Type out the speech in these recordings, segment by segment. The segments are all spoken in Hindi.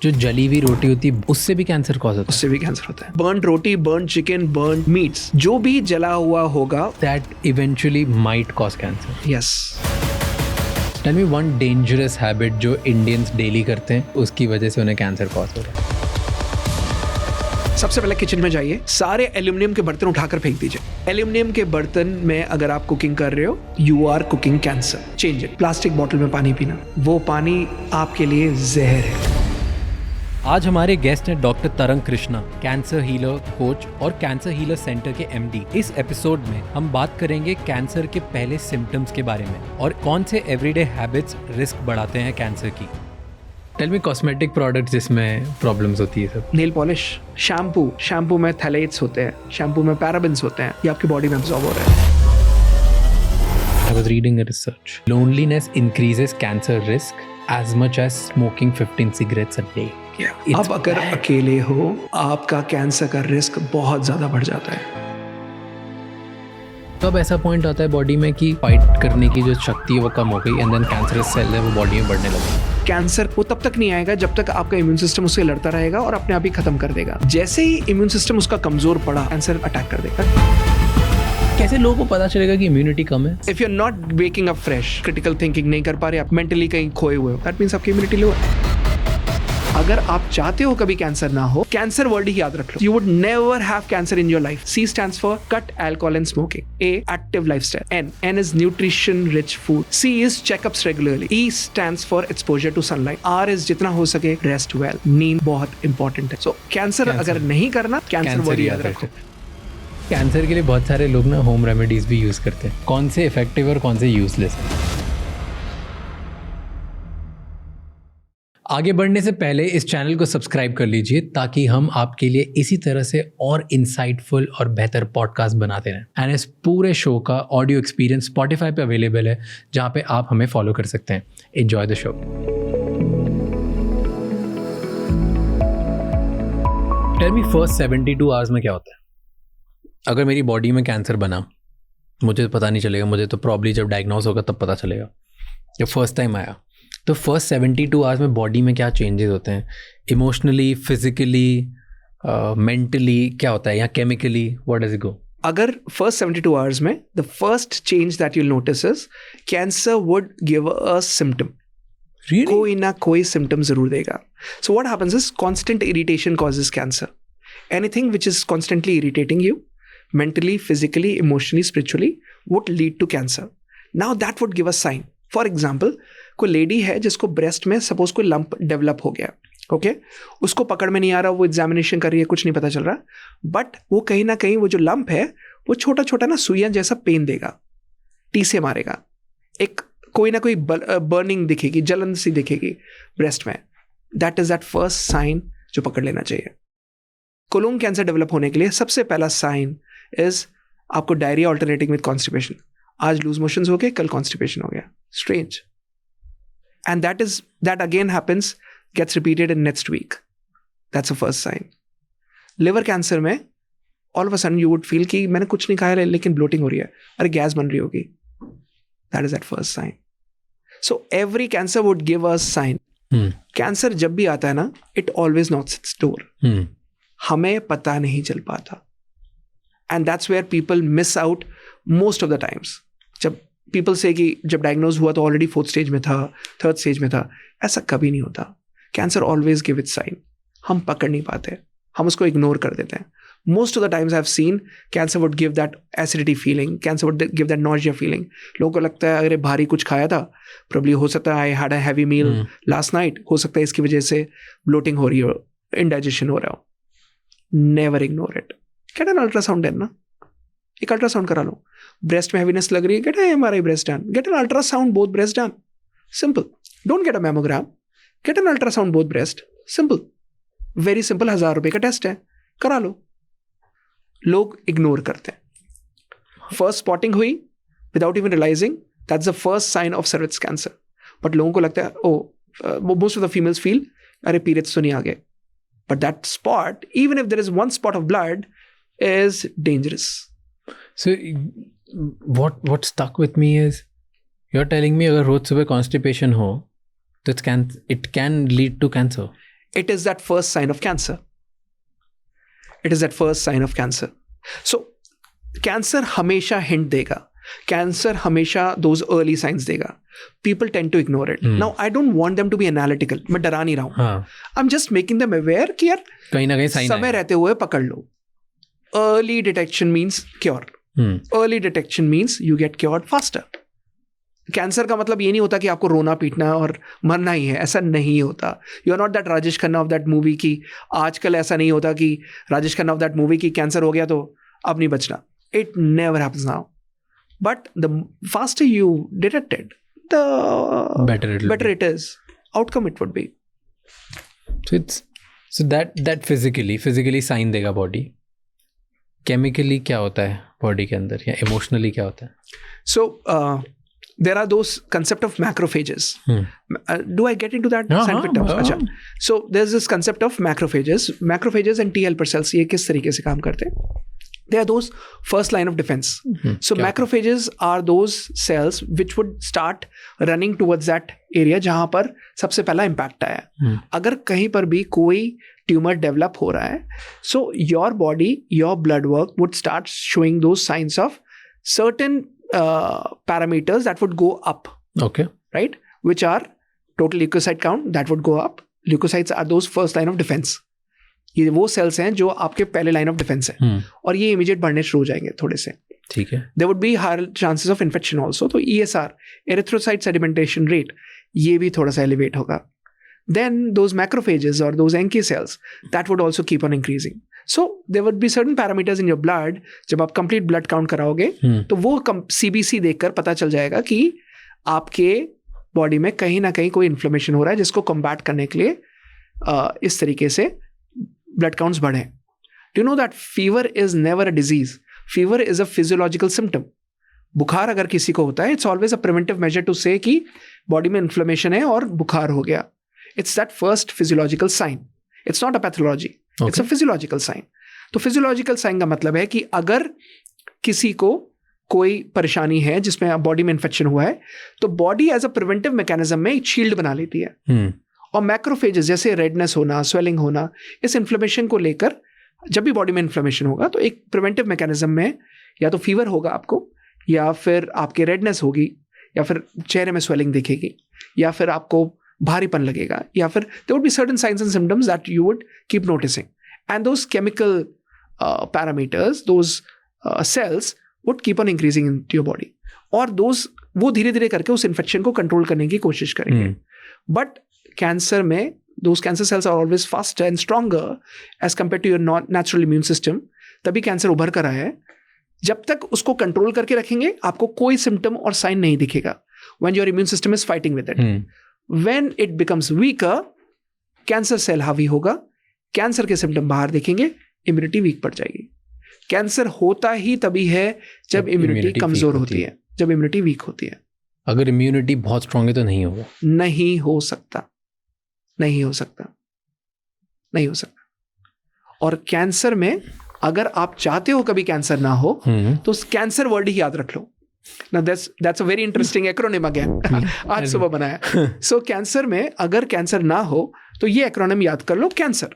जो जली हुई रोटी होती है उससे भी कैंसर कॉज होता है? उससे भी कैंसर होता है। Burn roti, burn chicken, burn meats, जो भी जला हुआ होगा, that eventually might cause cancer. Yes. Tell me one dangerous habit जो इंडियंस डेली करते हैं, उसकी वजह से उन्हें कैंसर कॉज हो रहा है। सबसे पहले किचन में जाइए, सारे एल्यूमिनियम के बर्तन उठाकर फेंक दीजिए। एल्यूमिनियम के बर्तन में अगर आप कुकिंग कर रहे हो, you are cooking cancer. Change it. Plastic bottle में पानी पीना, वो पानी आपके लिए जहर है। आज हमारे गेस्ट हैं डॉक्टर तरंग कृष्णा, कैंसर हीलर, कोच और कैंसर हीलर सेंटर के एमडी। इस एपिसोड में हम बात करेंगे कैंसर के पहले सिम्टम्स के बारे में और कौन से एवरीडे हैबिट्स रिस्क बढ़ाते हैं कैंसर की। टेल मी कॉस्मेटिक प्रोडक्ट्स जिसमें प्रॉब्लम्स होती है सब। नेल पॉलिश, शैम्पू में थैलेट्स होते हैं, शैम्पू में पैराबेन्स होते हैं, ये आपकी बॉडी में अब्सॉर्ब हो रहे हैं। I was reading a research. Loneliness increases cancer risk as much as smoking 15 cigarettes a day. अब अगर अकेले हो, आपका कैंसर का रिस्क बहुत ज्यादा बढ़ जाता है। तब ऐसा पॉइंट आता है बॉडी में कि फाइट करने की जो शक्ति है वो कम हो गई एंड देन कैंसरस सेल है वो बॉडी में बढ़ने लगे। कैंसर वो तब तक नहीं आएगा जब तक आपका इम्यून सिस्टम उससे लड़ता रहेगा और अपने आप ही खत्म कर देगा। जैसे ही इम्यून सिस्टम उसका कमजोर पड़ा, कैंसर अटैक कर देगा। कैसे लोगों को पता चलेगा कि इम्यूनिटी कम है? If you are not waking up fresh, critical thinking नहीं कर पा रहे, आप मेंटली कहीं खोए हुए हो, दैट मींस आपकी इम्यूनिटी लो है। अगर आप चाहते हो कभी कैंसर ना हो, कैंसर वर्ड ही याद रख लो। You would never have cancer in your life. C stands for cut alcohol and smoking. A, active lifestyle. N is nutrition rich food. C is checkups regularly. E stands for exposure to sunlight. R is जितना हो सके rest well. नींद बहुत इंपॉर्टेंट है। So कैंसर अगर नहीं करना, कैंसर वर्ड याद रखो। कैंसर के लिए बहुत सारे लोग ना होम रेमेडीज भी यूज करते हैं। कौन से इफेक्टिव और कौन से यूजलेस है? आगे बढ़ने से पहले इस चैनल को सब्सक्राइब कर लीजिए ताकि हम आपके लिए इसी तरह से और इंसाइटफुल और बेहतर पॉडकास्ट बनाते रहें। एंड इस पूरे शो का ऑडियो एक्सपीरियंस स्पॉटिफाई पे अवेलेबल है, जहाँ पे आप हमें फॉलो कर सकते हैं। Enjoy the show. Tell me first 72 hours में क्या होता है? अगर मेरी बॉडी में कैंसर बना, मुझे पता नहीं चलेगा, मुझे तो प्रॉब्ली जब डायग्नोस होगा तब पता चलेगा। जब फर्स्ट टाइम आया तो फर्स्ट 72 आवर्स में बॉडी में क्या चेंजेस होते हैं? इमोशनली, फिजिकली, मेंटली क्या होता है, या chemically, what does it go? अगर फर्स्ट 72 आवर्स में the first change that you'll notice is cancer would give a symptom. कोई ना कोई सिम्टम जरूर देगा। So what happens is constant irritation causes cancer. Anything which is constantly irritating you mentally, physically, emotionally, spiritually would lead to cancer. Now that would give a sign. For example, कोई लेडी है जिसको ब्रेस्ट में सपोज कोई लंप डेवलप हो गया, ओके, उसको पकड़ में नहीं आ रहा, वो एग्जामिनेशन कर रही है, कुछ नहीं पता चल रहा, बट वो कहीं ना कहीं वो जो लंप है वो छोटा छोटा ना सुइयां जैसा पेन देगा, टीसे मारेगा, एक कोई ना कोई बर्निंग दिखेगी, जलन सी दिखेगी ब्रेस्ट में। That is that first sign जो पकड़ लेना चाहिए। कोलोन कैंसर डेवलप होने के लिए सबसे पहला साइन इज आपको डायरिया ऑल्टरनेटिंग विद कॉन्स्टिपेशन। आज लूज मोशंस हो गए, कल कॉन्स्टिपेशन हो गया, strange, and that again happens, gets repeated in next week. That's a first sign. Liver cancer में all of a sudden you would feel कि मैंने कुछ नहीं खाया लेकिन ब्लोटिंग हो रही है, अरे गैस बन रही होगी। That is that first sign. So every cancer would give a sign. Cancer जब भी आता है ना, it always knocks its door. हमें पता नहीं चल पाता, and that's where people miss out most of the times. जब पीपल से कि जब डायग्नोज हुआ तो ऑलरेडी 4th स्टेज में था, 3rd स्टेज में था, ऐसा कभी नहीं होता। Cancer always give its sign. हम पकड़ नहीं पाते, हम उसको इग्नोर कर देते हैं। Most of the times I have seen cancer would give that acidity feeling, cancer would give that nausea feeling. लोगों को लगता है अगर भारी कुछ खाया था, प्रोबब्ली हो सकता है I had a heavy meal last night, हो सकता है इसकी वजह से ब्लोटिंग हो रही हो, इंडाइजेशन हो रहा हो। Never ignore it. Get an ultrasound done ना, एक अल्ट्रासाउंड करा लो। ब्रेस्ट में हैवीनेस लग रही है, get an MRI breast done, get an ultrasound both breast done, simple. Don't get a mammogram, get an ultrasound both breast, simple, very simple. 1000 रुपए का टेस्ट है, करा लो। लोग इग्नोर करते हैं। फर्स्ट स्पॉटिंग हुई without even realizing, that's the first sign of cervix cancer. But लोगों को लगता है most of the females feel अरे पीरियड्स तो नहीं आ गए, but that spot, even if there is one spot of blood, is dangerous. So what stuck with me is you're telling me अगर रोज सुबह constipation हो तो it can lead to cancer. it is that first sign of cancer. It is that first sign of cancer. So cancer हमेशा hint देगा. Cancer हमेशा those early signs देगा. People tend to ignore it. Now I don't want them to be analytical. मैं डरा नहीं रहा हूँ. I'm just making them aware कि यार कहीं ना कहीं समय रहते हुए पकड़ लो. Early detection means cure. Early detection means you get cured faster. Cancer का मतलब ये नहीं होता कि आपको रोना पीटना और मरना ही है. ऐसा नहीं होता. You are not that Rajesh Khanna of that movie की. आजकल ऐसा नहीं होता कि Rajesh Khanna of that movie की कैंसर हो गया तो अब नहीं बचना. It never happens now. But the faster you detected the better it is. Outcome it would be. So that physically sign देगा बॉडी. केमिकली क्या होता है बॉडी के अंदर या इमोशनली क्या होता है? सो there are those concept of macrophages. Do I get into that scientific terms? Acha. So there's this concept of macrophages and T helper cells. ये किस तरीके से काम करते हैं? They are those first line of defense. So macrophages are those cells which would start running towards that area जहाँ पर सबसे पहला impact आया. अगर कहीं पर भी कोई ट्यूमर डेवलप हो रहा है, so your body, your blood work would start showing those signs of certain parameters that would go up. Okay. Right? Which are total leukocyte count that would go up. Leukocytes are those first line of defense. ये वो cells हैं जो आपके पहले line of defense है. और ये immediate बढ़ने शुरू हो जाएंगे थोड़े से. ठीक है. There would be higher chances of infection also. तो ESR, erythrocyte sedimentation rate, ये भी थोड़ा सा elevate होगा. Then those macrophages or those NK cells, that would also keep on increasing. So there would be certain parameters in your blood. जब आप complete blood count कराओगे तो वो CBC देखकर पता चल जाएगा कि आपके बॉडी में कहीं ना कहीं कोई इन्फ्लेमेशन हो रहा है जिसको कॉम्बैट करने के लिए इस तरीके से ब्लड काउंट्स बढ़े. Do know that fever is never a disease. Fever is a physiological symptom. बुखार अगर किसी को होता है, it's always a preventive measure to say कि बॉडी में इन्फ्लेमेशन है और बुखार हो गया. It's that first physiological sign. It's not a pathology. It's a physiological sign. तो फिजियोलॉजिकल साइन का मतलब है कि अगर किसी को कोई परेशानी है जिसमें बॉडी में इन्फेक्शन हुआ है तो body as a preventive mechanism में एक शील्ड बना लेती है. और मैक्रोफेजेस जैसे रेडनेस होना, स्वेलिंग होना, इस इन्फ्लेमेशन को लेकर जब भी बॉडी में इन्फ्लेमेशन होगा तो एक प्रिवेंटिव मैकेनिज्म में या तो फीवर होगा आपको, या फिर आपके रेडनेस होगी, या फिर चेहरे में स्वेलिंग दिखेगी, या फिर आपको भारीपन लगेगा, या फिर there would be certain signs and symptoms that you would keep noticing. And those chemical parameters, those cells would keep on increasing into your body. और वो धीरे धीरे करके उस इन्फेक्शन को कंट्रोल करने की कोशिश करेंगे. बट कैंसर में those cancer cells are always faster and stronger as compared to your natural immune system. तभी कैंसर उभर कर आया है. जब तक उसको कंट्रोल करके रखेंगे आपको कोई सिम्टम और साइन नहीं दिखेगा. when your immune system is fighting with it. when it becomes weaker, cancer cell हावी होगा, कैंसर के सिम्टम बाहर दिखेंगे, इम्यूनिटी वीक पड़ जाएगी. कैंसर होता ही तभी है जब इम्यूनिटी कमजोर होती है, जब इम्यूनिटी वीक होती है. अगर इम्यूनिटी बहुत स्ट्रांग है तो नहीं होगा. नहीं हो सकता. और कैंसर में अगर आप चाहते हो कभी कैंसर ना हो तो कैंसर वर्ड ही याद रख लो. Now that's a very interesting acronym again. आज सुबह बनाया. So कैंसर में अगर कैंसर ना हो तो ये एक्रोनिम याद कर लो, cancer.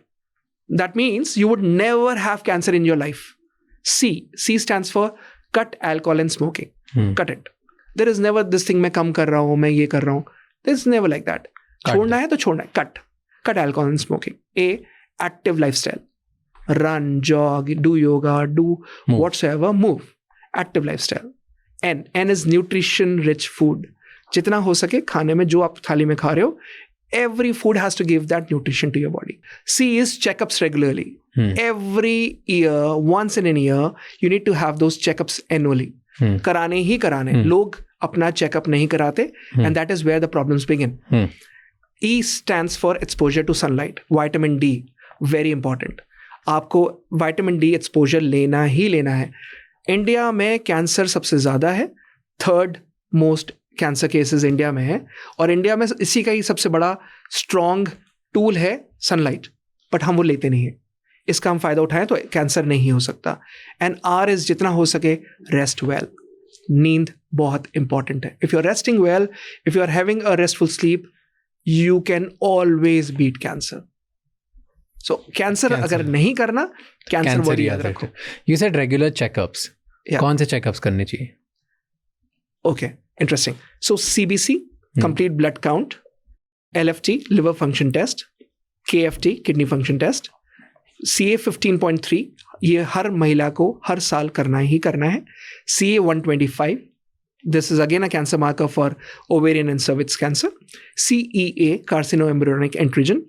That means you would never have cancer in your life. C stands for cut alcohol and smoking. Cut it. There is never this thing मैं कम कर रहा हूँ, मैं ये कर रहा हूँ. There is never like that. छोड़ना है तो छोड़ना है. Cut alcohol and smoking. A, active lifestyle. Run, jog, do yoga, do whatsoever, move. Active lifestyle. N is nutrition rich food. जितना हो सके खाने में, जो आप थाली में खा रहे हो, every food has to give that nutrition to your body. C is checkups regularly. Every year, once in a year, you need to have those checkups annually. कराने ही कराने. लोग अपना चेकअप नहीं कराते, and that is where the problems begin. E stands for exposure to sunlight. Vitamin D, very important. आपको vitamin D exposure लेना ही लेना है. इंडिया में कैंसर सबसे ज़्यादा है. 3rd most cancer cases India में है, और इंडिया में इसी का ही सबसे बड़ा स्ट्रॉन्ग टूल है सनलाइट, बट हम वो लेते नहीं हैं. इसका हम फ़ायदा उठाएं तो कैंसर नहीं हो सकता. एंड R इज़ जितना हो सके रेस्ट वेल. नींद बहुत इंपॉर्टेंट है. If you are resting well, if you are having a restful sleep, you can always beat cancer. So cancer अगर नहीं करना, कैंसर वरी याद रखो. You said regular checkups. कौन से checkups करने चाहिए? Okay, interesting. So CBC, complete blood count, LFT, liver function test, KFT, kidney function test, CA 15.3, ये हर महिला को हर साल करना ही करना है. CA 125, this is again a cancer marker for ovarian and cervix cancer. CEA, carcinoembryonic antigen,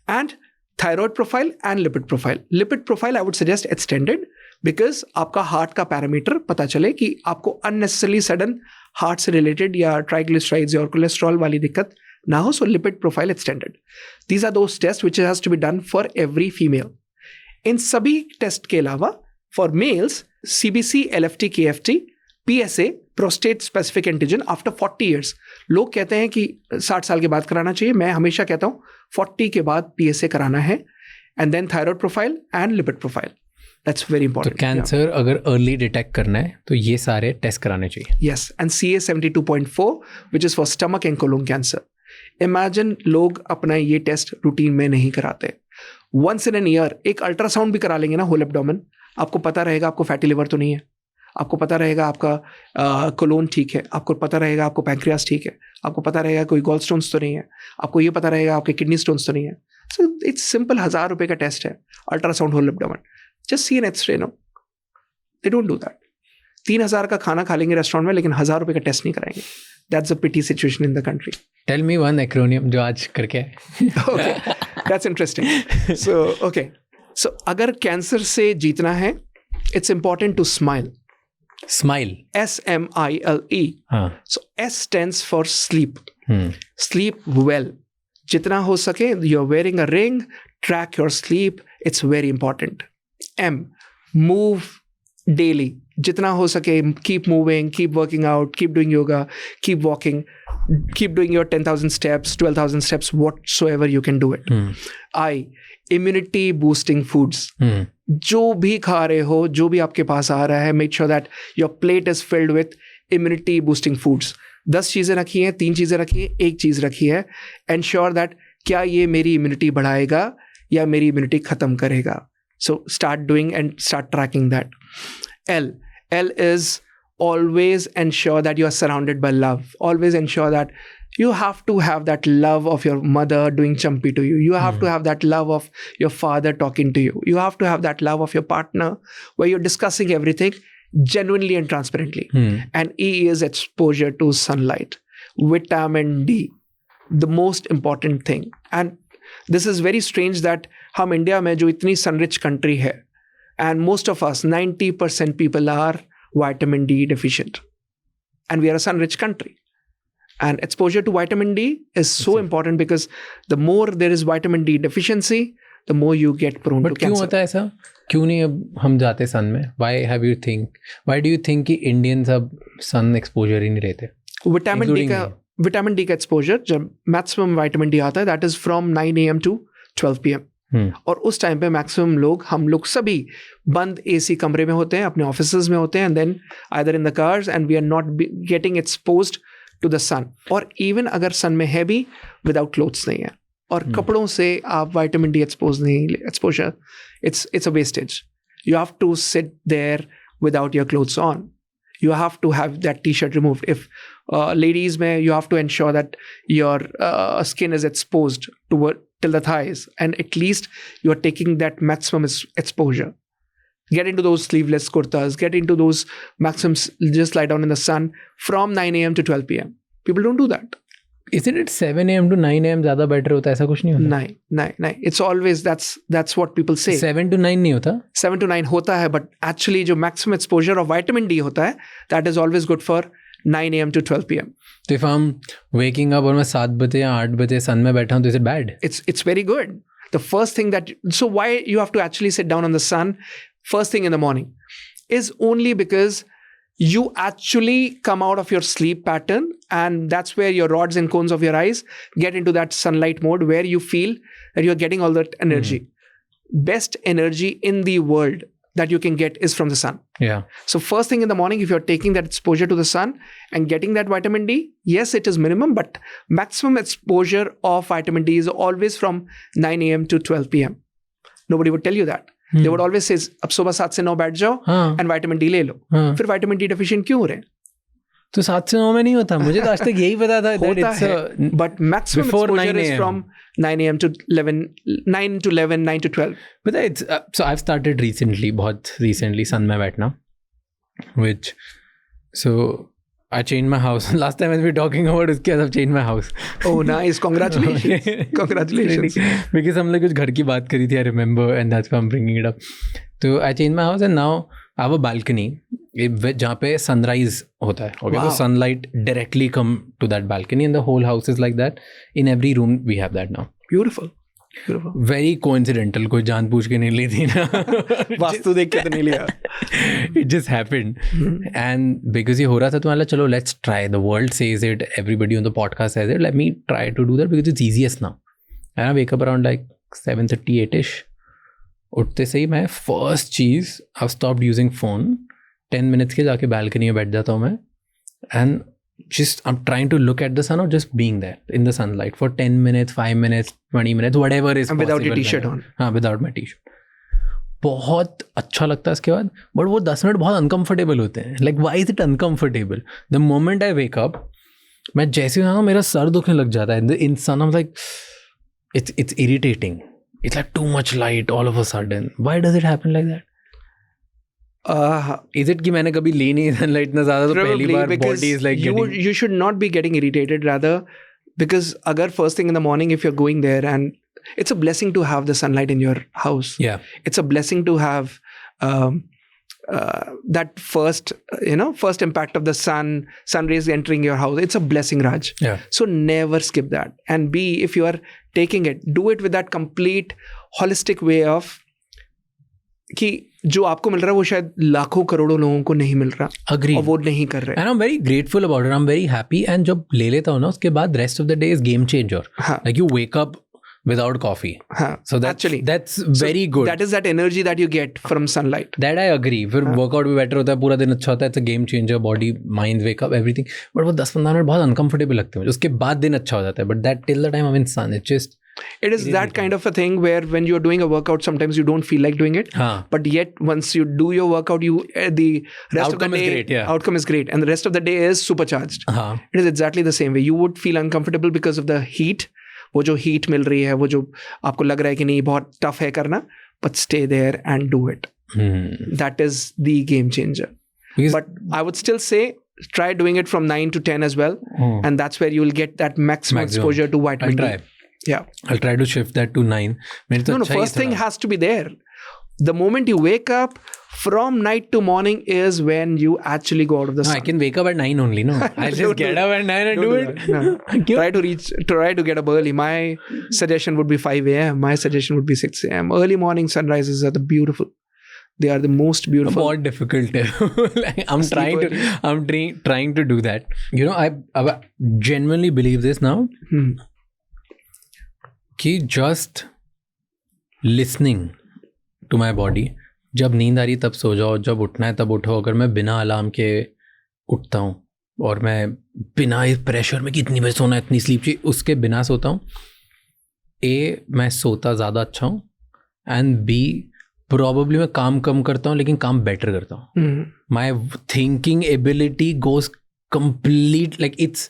and thyroid profile and lipid profile. Lipid profile I would suggest extended because आपका हार्ट का पैरामीटर पता चले कि आपको unnecessarily sudden हार्ट से रिलेटेड या ट्राइग्लिसराइड्स और कोलेस्ट्रॉल वाली दिक्कत ना हो. So lipid profile extended. These are those test which has to be done for every female. इन सभी टेस्ट के अलावा for males CBC, LFT, KFT, PSA, prostate specific antigen after 40 years. लोग कहते हैं कि 60 साल के बाद कराना चाहिए. मैं हमेशा कहता हूँ 40 के बाद PSA कराना है. And then thyroid profile and lipid profile. That's very important. तो कैंसर अगर अर्ली डिटेक्ट करना है तो ये सारे टेस्ट कराने चाहिए. Yes, and CA 72.4 which is for stomach and colon cancer. Imagine लोग अपना ये टेस्ट रूटीन में नहीं कराते. Once in a year एक अल्ट्रासाउंड भी करा लेंगे ना होल एब्डोमेन, आपको पता रहेगा आपको फैटी लिवर तो नहीं है, आपको पता रहेगा आपका कोलोन ठीक है, आपको पता रहेगा आपको पैंक्रियास ठीक है, आपको पता रहेगा कोई गॉल स्टोन्स तो नहीं है, आपको ये पता रहेगा आपके किडनी स्टोन्स तो नहीं है. So it's simple. 1000 रुपये का टेस्ट है, ultrasound whole abdomen. Just see an X-ray, no? They don't do that. 3000 का खाना खा लेंगे रेस्टोरेंट में, लेकिन 1000 रुपये का टेस्ट नहीं कराएंगे. That's a pity situation in the country. Tell me one acronym जो आज करके आए. Okay, that's interesting. So, okay. So, अगर कैंसर से जीतना है, it's important to smile. Smile. SMILE. हाँ. So, S stands for sleep. Sleep well. जितना हो सके, you're wearing a ring, track your sleep. It's very important. M, move daily. जितना हो सके, keep moving, keep working out, keep doing yoga, keep walking, keep doing your 10,000 steps, 12,000 steps, whatsoever you can do it. I, immunity boosting foods. जो भी खा रहे हो, जो भी आपके पास आ रहा है, make sure that your plate is filled with immunity boosting foods. 10 चीज़ें रखी हैं, 3 चीज़ें रखी हैं, एक चीज़ रखी है. Ensure that क्या ये मेरी इम्यूनिटी बढ़ाएगा या मेरी इम्यूनिटी ख़त्म करेगा. So start doing and start tracking that. L is always ensure that you are surrounded by love. Always ensure that you have to have that love of your mother doing chumpy to you. You have to have that love of your father talking to you. You have to have that love of your partner where you're discussing everything genuinely and transparently. And E is exposure to sunlight. Vitamin D, the most important thing. And this is very strange that हम इंडिया में जो इतनी सनरिच कंट्री है, and most of us, 90% people are vitamin D deficient. And we are a sun-rich country. And exposure to vitamin D is so important because the more there is vitamin D deficiency, the more you get prone to cancer. क्यों होता है ऐसा? क्यों नहीं अब हम जाते सन में? Why do you think कि इंडियंस अब सन एक्सपोजर ही नहीं रहते? विटामिन डी का एक्सपोजर जब मैक्सिमम विटामिन डी आता है, that is from 9 AM to 12 PM. और उस टाइम पे मैक्सिमम हम लोग सभी बंद AC कमरे में होते हैं, अपने ऑफिसेज में होते हैं, and then either in the cars, and we are not getting exposed to the sun. और इवन अगर सन में है भी, विदाउट क्लोथ्स नहीं है, और कपड़ों से आप vitamin D exposure it's a wastage. You have to sit there without your clothes on. You have to have that t-shirt removed. If ladies may, you have to ensure that your skin is exposed till the thighs, and at least you are taking that maximum exposure. Get into those sleeveless kurtas, get into those maximum, just lie down in the sun from 9 AM to 12 PM. People don't do that. Isn't it 7 AM to 9 AM ज़्यादा better होता है? ऐसा कुछ नहीं होता? नहीं. It's always, that's what people say. 7 to 9 नहीं होता? 7 to 9 होता है, but actually जो maximum exposure of vitamin D होता है, that is always good for 9 AM to 12 PM. तो if I'm waking up और मैं 7 बजे या 8 बजे सन में बैठा हूँ, तो is it bad? It's very good. The first thing so why you have to actually sit down on the sun first thing in the morning is only because you actually come out of your sleep pattern, and that's where your rods and cones of your eyes get into that sunlight mode where you feel that you're getting all that energy. Best energy in the world that you can get is from the sun. Yeah. So first thing in the morning, if you're taking that exposure to the sun and getting that vitamin D, yes, it is minimum, but maximum exposure of vitamin D is always from 9 AM to 12 PM. Nobody would tell you that. They would always say, अब सुबह 7 से 9 बैठ जाओ and vitamin D ले लो. फिर vitamin D deficient क्यों हो रहे हैं? तो 7 से 9 में नहीं होता. मुझे तो आज तक यही पता था. होता है. But maximum exposure is from 9 a.m. to 11, 9 to 11, 9 to 12. But it's so I've started recently, बहुत recently sun में बैठना, which so I changed my house. Last time when we were talking about उसके बाद I've changed my house. Oh nice, congratulations. Congratulations. Because हमने कुछ घर की बात करी थी, I remember, and that's why I'm bringing it up. So I changed my house and now I have a balcony जहाँ पे sunrise होता है. Okay, so sunlight directly come to that balcony and the whole house is like that. In every room we have that now. Beautiful. Beautiful. Very coincidental. कोई जान पूछ के नहीं ली थी ना. वास्तु देख के तो नहीं लिया. It just happened. And because ये हो रहा था तो मैंने चलो let's try. The world says it. Everybody on the podcast says it. Let me try to do that because it's easiest now. And I wake up around like 7:30, 8ish. उठते से ही मैं first चीज़ I've stopped using phone. 10 minutes के जाके balcony में बैठ जाता हूँ मैं. And just I'm trying to look at the sun or just being there in the sunlight for 10 minutes, 5 minutes, 20 minutes, whatever is and without your t-shirt on. हाँ, without my t-shirt. बहुत अच्छा लगता है इसके बाद. But वो 10 मिनट बहुत uncomfortable होते हैं. Like why is it uncomfortable? The moment I wake up, मैं जैसे ही मेरा सर दुखने लग जाता है. In sun I'm like it's irritating. It's like too much light all of a sudden. Why does it happen like that? Is it कि मैंने कभी ली नहीं sunlight ना ज़्यादा तो पहली बार body is like you should not be getting irritated, rather because अगर first thing in the morning if you're going there, and it's a blessing to have the sunlight in your house. Yeah, it's a blessing to have that first first impact of the sun rays entering your house. It's a blessing, Raj. Yeah. So never skip that. And B, if you are taking it, do it with that complete holistic way of कि जो आपको मिल रहा है वो शायद लाखों करोड़ों लोगों को नहीं मिल रहा. Agreed. और वो नहीं कर रहे. And I'm very grateful about it. I'm very happy. And जब ले लेता हूँ ना उसके बाद rest of the day is game changer. हाँ. Like you wake up without coffee. हाँ. So that's very good. That is that energy that you get from sunlight. That I agree. फिर workout भी better होता है, पूरा दिन अच्छा होता है. It's a game changer. Body, mind, wake up, everything. But वो 10-15 मिनट बहुत uncomfortable लगते हैं. उसके बाद दिन अच्छा हो जाता है. But that till the time I'm in sun, it's just. It is that kind of a thing where when you're doing a workout, sometimes you don't feel like doing it. But yet, once you do your workout, the rest of the day, is great, yeah. outcome is great. And the rest of the day is supercharged. It is exactly the same way. You would feel uncomfortable because of the heat. वो जो heat मिल रही है, वो जो आपको लग रहा है कि नहीं बहुत tough है करना, but stay there and do it. That is the game changer. But I would still say, try doing it from 9 to 10 as well. And that's where you will get that maximum exposure to vitamin D. Yeah, I'll try to shift that to 9. No, first thing has to be there. The moment you wake up, from night to morning is when you actually go out of the sun. I can wake up at 9 only, no? I'll just get up at 9 and do it. No. Try to get up early. My suggestion would be 5 a.m. My suggestion would be 6 a.m. Early morning sunrises are beautiful. They are the most beautiful. बहुत difficult. Like, I'm trying to do that. You know, I genuinely believe this now. कि just listening to my body, जब नींद आ रही तब सो जाओ, जब उठना है तब उठो. अगर मैं बिना अलार्म के उठता हूँ और मैं बिना इस प्रेशर में कि इतनी बजे सोना, इतनी स्लीप चाहिए, उसके बिना सोता हूँ, मैं सोता ज़्यादा अच्छा हूँ, एंड बी प्रॉबेबली मैं काम कम करता हूँ लेकिन काम बेटर करता हूँ. My thinking ability goes complete, like it's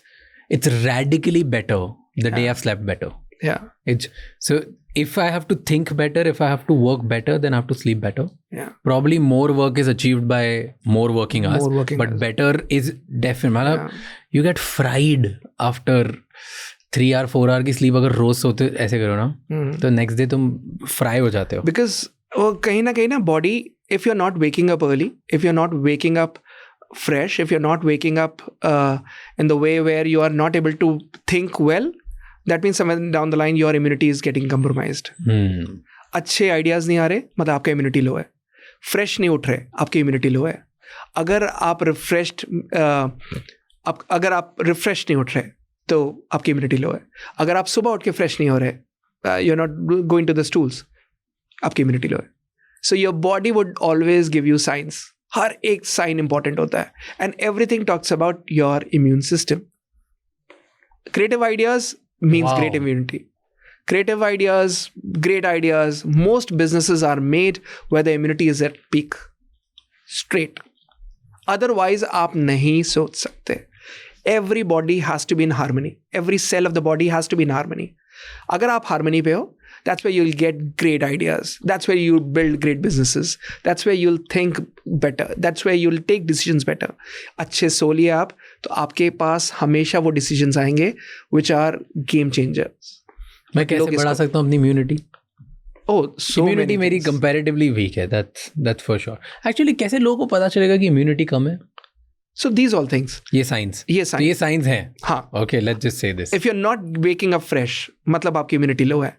radically better the day I've slept better. Yeah. So if I have to think better, if I have to work better, then I have to sleep better. Yeah. Probably more work is achieved by more working hours. But better is definitely. You get fried after 3 hour 4 hour की sleep. अगर रोज सोते ऐसे करो ना, तो next day तुम fry हो जाते हो. Because कहीं ना body, if you're not waking up early, if you're not waking up fresh, if you're not waking up in the way where you are not able to think well, that means somewhere down the line your immunity is getting compromised. अच्छे ideas नहीं आ रहे, मतलब आपका immunity low है. Fresh नहीं उठ रहे, आपकी immunity low है. अगर आप refreshed नहीं उठ रहे, तो आपकी immunity low है. अगर आप सुबह उठ के fresh नहीं हो रहे, you're not going to the stools, आपकी immunity low है. So your body would always give you signs. हर एक sign important होता है. And everything talks about your immune system. Creative ideas means great immunity. Creative ideas, great ideas, most businesses are made where the immunity is at peak. Straight. Otherwise, आप नहीं सोच सकते. Every body has to be in harmony. Every cell of the body has to be in harmony. अगर आप harmony पे हो, that's where you'll get great ideas. That's where you'll build great businesses. That's where you'll think better. That's where you'll take decisions better. अच्छे सोलिए आप, तो आपके पास हमेशा वो decisions आएंगे which are game changers. मैं कैसे बढ़ा सकता हूँ अपनी immunity? Oh, so immunity मेरी comparatively weak है. That's for sure. Actually, कैसे लोगों को पता चलेगा कि immunity कम है? So these all things. ये signs हैं. हाँ. Okay, let's just say this. If you're not waking up fresh, मतलब आपकी immunity low है.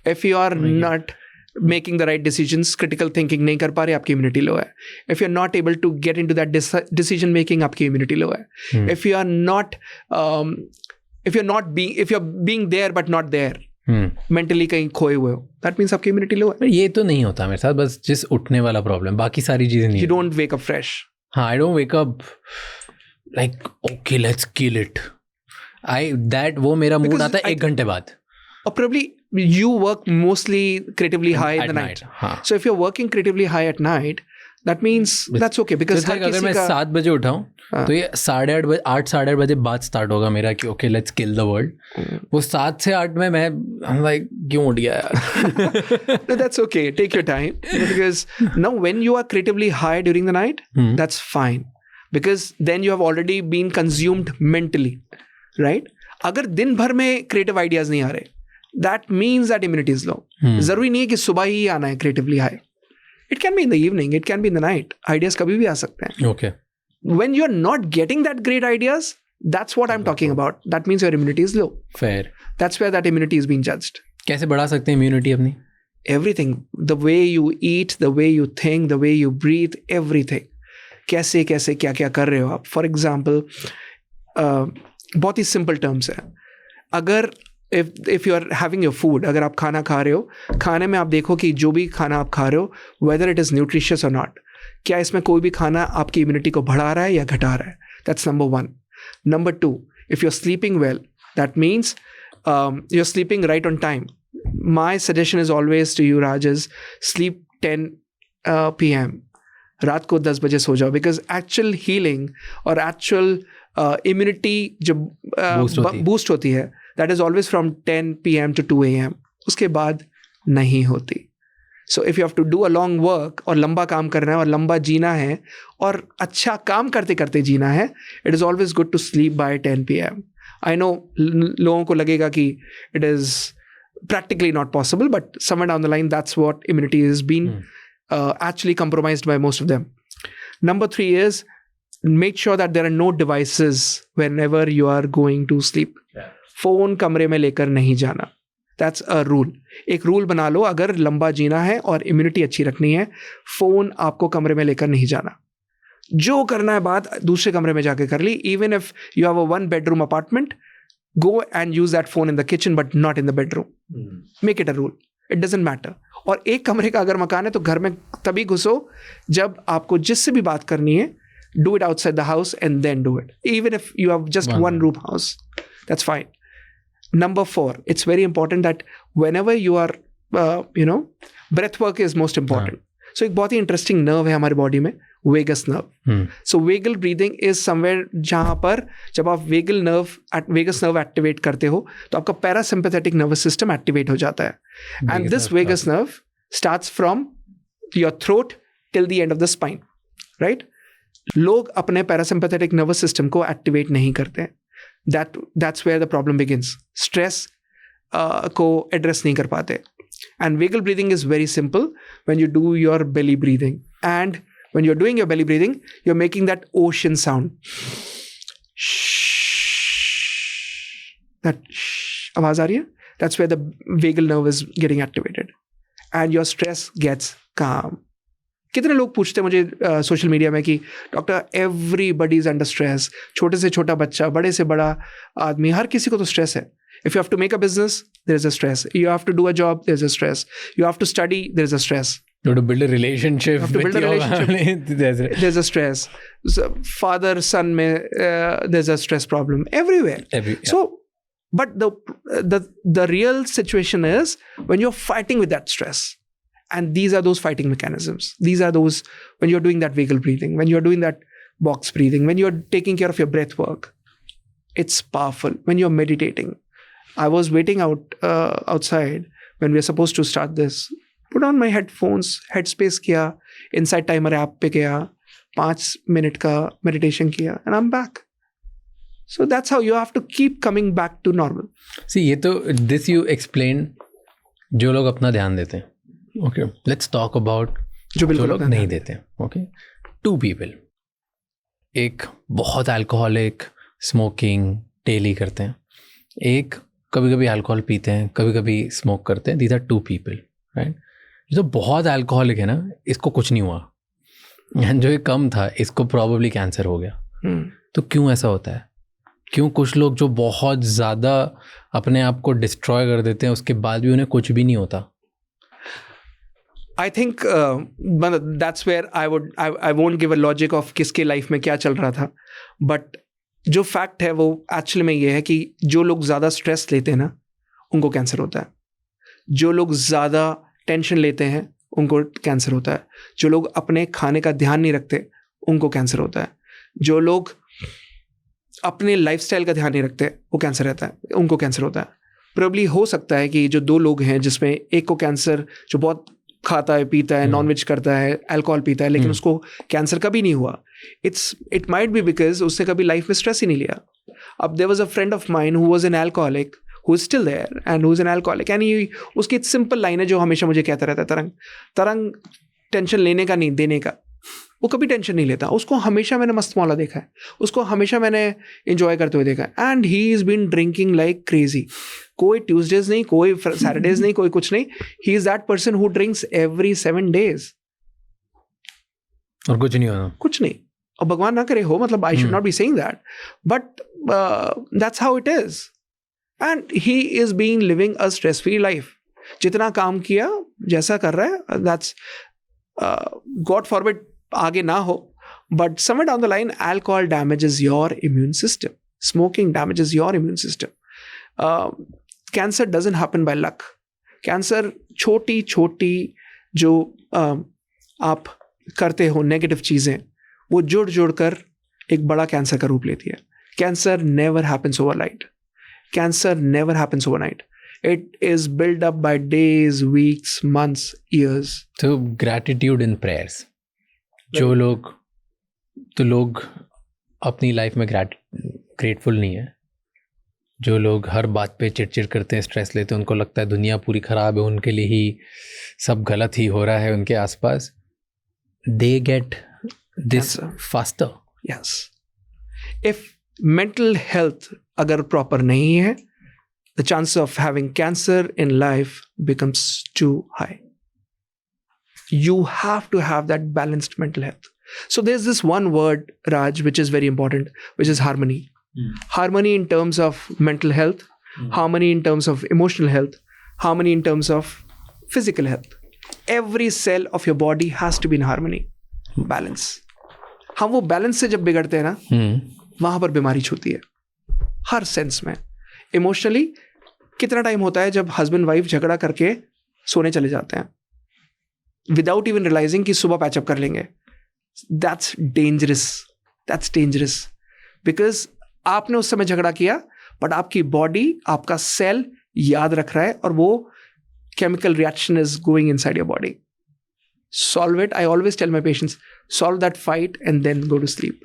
If you are not making the right decisions, critical thinking नहीं कर पा रहे, आपकी immunity low है. If you're not able to get into that decision making, आपकी immunity low है. If you are not, if you're being there but not there, mentally कहीं खोए हुए हो, that means आपकी immunity low है. ये तो नहीं होता मेरे साथ, बस जिस उठने वाला प्रॉब्लम, बाकी सारी चीजें नहीं. You don't wake up fresh. हाँ, I don't wake up like okay, let's kill it. वो मेरा मूड आता है 1 घंटे बाद. Or probably you work mostly creatively high in the night. So if you're working creatively high at night, that means that's okay because हर अगर मैं 7 बजे उठाऊं तो ये 8:30 बजे बाद स्टार्ट होगा मेरा कि okay, let's kill the world. वो 7 से 8 में मैं I'm like क्यों उठ गया यार? No, that's okay. Take your time because now when you are creatively high during the night, that's fine because then you have already been consumed mentally, right? अगर दिन भर में creative ideas नहीं आ रहे, that means that immunity is low. जरूरी नहीं है कि सुबह ही आना है creatively high. It can be in the evening, it can be in the night. Ideas कभी भी आ सकते हैं. Okay. When you're not getting that great ideas, that's what I'm talking about. That means your immunity is low. Fair. That's where that immunity is being judged. कैसे बढ़ा सकते हैं immunity अपनी? Everything. The way you eat, the way you think, the way you breathe, everything. कैसे क्या कर रहे हो आप? For example, बहुत ही simple terms है. अगर if you are having your food, अगर आप खाना खा रहे हो, खाने में आप देखो कि जो भी खाना आप खा रहे हो, whether it is nutritious or not, क्या इसमें कोई भी खाना आपकी immunity को बढ़ा रहा है या घटा रहा है? That's number 1. Number 2, if you're sleeping well, that means you're sleeping right on time. My suggestion is always to you, Raj, is sleep 10 p.m. रात को 10 बजे सो जाओ because actual healing और actual immunity जो boost होती है, that is always from 10 p.m. to 2 a.m. उसके बाद नहीं होती. So if you have to do a long work और लंबा काम करना है और लंबा जीना है और अच्छा काम करते करते जीना है, it is always good to sleep by 10 p.m. I know लोगों को लगेगा कि it is practically not possible, but somewhere down the line that's what immunity has been actually compromised by most of them. Number 3 is make sure that there are no devices whenever you are going to sleep. Phone कमरे में लेकर नहीं जाना. That's a rule. एक रूल बना लो, अगर लंबा जीना है और इम्यूनिटी अच्छी रखनी है, फोन आपको कमरे में लेकर नहीं जाना. जो करना है बात दूसरे कमरे में जाके कर ली. Even if you have a 1-bedroom apartment, go and use that phone in the kitchen but not in the bedroom. Make it a rule. It doesn't matter. और एक कमरे का अगर मकान है तो घर में तभी घुसो जब आपको जिससे भी बात करनी है. Do it outside the house and then do it. Even if you have just one room house, that's fine. Number 4, it's very important that whenever you are, breath work is most important. So एक बहुत ही interesting nerve है हमारे body में, vagus nerve. So vagal breathing is somewhere जहाँ पर जब आप vagus nerve activate करते हो तो आपका parasympathetic nervous system activate हो जाता है. And this vagus nerve starts from your throat till the end of the spine, right? लोग अपने parasympathetic nervous system को activate नहीं करते हैं. That's where the problem begins. Stress को address नहीं कर पाते. And vagal breathing is very simple when you do your belly breathing. And when you're doing your belly breathing, you're making that ocean sound. That आवाज आ रही है? That's where the vagal nerve is getting activated. And your stress gets calm. कितने लोग पूछते हैं मुझे सोशल मीडिया में कि doctor everybody is under stress. छोटे से छोटा बच्चा, बड़े से बड़ा आदमी, हर किसी को तो स्ट्रेस है. If you have to make a business, there is a stress. You have to do a job, there is a stress. You have to study, there is a stress. You have to build a relationship. There's a stress. So, father son में there's a stress problem everywhere. So But the real situation is when you're fighting with that stress. And these are those fighting mechanisms. These are those when you're doing that vagal breathing, when you're doing that box breathing, when you're taking care of your breath work. It's powerful. When you're meditating. I was waiting outside when we were supposed to start this. Put on my headphones, headspace किया, Insight Timer app पे गया, 5 minute का meditation किया, and I'm back. So that's how you have to keep coming back to normal. See, ये तो this you explain जो लोग अपना ध्यान देते हैं. Okay, let's talk about जो लोग नहीं देते. Okay, 2 people. एक बहुत अल्कोहलिक, स्मोकिंग डेली करते हैं. एक कभी कभी अल्कोहल पीते हैं, कभी कभी स्मोक करते हैं. These are 2 people, right? जो बहुत अल्कोहलिक है ना, इसको कुछ नहीं हुआ. एंड जो ये कम था, इसको प्रॉबेबली कैंसर हो गया. तो क्यों ऐसा होता है? क्यों कुछ लोग जो बहुत ज़्यादा अपने आप को डिस्ट्रॉय कर देते हैं, उसके बाद भी उन्हें कुछ भी नहीं होता? I think that's where I won't give a logic of किसके लाइफ में क्या चल रहा था. But जो फैक्ट है वो एक्चुअली में ये है कि जो लोग ज़्यादा स्ट्रेस लेते हैं ना, उनको कैंसर होता है. जो लोग ज़्यादा टेंशन लेते हैं, उनको कैंसर होता है. जो लोग अपने खाने का ध्यान नहीं रखते, उनको कैंसर होता है. जो लोग अपने लाइफस्टाइल का ध्यान नहीं रखते, वो कैंसर रहता है, उनको कैंसर होता है. प्रोबेबली हो सकता है कि जो 2 लोग हैं जिसमें एक को कैंसर, जो बहुत खाता है, पीता है, नॉनवेज करता है, अल्कोहल पीता है, लेकिन उसको कैंसर कभी नहीं हुआ. इट माइट बी बिकॉज उसने कभी लाइफ में स्ट्रेस ही नहीं लिया. अब there was a friend of mine who was an alcoholic, who is still there and who is an alcoholic, and उसकी एक सिंपल लाइन है जो हमेशा मुझे कहता रहता है, तरंग टेंशन लेने का नहीं, देने का. वो कभी टेंशन नहीं लेता. उसको हमेशा मैंने मस्त मौला देखा है, उसको हमेशा मैंने एंजॉय करते हुए देखा है. And he is been drinking like crazy. कोई ट्यूसडेज नहीं, कोई सैटरडेज नहीं, कोई कुछ नहीं. He is that person who drinks every 7 days. और कुछ नहीं होना, कुछ नहीं. और भगवान ना करे हो, मतलब I should not be saying that, but that's how it is. And he is being living a stress free life. जितना काम किया, जैसा कर रहा है, दैट्स गॉड फॉरबिड आगे ना हो, but somewhere down the line, alcohol damages your immune system. Smoking damages your immune system. Cancer doesn't happen by luck. Cancer छोटी छोटी जो आप करते हो नेगेटिव चीज़ें, वो जुड़ जुड़ कर एक बड़ा कैंसर का रूप लेती है. Cancer never happens overnight. Cancer never happens overnight. It is built up by days, weeks, months, years. So gratitude and prayers. जो लोग अपनी लाइफ में ग्रेटफुल नहीं है, जो लोग हर बात पे चिड़चिड़ करते हैं, स्ट्रेस लेते हैं, उनको लगता है दुनिया पूरी ख़राब है, उनके लिए ही सब गलत ही हो रहा है उनके आसपास, they get this faster. Yes. If mental health अगर प्रॉपर नहीं है, the chance of having cancer in life becomes too high. You have to have that balanced mental health. So there's this one word, Raj, which is very important, which is harmony. Harmony in terms of mental health, harmony in terms of emotional health, harmony in terms of physical health. Every cell of your body has to be in harmony. Balance. हम वो बैलेंस से जब बिगड़ते हैं ना, वहां पर बीमारी छूती है हर सेंस में. इमोशनली कितना टाइम होता है जब हस्बैंड वाइफ झगड़ा करके सोने चले जाते हैं विदाउट इवन रियलाइजिंग कि सुबह पैचअप कर लेंगे. दैट्स डेंजरस बिकॉज आपने उस समय झगड़ा किया, बट आपकी बॉडी, आपका सेल याद रख रहा है, और वो chemical reaction is going inside your body. Solve it. I always tell my patients, solve that fight and then go to sleep.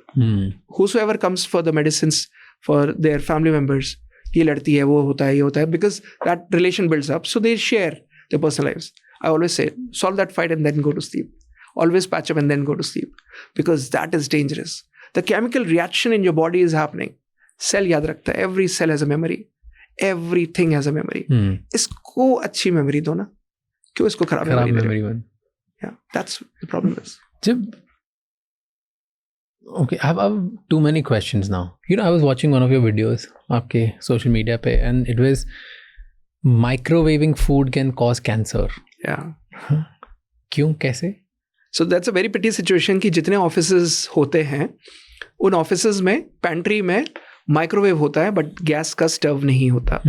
Whosoever comes for the medicines for their family members, ये लड़ती है, वो होता है, ये होता है, because that relation builds up, so they share their personal lives. I always say, solve that fight and then go to sleep. Always patch up and then go to sleep, because that is dangerous. The chemical reaction in your body is happening. Cell याद रखता है. Every cell has a memory. Everything has a memory. इसको अच्छी memory दो ना, क्यों इसको खराब memory दो? Yeah, that's the problem is. Okay, I have too many questions now. You know, I was watching one of your videos आपके social media पे, and it was microwaving food can cause cancer. Yeah. क्यों, कैसे? So that's a very pity situation कि जितने offices होते हैं, उन offices में, pantry में माइक्रोवेव होता है बट गैस का स्टव नहीं होता.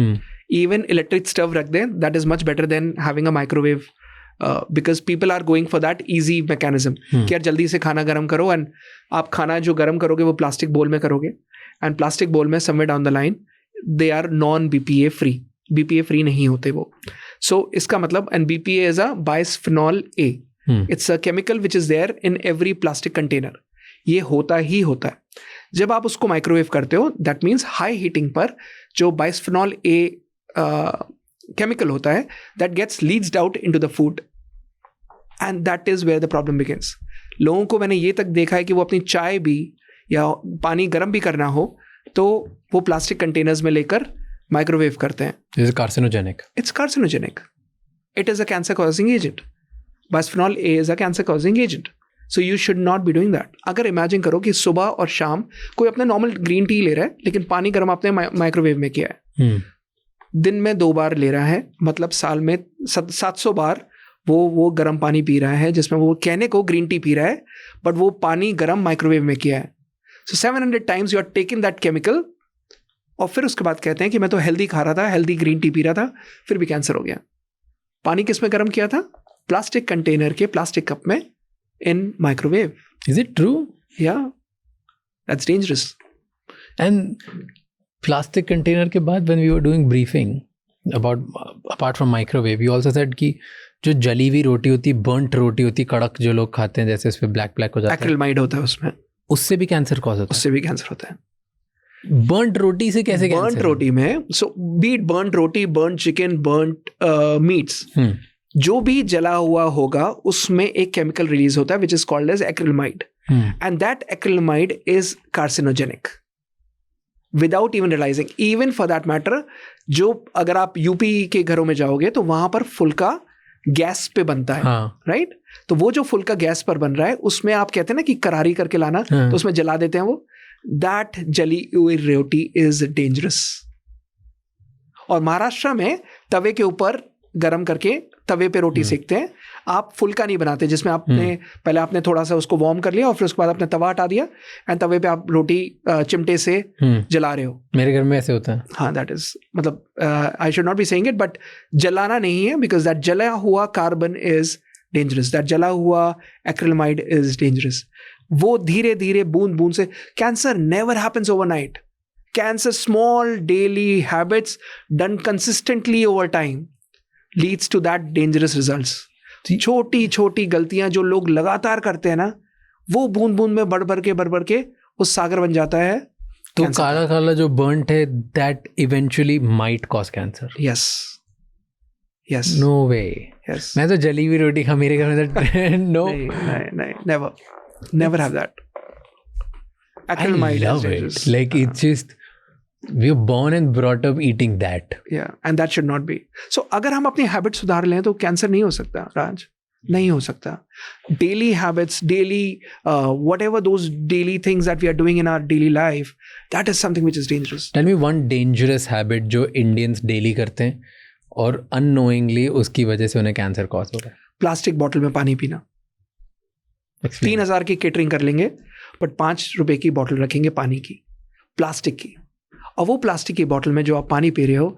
इवन इलेक्ट्रिक स्टव रख दें, that is much better than having a microwave, because people are going for that easy mechanism कि यार जल्दी से खाना गर्म करो. एंड आप खाना जो गर्म करोगे वो प्लास्टिक बोल में करोगे, एंड प्लास्टिक बोल में somewhere down the line they are non BPA free. BPA free नहीं होते वो. सो इसका मतलब, and BPA is a bisphenol A. It's a chemical which is there in every plastic container. ये होता ही होता है. जब आप उसको माइक्रोवेव करते हो, दैट मीन्स हाई हीटिंग पर जो बाइस्फेनॉल A केमिकल होता है, that gets leached out into the food, and that is where the problem begins. लोगों को मैंने ये तक देखा है कि वो अपनी चाय भी या पानी गर्म भी करना हो तो वो प्लास्टिक कंटेनर्स में लेकर माइक्रोवेव करते हैं. This is carcinogenic. It's carcinogenic. It is a cancer causing agent. Bisphenol A is a cancer causing agent. So you should not be doing that. अगर इमेजिन करो कि सुबह और शाम कोई अपना नॉर्मल ग्रीन टी ले रहा है लेकिन पानी गर्म आपने माइक्रोवेव में किया है. दिन में 2 बार ले रहा है, मतलब साल में 700 बार वो गर्म पानी पी रहा है, जिसमें वो कहने को ग्रीन टी पी रहा है बट वो पानी गर्म माइक्रोवेव में किया है. So 700 times you are taking that chemical, और फिर उसके बाद कहते हैं कि मैं तो हेल्दी खा रहा था, हेल्दी ग्रीन टी पी रहा था, फिर भी कैंसर हो गया. पानी किस में गर्म किया था? प्लास्टिक कंटेनर के प्लास्टिक कप में इन microwave. Is it true? Yeah, that's dangerous. And plastic container के बाद when we were doing briefing apart from microwave, you also said कि जो जली हुई रोटी होती, burnt रोटी होती, कड़क जो लोग खाते हैं, जैसे उसपे ब्लैक हो जाता है, एक्रिलमाइड होता है उसमें, उससे भी कैंसर कॉज होता है. उससे भी कैंसर होता है. बर्न्ड रोटी से कैसे कैंसर? बर्न्ड रोटी में, सो बीट बर्न्ड रोटी, बर्न्ड चिकन, बर्न्ड मीट्स, जो भी जला हुआ होगा उसमें एक केमिकल रिलीज होता है which is called as acrylamide, and that acrylamide is carcinogenic without even realising. Even for that matter, जो अगर आप यूपी के घरों में जाओगे तो वहां पर फुल्का गैस पे बनता है, राइट? तो वो जो फुल्का गैस पर बन रहा है उसमें आप कहते हैं ना कि करारी करके लाना, तो उसमें जला देते हैं वो. दैट जली हुई रोटी इज डेंजरस. और महाराष्ट्र में तवे के ऊपर गरम करके तवे पे रोटी सेकते हैं. आप फुल्का नहीं बनाते जिसमें पहले आपने थोड़ा सा उसको वार्म कर लिया और फिर उसके बाद आपने तवा हटा दिया एंड तवे पे आप रोटी चिमटे से जला रहे हो. मेरे घर में ऐसे होता है. हाँ, दैट इज, मतलब I should not be saying it, but जलाना नहीं है, बिकॉज दैट जला हुआ कार्बन इज डेंजरस, दैट जला हुआ एक्रिलमाइड इज डेंजरस. वो धीरे धीरे बूंद बूंद से, cancer never happens overnight. Cancer, small daily habits done consistently over time leads to that dangerous results. छोटी छोटी गलतियां जो लोग लगातार करते हैं ना, वो बूंद बूंद में बढ़ बढ़ के उस सागर बन जाता है. तो काला काला जो बर्न्ट है, that eventually might cause cancer. Yes, yes, no way. Yes, मैं तो जली हुई रोटी खा, मेरे घर में नो, नहीं, never have that. Acrylamide, I love it. Like it's just we're born and brought up eating that. Yeah, and that should not be. So अगर हम अपनी हैबिट सुधार लें तो कैंसर नहीं हो सकता, राज, नहीं हो सकता. Daily habits, daily whatever those daily things that we are doing in our daily life, that is something which is dangerous. Tell me one dangerous habit जो Indians daily करते हैं और unknowingly उसकी वजह से उन्हें कैंसर कॉज हो रहा है. प्लास्टिक बॉटल में पानी पीना. 3,000 की केटरिंग कर लेंगे बट 5 रुपए की बॉटल रखेंगे पानी की, प्लास्टिक की. और वो प्लास्टिक की बॉटल में जो आप पानी पी रहे हो,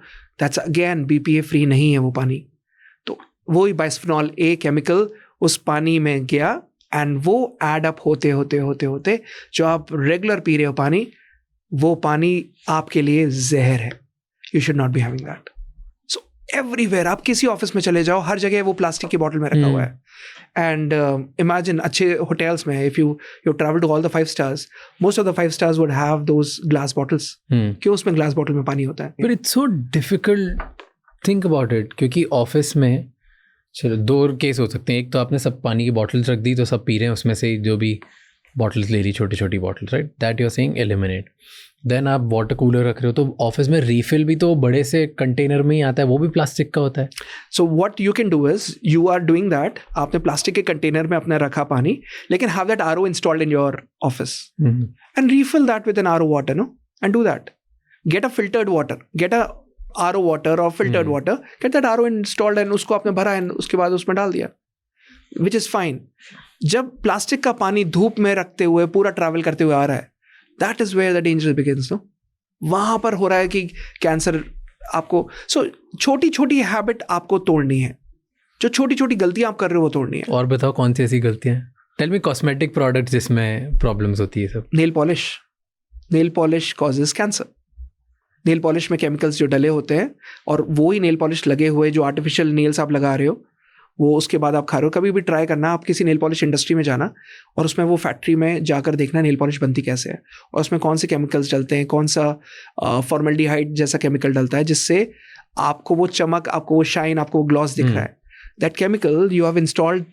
दैट्स अगेन BPA फ्री नहीं है वो पानी. तो वही बाइस्फेनॉल A केमिकल उस पानी में गया एंड वो एड अप होते होते जो आप रेगुलर पी रहे हो पानी, वो पानी आपके लिए जहर है. You should not be having that. So everywhere, आप किसी ऑफिस में चले जाओ, हर जगह वो प्लास्टिक की बॉटल में रखा हुआ है. And imagine अच्छे hotels में, if you travel to all the 5 stars, most of the 5 stars would have those glass bottles. क्यों उसमें glass bottle में पानी होता है? But it's so difficult. Think about it. क्योंकि ऑफिस में चलो 2 केस हो सकते हैं. एक तो आपने सब पानी की बॉटल्स रख दी तो सब पी रहे हैं उसमें से जो भी बॉटल्स ले ली, छोटी छोटी bottles, right? That you are saying eliminate. Then आप वाटर कूलर रख रहे हो तो ऑफिस में रीफिल भी तो बड़े से कंटेनर में ही आता है, वो भी प्लास्टिक का होता है. So what you can do is, you are doing that, आपने प्लास्टिक के कंटेनर में अपने रखा पानी, लेकिन have that RO installed in your office and refill that with an RO water, no, and do that. Get a filtered water, get a RO water और filtered water, get that RO installed and उसको आपने भरा एंड उसके बाद उसमें डाल दिया, विच इज फाइन. जब प्लास्टिक का पानी धूप में रखते हुए पूरा ट्रैवल करते हुए आ रहा है, that is where the danger begins, no? वहाँ पर हो रहा है कि कैंसर आपको। सो छोटी छोटी हैबिट आपको तोड़नी है, जो छोटी छोटी गलतियाँ आप कर रहे हो वो तोड़नी है। और बताओ कौन सी ऐसी गलतियाँ? टेल मी कॉस्मेटिक प्रोडक्ट्स जिसमें प्रॉब्लम्स होती है सब। Nail polish causes cancer. Nail polish में केमिकल्स जो डले होते हैं, और वो ही नेल पॉलिश लगे हुए जो आर्टिफिशियल नेल्स आप लगा रहे हो, वो उसके बाद आप खा रहे हो। कभी भी ट्राई करना, आप किसी नेल पॉलिश इंडस्ट्री में जाना और उसमें वो फैक्ट्री में जाकर देखना नेल पॉलिश बनती कैसे है, और उसमें कौन से केमिकल्स डलते हैं, कौन सा फॉर्मल्डिहाइड जैसा केमिकल डलता है जिससे आपको वो चमक, आपको वो शाइन, आपको वो ग्लॉस दिख रहा है। That chemical you have installed,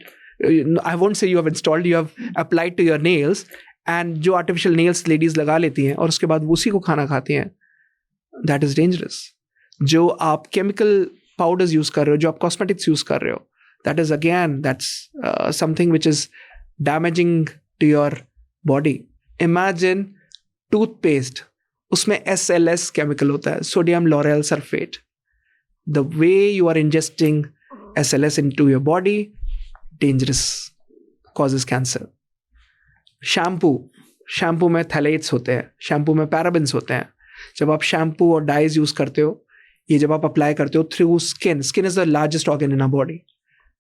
I won't say you have installed, you have applied to your nails, and जो आर्टिफिशियल नेल्स लेडीज लगा लेती हैं और उसके बाद उसी को खाना खाती हैं, दैट इज डेंजरस। जो आप केमिकल पाउडर्स यूज कर रहे हो, जो आप कॉस्मेटिक्स यूज कर रहे हो, that is again, that's something which is damaging to your body. Imagine toothpaste, उसमें SLS chemical होता है, sodium lauryl sulfate. The way you are ingesting SLS into your body, dangerous, causes cancer. Shampoo में phthalates होते हैं, शैम्पू में parabens होते हैं। जब आप शैम्पू और डाइज यूज करते हो, ये जब आप अप्लाई करते हो through skin is the largest organ in our body,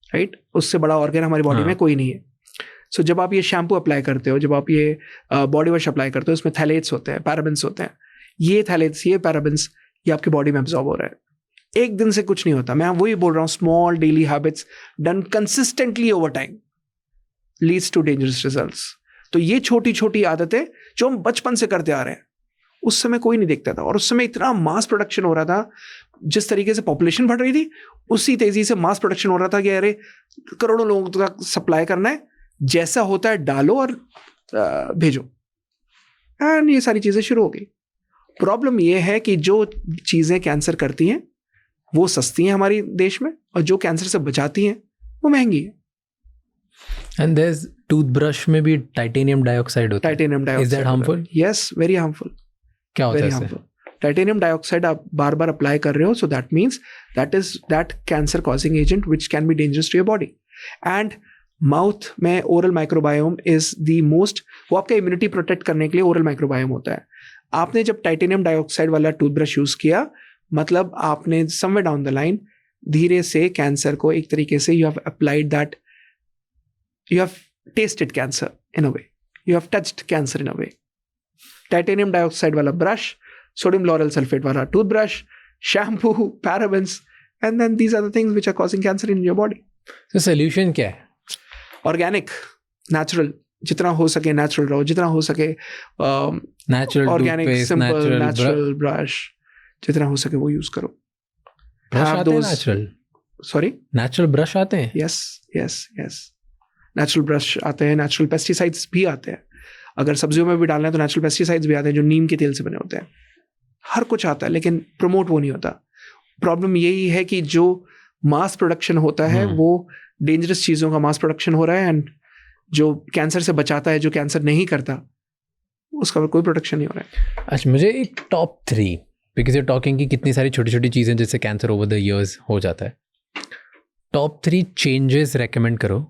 right? उससे बड़ा ऑर्गन हमारी बॉडी में कोई नहीं है। सो जब आप ये शैम्पू अप्लाई करते हो, जब आप ये बॉडी वॉश अप्लाई करते हो, इसमें थैलेट्स होते हैं, पैराबेंस होते हैं। ये थैलेट्स, ये पैराबेंस, ये आपकी बॉडी में एब्जॉर्ब हो रहा है। एक दिन से कुछ नहीं होता। मैं वही बोल रहा हूँ, small daily habits done consistently over time leads to dangerous results. तो ये छोटी छोटी आदतें जो हम बचपन से करते आ रहे हैं, उस समय कोई नहीं देखता था, और उस समय इतना मास प्रोडक्शन हो रहा था। जिस तरीके से पॉपुलेशन बढ़ रही थी, उसी तेजी से मास प्रोडक्शन हो रहा था कि अरे करोड़ों लोगों तक सप्लाई करना है, जैसा होता है डालो और भेजो, एंड ये सारी चीजें शुरू हो गई। प्रॉब्लम ये है कि जो चीजें कैंसर करती हैं वो सस्ती हैं हमारे देश में, और जो कैंसर से बचाती हैं वो महंगी है। एंड देयर इज टूथब्रश में भी टाइटेनियम डाइऑक्साइड होता है। Titanium dioxide, is that harmful? Yes, very harmful. क्या होता है इससे? टाइटेनियम डाइऑक्साइड आप बार बार अप्लाई कर रहे हो, so that means that is that cancer causing agent which can be dangerous to your body. And mouth में oral microbiome is the most, वो आपका इम्यूनिटी प्रोटेक्ट करने के लिए ओरल माइक्रोबायोम होता है। आपने जब टाइटेनियम डाइऑक्साइड वाला टूथब्रश यूज किया, मतलब आपने समवेयर डाउन द लाइन धीरे से कैंसर को एक तरीके से you have applied that, you have tested cancer in a way, you have touched cancer in a way. Titanium dioxide वाला ब्रश, सोडियम लॉरेल सल्फेट वाला toothbrush, shampoo, parabens, and then these are the things which are causing cancer in your body. तो सॉल्यूशन क्या है? ऑर्गेनिक, नेचुरल, जितना हो सके नेचुरल रहो, जितना हो सके natural, organic, simple, natural brush, जितना हो सके वो यूज करो। ब्रश आते हैं नेचुरल? सॉरी, नेचुरल ब्रश आते हैं? Yes yes yes, natural brush आते हैं, नेचुरल पेस्टिसाइड्स भी आते हैं। अगर सब्जियों में भी डालना है तो नेचुरल पेस्टिसाइड्स भी आते हैं जो नीम के तेल से बने होते हैं। हर कुछ आता है, लेकिन प्रमोट वो नहीं होता। प्रॉब्लम यही है कि जो मास प्रोडक्शन होता है वो डेंजरस चीज़ों का मास प्रोडक्शन हो रहा है, एंड जो कैंसर से बचाता है, जो कैंसर नहीं करता, उसका कोई प्रोडक्शन नहीं हो रहा है। अच्छा, मुझे एक टॉप 3, बिकॉज यू टॉकिंग की कितनी सारी छोटी छोटी चीज़ें जिससे कैंसर ओवर द ईयर्स हो जाता है। टॉप 3 चेंजेस रेकमेंड करो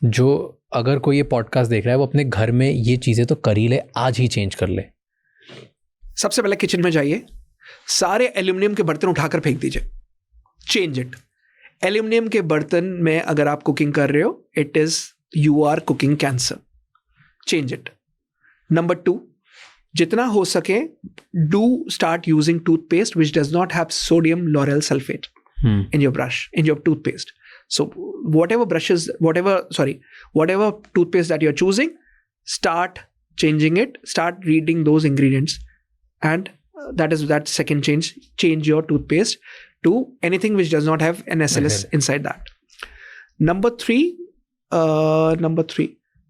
जो अगर कोई ये पॉडकास्ट देख रहा है वो अपने घर में ये चीज़ें तो कर ही ले, आज ही चेंज कर ले। सबसे पहले किचन में जाइए, सारे एल्यूमिनियम के बर्तन उठाकर फेंक दीजिए, चेंज इट। एल्यूमिनियम के बर्तन में अगर आप कुकिंग कर रहे हो, it is you are cooking cancer, change it. Number 2, जितना हो सके do start using toothpaste which does not have sodium lauryl sulphate in your brush, in your toothpaste. So whatever toothpaste that you're choosing, start changing it, start reading those ingredients, and that second change your toothpaste to anything which does not have an SLS inside that. Number 3,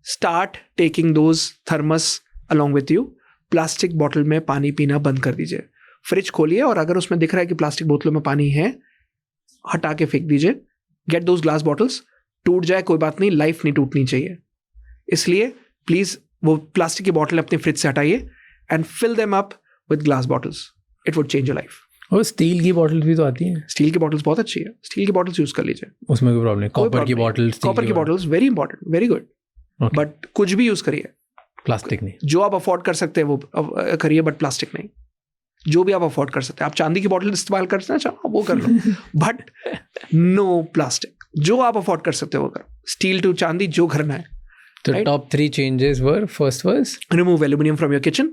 start taking those thermos along with you. Plastic bottle में पानी पीना बंद कर दीजिए। फ्रिज खोलिए और अगर उसमें दिख रहा है कि प्लास्टिक बोतलों में पानी है, हटा के फेंक दीजिए। गेट दोज ग्लास बॉटल्स, टूट जाए कोई बात नहीं, लाइफ नहीं टूटनी चाहिए। इसलिए प्लीज वो प्लास्टिक की बॉटल अपने फ्रिज से हटाइए and fill them up with glass bottles, it would change your life. और स्टील की बॉटल भी तो आती हैं। स्टील की बॉटल्स बहुत अच्छी है, स्टील की बॉटल्स यूज कर लीजिए, उसमें कोई प्रॉब्लम नहीं। कॉपर की bottles very important, very good, but कुछ भी यूज करिए, प्लास्टिक नहीं। जो आप अफोर्ड कर सकते हैं वो करिए, बट प्लास्टिक नहीं। जो भी आप अफोर्ड कर सकते हैं. आप चांदी की बॉटल इस्तेमाल करना चाहो वो कर लो, बट नो प्लास्टिक. जो आप अफोर्ड कर सकते हो वो करो. स्टील टू चांदी, जो करना है. The top 3 changes were, first was remove aluminum from your kitchen.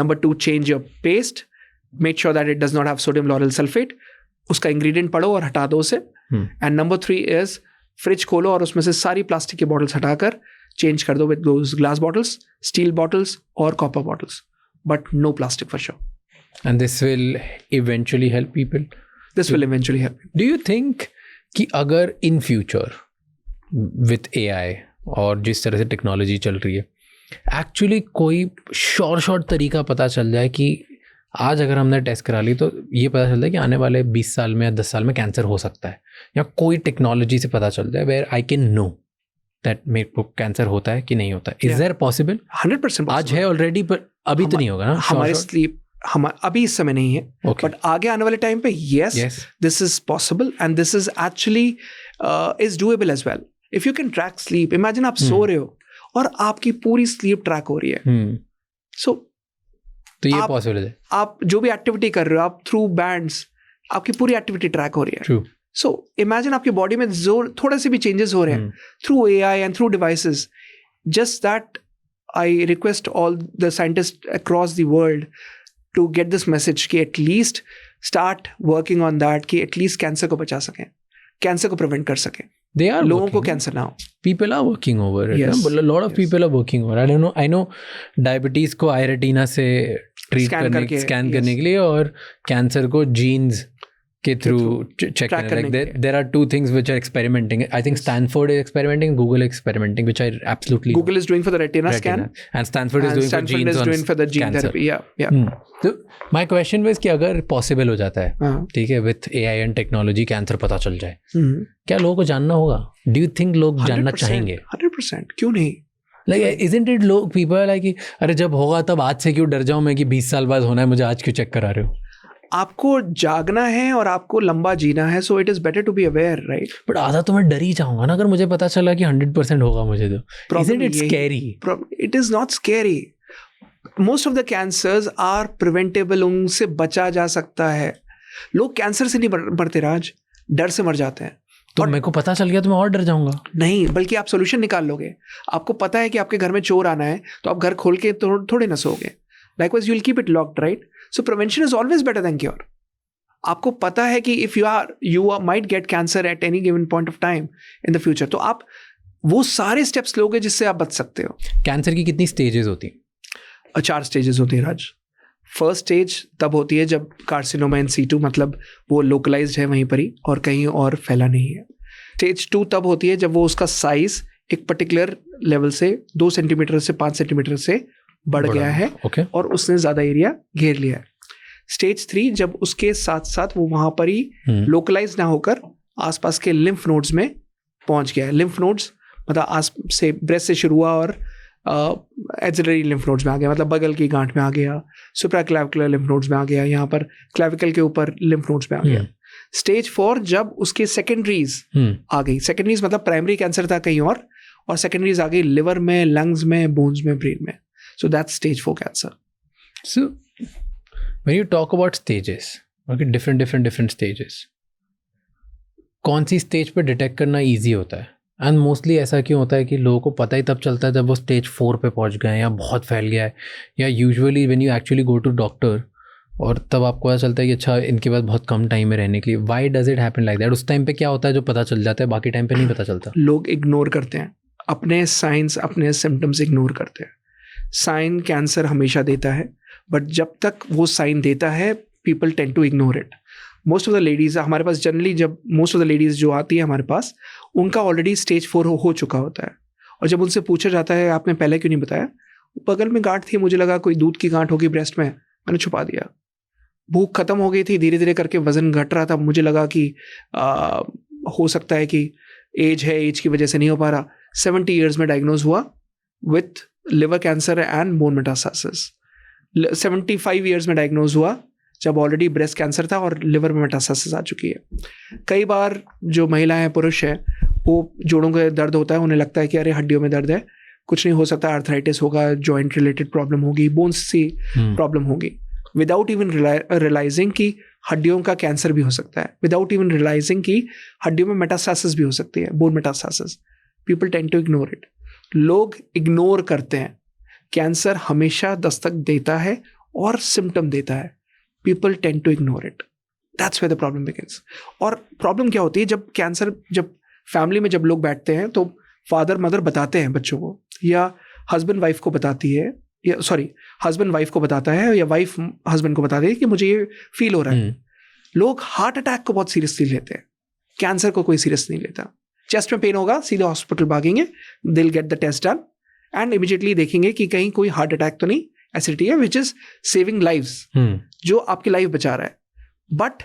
Number 2, change your paste. Make sure that it does not have sodium lauryl sulfate. उसका ingredient पढ़ो और हटा दो उसे. And number 3 is fridge खोलो और उसमें से सारी प्लास्टिक की bottles हटाकर change कर दो with those glass bottles, steel bottles और copper bottles. But no plastic for sure. And this will eventually help people. This will eventually help. Do you think कि अगर in future with AI और जिस तरह से टेक्नोलॉजी चल रही है, एक्चुअली कोई शॉर्ट तरीका पता चल जाए कि आज अगर हमने टेस्ट करा ली तो ये पता चलता है कि आने वाले 20 साल में या 10 साल में कैंसर हो सकता है, या कोई टेक्नोलॉजी से पता चल जाए where I can know that मेरे को कैंसर होता है कि नहीं होता है. Is there possible? 100% आज है ऑलरेडी, पर अभी तो नहीं होगा ना. हमारे स्लीप अभी इस समय नहीं है, बट आगे आने वाले टाइम पे yes, this is possible and this is actually is doable as well. If you can track sleep, imagine आप सो रहे हो और आपकी पूरी स्लीप ट्रैक हो रही है. सो तो ये पॉसिबल है. आप जो भी एक्टिविटी कर रहे हो, आप थ्रू बैंड्स आपकी पूरी एक्टिविटी ट्रैक हो रही है. True. सो इमेजिन आपकी बॉडी में जोर थोड़े से भी चेंजेस हो रहे हैं through AI and through devices. Just that I request all the scientist across the world to get this message कि at least start working on that, कि एटलीस्ट कैंसर को बचा सकें, कैंसर को प्रिवेंट कर सकें. They are लोगों working. को कैंसर ना हो. People are working over it. Yes. A lot of people are working over. I know diabetes को आई रेटिना से ट्रीट करने करने के लिए और कैंसर को जीन्स के थ्रू चेक करने. Like there are 2 things which are experimenting. I think Stanford is experimenting, Google is experimenting, which I absolutely. Google is doing for the retina scan, and Stanford is doing for the gene therapy. Yeah. So my question was कि अगर possible हो जाता है, ठीक है, with AI and technology cancer पता चल जाए, क्या लोगों को जानना होगा? Do you think लोग जानना चाहेंगे? 100%. क्यों नहीं? Like isn't it लोग people are like अरे जब होगा तब आज से क्यों डर जाऊं मैं कि 20 साल बाद होना है, मुझे आज क्यों चेक करा रहे हो? आपको जागना है और आपको लंबा जीना है, so it is better to be aware, right? But आधा तो मैं डर ही जाऊंगा ना अगर मुझे पता चला कि 100% होगा मुझे तो. Isn't it scary? It is not scary. Most of the cancers are preventable. उनसे बचा जा सकता है. लोग कैंसर से नहीं मरते राज, डर से मर जाते हैं. तो मेरे को पता चल गया तो मैं और डर जाऊंगा. नहीं, बल्कि आप सोल्यूशन निकाल लोगे. आपको पता है कि आपके घर में चोर आना है तो आप घर खोल के थोड़े ना सोगे. Likewise, you will keep it locked, right? So prevention is always better than cure. आपको पता है कि if you might get cancer at any given point of time in the future, तो आप वो सारे steps लोगे जिससे आप बच सकते हो. कैंसर की कितनी stages होती हैं? 4 stages होती हैं राज. फर्स्ट स्टेज तब होती है जब कार्सिनोमा इन सीटू, मतलब वो लोकलाइज्ड है वहीं पर ही और कहीं और फैला नहीं है. स्टेज 2 तब होती है जब वो उसका साइज एक पर्टिकुलर लेवल से 2 सेंटीमीटर से 5 सेंटीमीटर से बढ़ गया है और उसने ज़्यादा एरिया घेर लिया है. स्टेज 3 जब उसके साथ साथ वो वहाँ पर ही लोकलाइज ना होकर आसपास के लिम्फ नोड्स में पहुँच गया है. लिम्फ नोड्स मतलब आस से ब्रेस्ट से शुरू हुआ और एक्सिलरी लिम्फ नोड्स में आ गया, मतलब बगल की गांठ में आ गया, सुप्राक्लैविकुलर लिम्फ नोड्स में आ गया, यहाँ पर क्लैविकल के ऊपर लिम्फ नोड्स में आ गया. स्टेज 4 जब उसके सेकेंडरीज आ गई, सेकेंडरीज मतलब प्राइमरी कैंसर था कहीं और सेकेंडरीज आ गई लिवर में, लंग्स में, बोन्स में, ब्रेन में. So that's stage 4 cancer. So when you talk about stages, okay, different stages, कौन सी स्टेज पे डिटेक्ट करना ईजी होता है? एंड मोस्टली ऐसा क्यों होता है कि लोगों को पता ही तब चलता है जब वो स्टेज 4 पे पहुंच गए हैं या बहुत फैल गया है, या usually when you actually go to doctor और तब आपको पता चलता है कि अच्छा इनके पास बहुत कम टाइम है रहने के लिए. Why does it happen like that? उस टाइम पे क्या होता है जो पता चल जाता है, बाकी टाइम पे नहीं पता चलता? लोग इग्नोर करते हैं अपने साइंस, अपने सिम्टम्स इग्नोर करते हैं. साइन कैंसर हमेशा देता है, बट जब तक वो साइन देता है people tend to ignore it. Most of the ladies हमारे पास जनरली, जब मोस्ट ऑफ द लेडीज़ जो आती है हमारे पास, उनका ऑलरेडी स्टेज 4 हो चुका होता है. और जब उनसे पूछा जाता है आपने पहले क्यों नहीं बताया, बगल में गांठ थी, मुझे लगा कोई दूध की गांठ होगी ब्रेस्ट में, मैंने छुपा दिया. भूख खत्म हो गई थी, धीरे धीरे करके वजन घट रहा था, मुझे लगा कि हो सकता है कि एज है, एज की वजह से नहीं हो पा रहा. 70 ईयर्स में डायग्नोज हुआ with liver cancer and bone metastasis. 75 years में डायग्नोज हुआ जब ऑलरेडी ब्रेस्ट कैंसर था और लिवर में मेटास्टासिस आ चुकी है. कई बार जो महिलाएं हैं, पुरुष हैं, वो जोड़ों का दर्द होता है, उन्हें लगता है कि अरे हड्डियों में दर्द है, कुछ नहीं हो सकता, आर्थराइटिस होगा, जॉइंट रिलेटेड प्रॉब्लम होगी, बोन्स सी प्रॉब्लम होगी. विदाउट इवन रियलाइजिंग कि हड्डियों का कैंसर भी हो सकता है, विदाउट इवन रियलाइजिंग कि हड्डियों में मेटास्टासिस भी हो सकती है, bone metastasis. People tend to ignore it. लोग इग्नोर करते हैं. कैंसर हमेशा दस्तक देता है और सिम्टम देता है. People tend to ignore it. That's where the problem begins. और प्रॉब्लम क्या होती है, जब कैंसर, जब फैमिली में जब लोग बैठते हैं तो फादर मदर बताते हैं बच्चों को, या हस्बैंड वाइफ को बताती है, या सॉरी हस्बैंड वाइफ को बताता है, या वाइफ हस्बैंड को बताती है कि मुझे ये फील हो रहा है. लोग हार्ट अटैक को बहुत सीरियसली लेते हैं, कैंसर को कोई सीरियस नहीं लेता. चेस्ट में पेन होगा, सीधे हॉस्पिटल भागेंगे, they will get the test done and immediately देखेंगे कि कहीं कोई हार्ट अटैक तो नहीं, एसिडिटी है, विच इज सेविंग लाइव्स, जो आपकी लाइफ बचा रहा है. बट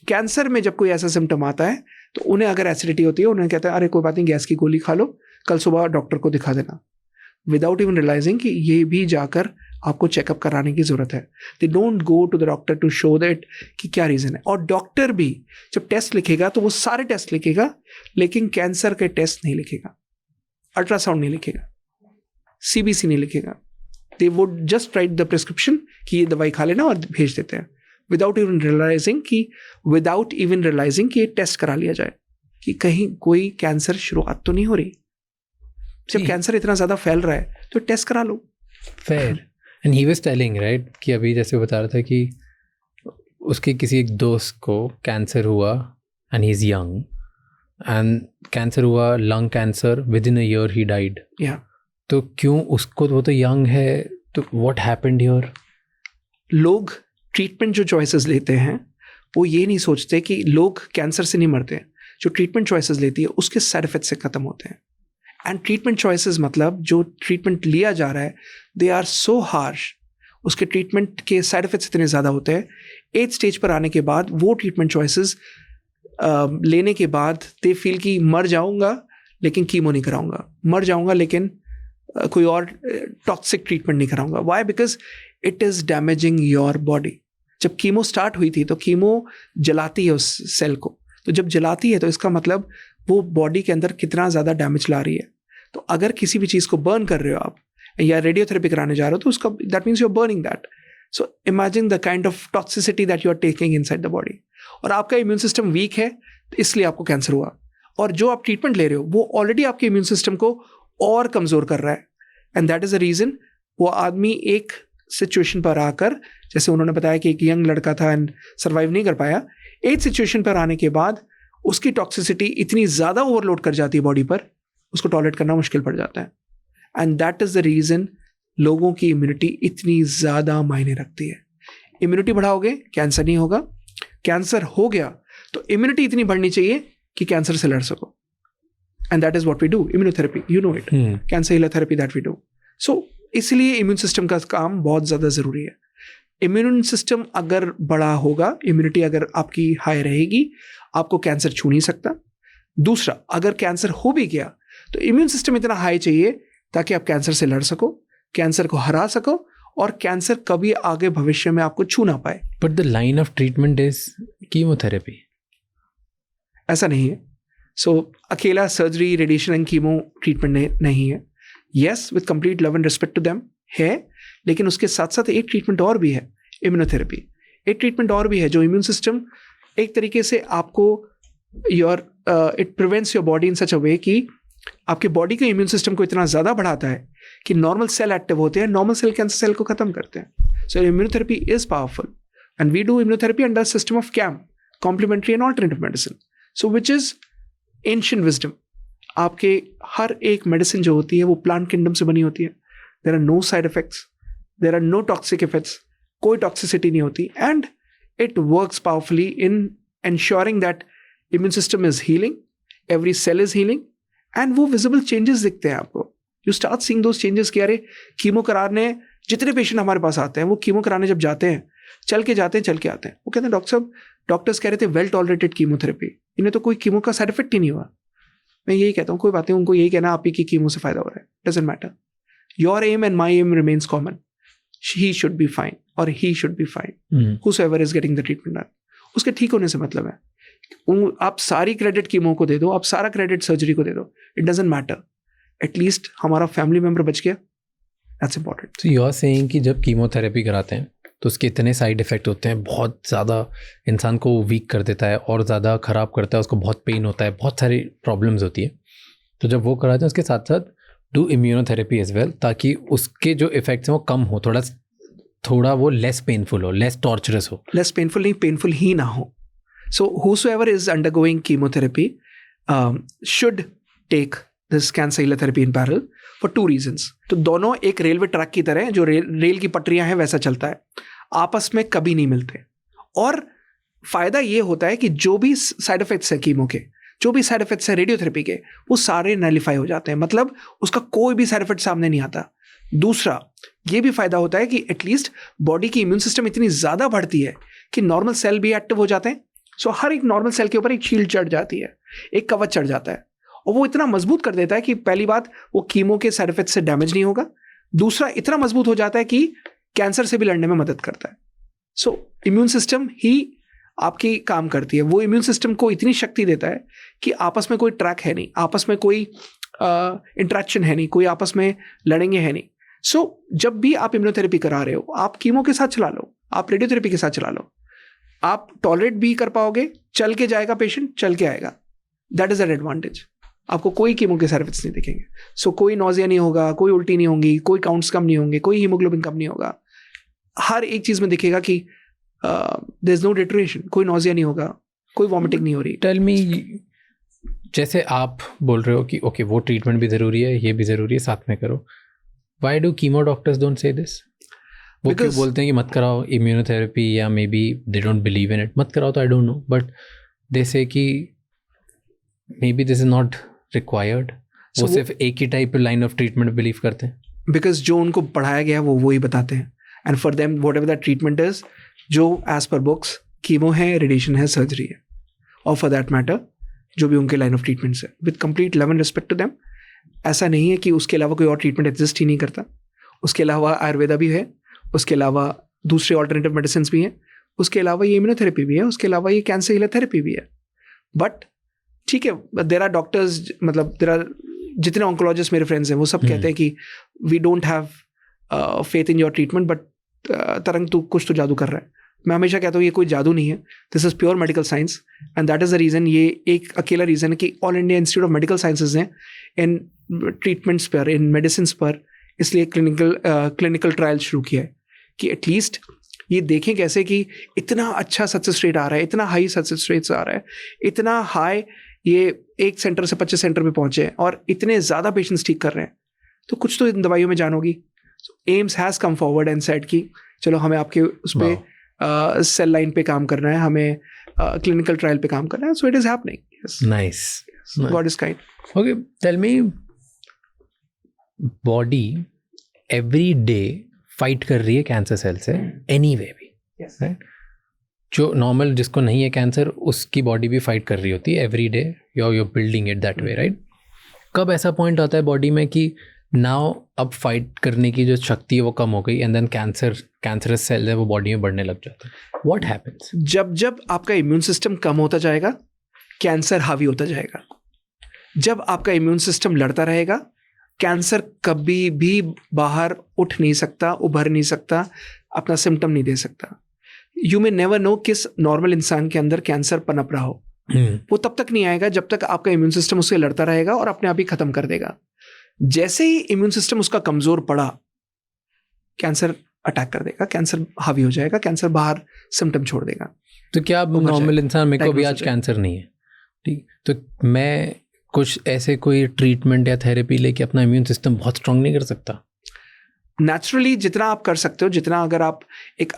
कैंसर में जब कोई ऐसा सिम्टम आता है तो उन्हें अगर एसिडिटी होती है, उन्हें कहते हैं अरे कोई बात नहीं, गैस की गोली खा लो, कल सुबह डॉक्टर को दिखा देना, विदाउट इवन रियलाइजिंग कि ये भी जाकर आपको चेकअप कराने की जरूरत है. They don't go to the doctor to show that कि क्या रीजन है. और डॉक्टर भी जब टेस्ट लिखेगा तो वो सारे टेस्ट लिखेगा, लेकिन कैंसर के टेस्ट नहीं लिखेगा, अल्ट्रासाउंड नहीं लिखेगा, CBC नहीं लिखेगा. They would just right the prescription कि ये दवाई खा लेना और भेज देते हैं, विदाउट इवन रियलाइजिंग कि ये टेस्ट करा लिया जाए कि कहीं कोई कैंसर शुरुआत तो नहीं हो रही. जब कैंसर इतना ज्यादा फैल रहा है तो टेस्ट करा लो. Fair. And he was telling right कि अभी जैसे बता रहा था कि उसके किसी एक दोस्त को कैंसर हुआ and he is young, and cancer हुआ, lung cancer, within a year he died. तो क्यों उसको, वो तो यंग है, तो व्हाट हैपेंड हियर? लोग ट्रीटमेंट जो चॉइसेस लेते हैं वो ये नहीं सोचते कि लोग कैंसर से नहीं मरते हैं. जो ट्रीटमेंट चॉइसेस लेती है उसके साइड इफेक्ट से खत्म होते हैं. एंड ट्रीटमेंट चॉइसेस मतलब जो ट्रीटमेंट लिया जा रहा है, दे आर सो हार्श. उसके ट्रीटमेंट के साइड इफेक्ट्स इतने ज़्यादा होते हैं. 8th स्टेज पर आने के बाद वो ट्रीटमेंट चॉइसेस लेने के बाद दे फील कि मर जाऊंगा लेकिन कीमो नहीं कराऊंगा, मर जाऊंगा लेकिन कोई और टॉक्सिक ट्रीटमेंट नहीं कराऊंगा. Why? Because it is damaging your body. जब कीमो स्टार्ट हुई थी तो कीमो जलाती है उस सेल को, तो जब जलाती है तो इसका मतलब वो बॉडी के अंदर कितना ज़्यादा डैमेज ला रही है. तो अगर किसी भी चीज़ को बर्न कर रहे हो आप, या रेडियोथेरेपी कराने जा रहे हो, तो उसका that means you are burning that. So imagine the kind of toxicity that you are taking inside the body. और आपका इम्यून सिस्टम वीक है इसलिए आपको कैंसर हुआ, और जो आप ट्रीटमेंट ले रहे हो वो ऑलरेडी आपके इम्यून सिस्टम को और कमज़ोर कर रहा है. And that is the reason वो आदमी एक सिचुएशन पर आकर, जैसे उन्होंने बताया कि एक यंग लड़का था एंड सर्वाइव नहीं कर पाया, 8th सिचुएशन पर आने के बाद उसकी टॉक्सिसिटी इतनी ज़्यादा ओवरलोड कर जाती है बॉडी पर, उसको टॉलरेट करना मुश्किल पड़ जाता है. And that is the reason लोगों की इम्यूनिटी इतनी ज़्यादा मायने रखती है. इम्यूनिटी बढ़ाओगे कैंसर नहीं होगा. कैंसर हो गया तो इम्यूनिटी इतनी बढ़नी चाहिए कि कैंसर से लड़ सको. And that is what we do, immunotherapy, you know it, cancer healer therapy that we do. So इसलिए इम्यून सिस्टम का काम बहुत ज़्यादा ज़रूरी है. इम्यून सिस्टम अगर बड़ा होगा, इम्यूनिटी अगर आपकी हाई रहेगी, आपको कैंसर छू नहीं सकता. दूसरा, अगर कैंसर हो भी गया तो इम्यून सिस्टम इतना हाई चाहिए ताकि आप कैंसर से लड़ सको, कैंसर को हरा सको, और कैंसर कभी आगे भविष्य में आपको छू ना पाए. But the line of treatment is chemotherapy. ऐसा नहीं है. सो अकेला surgery, radiation and chemo treatment नहीं है. Yes, with complete love and respect to them है, लेकिन उसके साथ साथ एक ट्रीटमेंट और भी है, इम्यूनोथेरेपी. एक ट्रीटमेंट और भी है जो इम्यून सिस्टम एक तरीके से आपको it prevents your body in such a way कि आपके बॉडी के इम्यून सिस्टम को इतना ज़्यादा बढ़ाता है कि नॉर्मल सेल एक्टिव होते हैं, नॉर्मल सेल कैंसर सेल को ख़त्म करते हैं. So immunotherapy is powerful and we do immunotherapy under system of CAM, complementary and alternative medicine. So which is ancient wisdom. आपके हर एक मेडिसिन जो होती है वो प्लांट किंगडम से बनी होती है. There are no side effects, there are no toxic effects, कोई टॉक्सिसिटी नहीं होती. And it works powerfully in ensuring that immune system is healing, every cell is healing, and वो visible changes दिखते हैं आपको. You start seeing those changes कि अरे कीमो कराने, जितने पेशेंट हमारे पास आते हैं वो कीमो कराने जब जाते हैं, चल के आते हैं, वो कहते हैं डॉक्टर साहब, डॉक्टर्स कह रहे थे वेल टॉलरेटेड कीमोथेरेपी, इन्हें तो कोई कीमो का साइड इफेक्ट ही नहीं हुआ. मैं यही कहता हूँ, कोई बात नहीं, उनको यही कहना आप ही की कीमो से फायदा हो रहा है, doesn't matter. Your M and my M remains common. He should be fine और he should be fine, whosoever is getting the treatment done. उसके ठीक होने से मतलब है. आप सारी क्रेडिट कीमो को दे दो, आप सारा क्रेडिट सर्जरी को दे दो, इट डजंट मैटर. एटलीस्ट हमारा फैमिली मेंबर बच गया, that's important. So you are saying कि जब कीमोथेरेपी कराते हैं तो उसके इतने साइड इफ़ेक्ट होते हैं, बहुत ज़्यादा इंसान को वीक कर देता है और ज़्यादा ख़राब करता है, उसको बहुत पेन होता है, बहुत सारी प्रॉब्लम्स होती है। तो जब वो कराते हैं उसके साथ साथ डू इम्यूनोथेरेपी एज वेल, ताकि उसके जो इफ़ेक्ट्स हैं वो कम हो, थोड़ा वो लेस पेनफुल हो, लेस टॉर्चरस हो। लेस पेनफुल नहीं, पेनफुल ही ना हो। सो whosoever is undergoing chemotherapy should take this cancer therapy in parallel for 2 reasons. तो दोनों एक रेलवे ट्रैक की तरह जो रेल की पटरियां हैं वैसा चलता है, आपस में कभी नहीं मिलते। और फायदा ये होता है कि जो भी साइड इफेक्ट्स है कीमो के, जो भी साइड इफेक्ट्स है रेडियोथेरेपी के, वो सारे नलिफाई हो जाते हैं, मतलब उसका कोई भी साइड इफेक्ट सामने नहीं आता। दूसरा ये भी फायदा होता है कि एटलीस्ट बॉडी की इम्यून सिस्टम इतनी ज़्यादा बढ़ती है कि नॉर्मल सेल भी एक्टिव हो जाते हैं। सो हर एक नॉर्मल सेल के ऊपर एक शील्ड चढ़ जाती है, एक कवच चढ़ जाता है, और वो इतना मजबूत कर देता है कि पहली बात वो कीमो के साइड इफेक्ट से डैमेज नहीं होगा, दूसरा इतना मजबूत हो जाता है कि कैंसर से भी लड़ने में मदद करता है। सो इम्यून सिस्टम ही आपकी काम करती है, वो इम्यून सिस्टम को इतनी शक्ति देता है कि आपस में कोई ट्रैक है नहीं, आपस में कोई इंटरेक्शन है नहीं, कोई आपस में लड़ेंगे है नहीं। सो जब भी आप इम्यूनोथेरेपी करा रहे हो, आप कीमो के साथ चला लो, आप रेडियोथेरेपी के साथ चला लो, आप टॉलरेट भी कर पाओगे, चल के जाएगा पेशेंट, चल के आएगा। That is an advantage. आपको कोई कीमो के साइड इफेक्ट्स नहीं दिखेंगे। सो कोई नोजिया नहीं होगा, कोई उल्टी नहीं होगी, कोई काउंट्स कम नहीं होंगे, कोई हीमोग्लोबिन कम नहीं होगा। हर एक चीज में दिखेगा कि देयर इज नो डिटरेशन, कोई नोजिया नहीं होगा, कोई वॉमिटिंग नहीं हो रही। टेल मी, जैसे आप बोल रहे हो कि ओके वो ट्रीटमेंट भी ज़रूरी है, ये भी ज़रूरी है, साथ में करो, why do chemo doctors don't say this? वो क्यों बोलते हैं कि मत कराओ इम्यूनोथेरेपी, या maybe they don't believe in it, मत कराओ, तो I don't know, but they say कि maybe this is not required. वो सिर्फ एक ही type line of treatment believe करते हैं, बिकॉज जो उनको पढ़ाया गया वो वही बताते हैं, and for them whatever that treatment is, जो एज पर बुक्स कीमो है, रेडिएशन है, सर्जरी है, और फॉर दैट मैटर जो भी उनके लाइन ऑफ ट्रीटमेंट्स है, with complete love and respect to them. ऐसा नहीं है कि उसके अलावा कोई और ट्रीटमेंट एग्जिस्ट ही नहीं करता। उसके अलावा आयुर्वेदा भी है, उसके अलावा दूसरे ऑल्टरनेटिव मेडिसिन भी हैं, उसके अलावा ये इम्यूनोथेरेपी भी है, उसके अलावा ये कैंसर हीलर थेरेपी भी है। बट ठीक है, देयर आर डॉक्टर्स, मतलब देयर आर जितने ऑन्कोलॉजिस्ट मेरे फ्रेंड्स हैं वो सब कहते हैं कि we don't have faith in your treatment, but Tarang तू कुछ तो जादू कर रहा है। मैं हमेशा कहता हूँ ये कोई जादू नहीं है, this is pure medical science, and that is the reason, ये एक अकेला रीज़न है कि all India institute of medical sciences हैं इन ट्रीटमेंट्स पर, इन मेडिसिन पर, इसलिए क्लिनिकल ट्रायल शुरू किया है कि एटलीस्ट ये देखें कैसे कि इतना अच्छा सक्सेस रेट आ रहा है, इतना हाई सक्सेस रेट्स आ रहा है, इतना हाई, ये एक सेंटर से 25 सेंटर पे पहुंचे हैं और इतने ज़्यादा पेशेंट्स ठीक कर रहे हैं, तो कुछ तो इन दवाइयों में जान होगी। AIIMS has come forward and said कि चलो हमें आपके उस पर सेल लाइन पे काम करना है, हमें क्लिनिकल ट्रायल पे काम करना है, so it is happening. Nice, god is kind. Okay, tell me, body every day fight कर रही है कैंसर सेल से एनी वे भी, राइट? जो नॉर्मल जिसको नहीं है कैंसर, उसकी बॉडी भी फाइट कर रही होती है every day, you're building it that way, right? कब ऐसा पॉइंट आता है बॉडी में कि नाउ अब फाइट करने की जो शक्ति है वो कम हो गई, एंड देन कैंसरस सेल है वो बॉडी में बढ़ने लग जाता है? What happens? जब आपका इम्यून सिस्टम कम होता जाएगा, कैंसर हावी होता जाएगा। जब आपका इम्यून सिस्टम लड़ता रहेगा, कैंसर कभी भी बाहर उठ नहीं सकता, उभर नहीं सकता, अपना सिम्टम नहीं दे सकता। यू मे नेवर नो किस नॉर्मल इंसान के अंदर कैंसर पनप रहा हो। वो तब तक नहीं आएगा जब तक आपका इम्यून सिस्टम उससे लड़ता रहेगा और अपने आप ही खत्म कर देगा। जैसे ही इम्यून सिस्टम उसका कमजोर पड़ा, कैंसर अटैक कर देगा, कैंसर हावी हो जाएगा, कैंसर बाहर सिम्टम छोड़ देगा। तो क्या नॉर्मल इंसान, मेरे को भी आज कैंसर नहीं है, ठीक, तो मैं कुछ ऐसे कोई ट्रीटमेंट या थेरेपी लेके अपना इम्यून सिस्टम बहुत स्ट्रांग नहीं कर सकता? नेचुरली जितना आप कर सकते हो, जितना अगर आप एक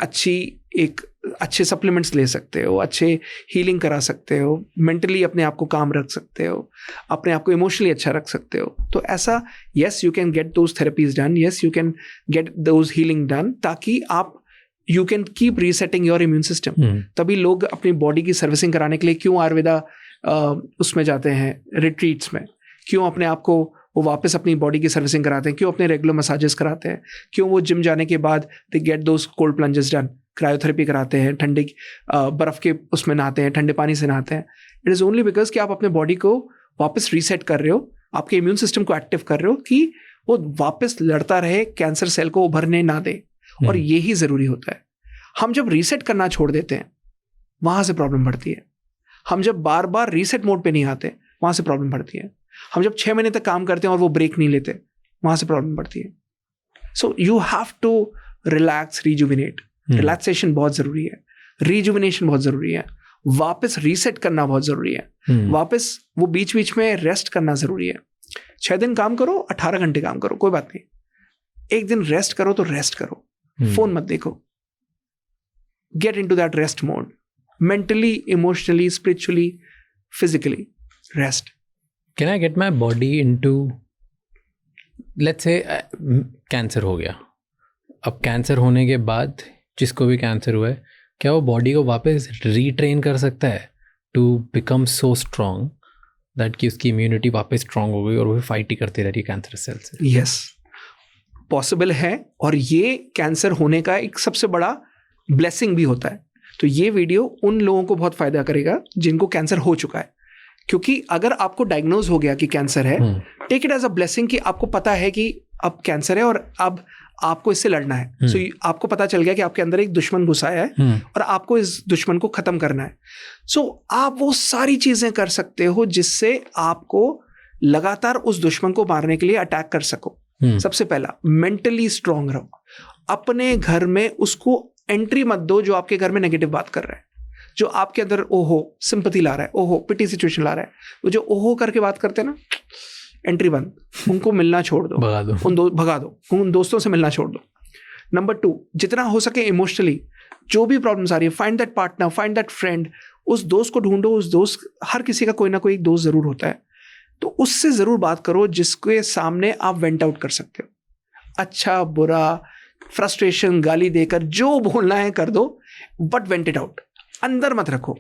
अच्छे सप्लीमेंट्स ले सकते हो, अच्छे हीलिंग करा सकते हो, मेंटली अपने आप को काम रख सकते हो, अपने आप को इमोशनली अच्छा रख सकते हो, तो ऐसा yes you can get those therapies done, yes you can get those healing done, ताकि आप you can keep resetting your immune system. तभी लोग अपनी बॉडी की सर्विसिंग कराने के लिए क्यों आयुर्वेदा उसमें जाते हैं, रिट्रीट्स में, क्यों अपने आप को वो वापस अपनी बॉडी की सर्विसिंग कराते हैं, क्यों अपने रेगुलर मसाजेस कराते हैं, क्यों वो जिम जाने के बाद they get those cold plunges done, cryotherapy कराते हैं, ठंडे बर्फ़ के उसमें नहाते हैं, ठंडे पानी से नहाते हैं। इट इज़ ओनली बिकॉज कि आप अपने बॉडी को वापस रीसेट कर रहे हो, आपके इम्यून सिस्टम को एक्टिव कर रहे हो कि वो वापस लड़ता रहे, कैंसर सेल को उभरने ना दे, और यही ज़रूरी होता है। हम जब रीसेट करना छोड़ देते हैं वहां से प्रॉब्लम बढ़ती है. हम जब बार बार रीसेट मोड पे नहीं आते वहां से प्रॉब्लम बढ़ती है. हम जब 6 महीने तक काम करते हैं और वो ब्रेक नहीं लेते वहां से प्रॉब्लम बढ़ती है. So you have to relax, rejuvenate. Relaxation बहुत जरूरी है, रिजुविनेशन बहुत जरूरी है, वापस रीसेट करना बहुत जरूरी है, वापस वो बीच बीच में रेस्ट करना जरूरी है. 6 दिन काम करो, 18 घंटे काम करो, कोई बात नहीं. एक दिन रेस्ट करो तो रेस्ट करो, फोन मत देखो. Get into that rest mode. Mentally, emotionally, spiritually, physically, rest. Can I get my body into, let's say, cancer हो गया. अब कैंसर होने के बाद जिसको भी कैंसर हुआ है, क्या वो बॉडी को वापस रीट्रेन कर सकता है to become so strong that कि उसकी इम्यूनिटी वापस स्ट्रॉन्ग हो गई और वो फाइट ही करती रह रही है कैंसर सेल से? Yes, पॉसिबल है. और ये कैंसर होने का एक सबसे बड़ा ब्लेसिंग भी होता है. तो ये वीडियो उन लोगों को बहुत फायदा करेगा जिनको कैंसर हो चुका है. क्योंकि अगर आपको डायग्नोज हो गया कि कैंसर है, take it as a blessing कि आपको पता है कि अब कैंसर है और अब आपको इससे लड़ना है. सो आपको पता चल गया कि आपके अंदर एक दुश्मन घुसा है और आपको इस दुश्मन को खत्म करना है. सो आप वो सारी चीजें कर सकते हो जिससे आपको लगातार उस दुश्मन को मारने के लिए अटैक कर सको. सबसे पहला, मेंटली स्ट्रांग रहो. अपने घर में उसको एंट्री मत दो जो आपके घर में नेगेटिव बात कर रहा है, जो आपके अंदर ओहो सिंपैथी ला रहा है, ओहो पिटी सिचुएशन ला रहा है. वो जो ओहो करके बात करते हैं ना, एंट्री बंद. उनको मिलना छोड़ दो, भगा दो, उन दोस्तों से मिलना छोड़ दो. नंबर 2, जितना हो सके इमोशनली जो भी प्रॉब्लम्स आ रही है, find that partner, find that friend. उस दोस्त को ढूंढो. उस दोस्त, हर किसी का कोई ना कोई दोस्त जरूर होता है, तो उससे जरूर बात करो जिसके सामने आप वेंट आउट कर सकते हो. अच्छा बुरा, फ्रस्ट्रेशन, गाली देकर जो बोलना है कर दो, बट वेंट इट आउट. अंदर मत रखो.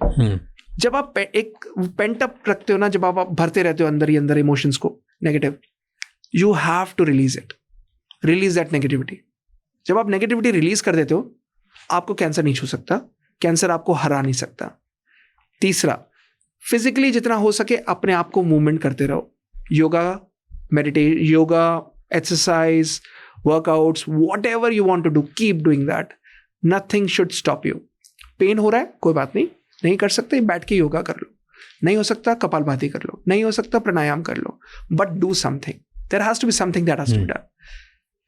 जब आप एक पेंट अप रखते हो ना, जब आप भरते रहते हो अंदर ही अंदर इमोशंस को negative, you have to release it. Release that negativity. जब आप नेगेटिविटी रिलीज कर देते हो, आपको कैंसर नहीं छू सकता, कैंसर आपको हरा नहीं सकता. तीसरा, फिजिकली जितना हो सके अपने आप को मूवमेंट करते रहो. Yoga, yoga, exercise, workouts, whatever you want to do, keep doing that. Nothing should stop you. Pain हो रहा है, कोई बात नहीं, नहीं कर सकते बैठ के योगा कर लो, नहीं हो सकता कपालभाति कर लो, नहीं हो सकता प्राणायाम कर लो, but do something. There has to be something that has to be done.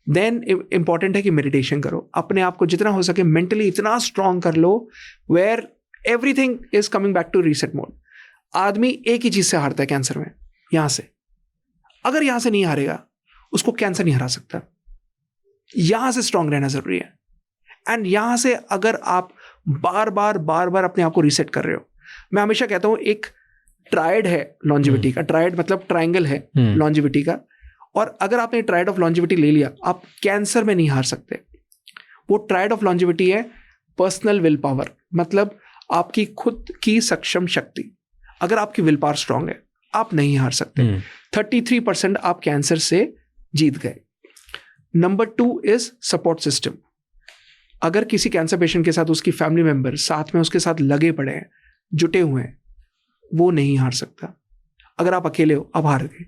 Then important है कि मेडिटेशन करो. अपने आप को जितना हो सके मेंटली इतना स्ट्रांग कर लो where everything is coming back to reset mode. आदमी एक ही चीज से हारता है कैंसर में, यहां से. अगर यहां से नहीं हारेगा, उसको कैंसर नहीं हरा सकता. यहां से स्ट्रांग रहना जरूरी है. एंड यहां से अगर आप बार बार अपने आप को रीसेट कर रहे हो, मैं हमेशा कहता हूं एक ट्रायड है लॉन्जिविटी का. ट्रायड मतलब ट्रायंगल है लॉन्जिविटी का. और अगर आपने ट्रायड ऑफ लॉन्जिविटी ले लिया, आप कैंसर में नहीं हार सकते. वो ट्रायड ऑफ लॉन्जिविटी है पर्सनल विल पावर, मतलब आपकी खुद की सक्षम शक्ति. अगर आपकी विल पावर स्ट्रांग है, आप नहीं हार सकते. 33% आप कैंसर से जीत गए. Number 2 is support system. अगर किसी कैंसर पेशेंट के साथ उसकी फैमिली मेंबर साथ में उसके साथ लगे पड़े हैं, जुटे हुए हैं, वो नहीं हार सकता. अगर आप अकेले हो, आप हार गए.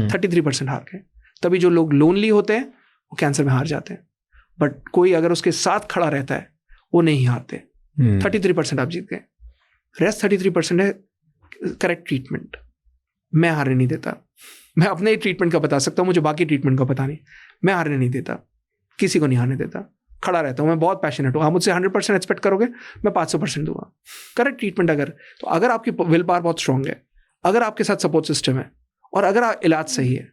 33% हार गए. तभी जो लोग लोनली होते हैं वो कैंसर में हार जाते हैं. बट कोई अगर उसके साथ खड़ा रहता है, वो नहीं हारते. 33% आप जीत गए. रेस्ट 33% है करेक्ट ट्रीटमेंट. मैं हारने नहीं देता. मैं अपने ट्रीटमेंट का बता सकता हूँ, मुझे बाकी ट्रीटमेंट का पता नहीं. मैं हारने नहीं देता, किसी को नहीं हारने देता. खड़ा रहता हूँ. मैं बहुत पैशनेट हूँ. आप मुझसे 100% एक्सपेक्ट करोगे, मैं 500% दूंगा. करेक्ट ट्रीटमेंट अगर, तो अगर आपकी विल पावर बहुत स्ट्रांग है, अगर आपके साथ सपोर्ट सिस्टम है और अगर इलाज सही है,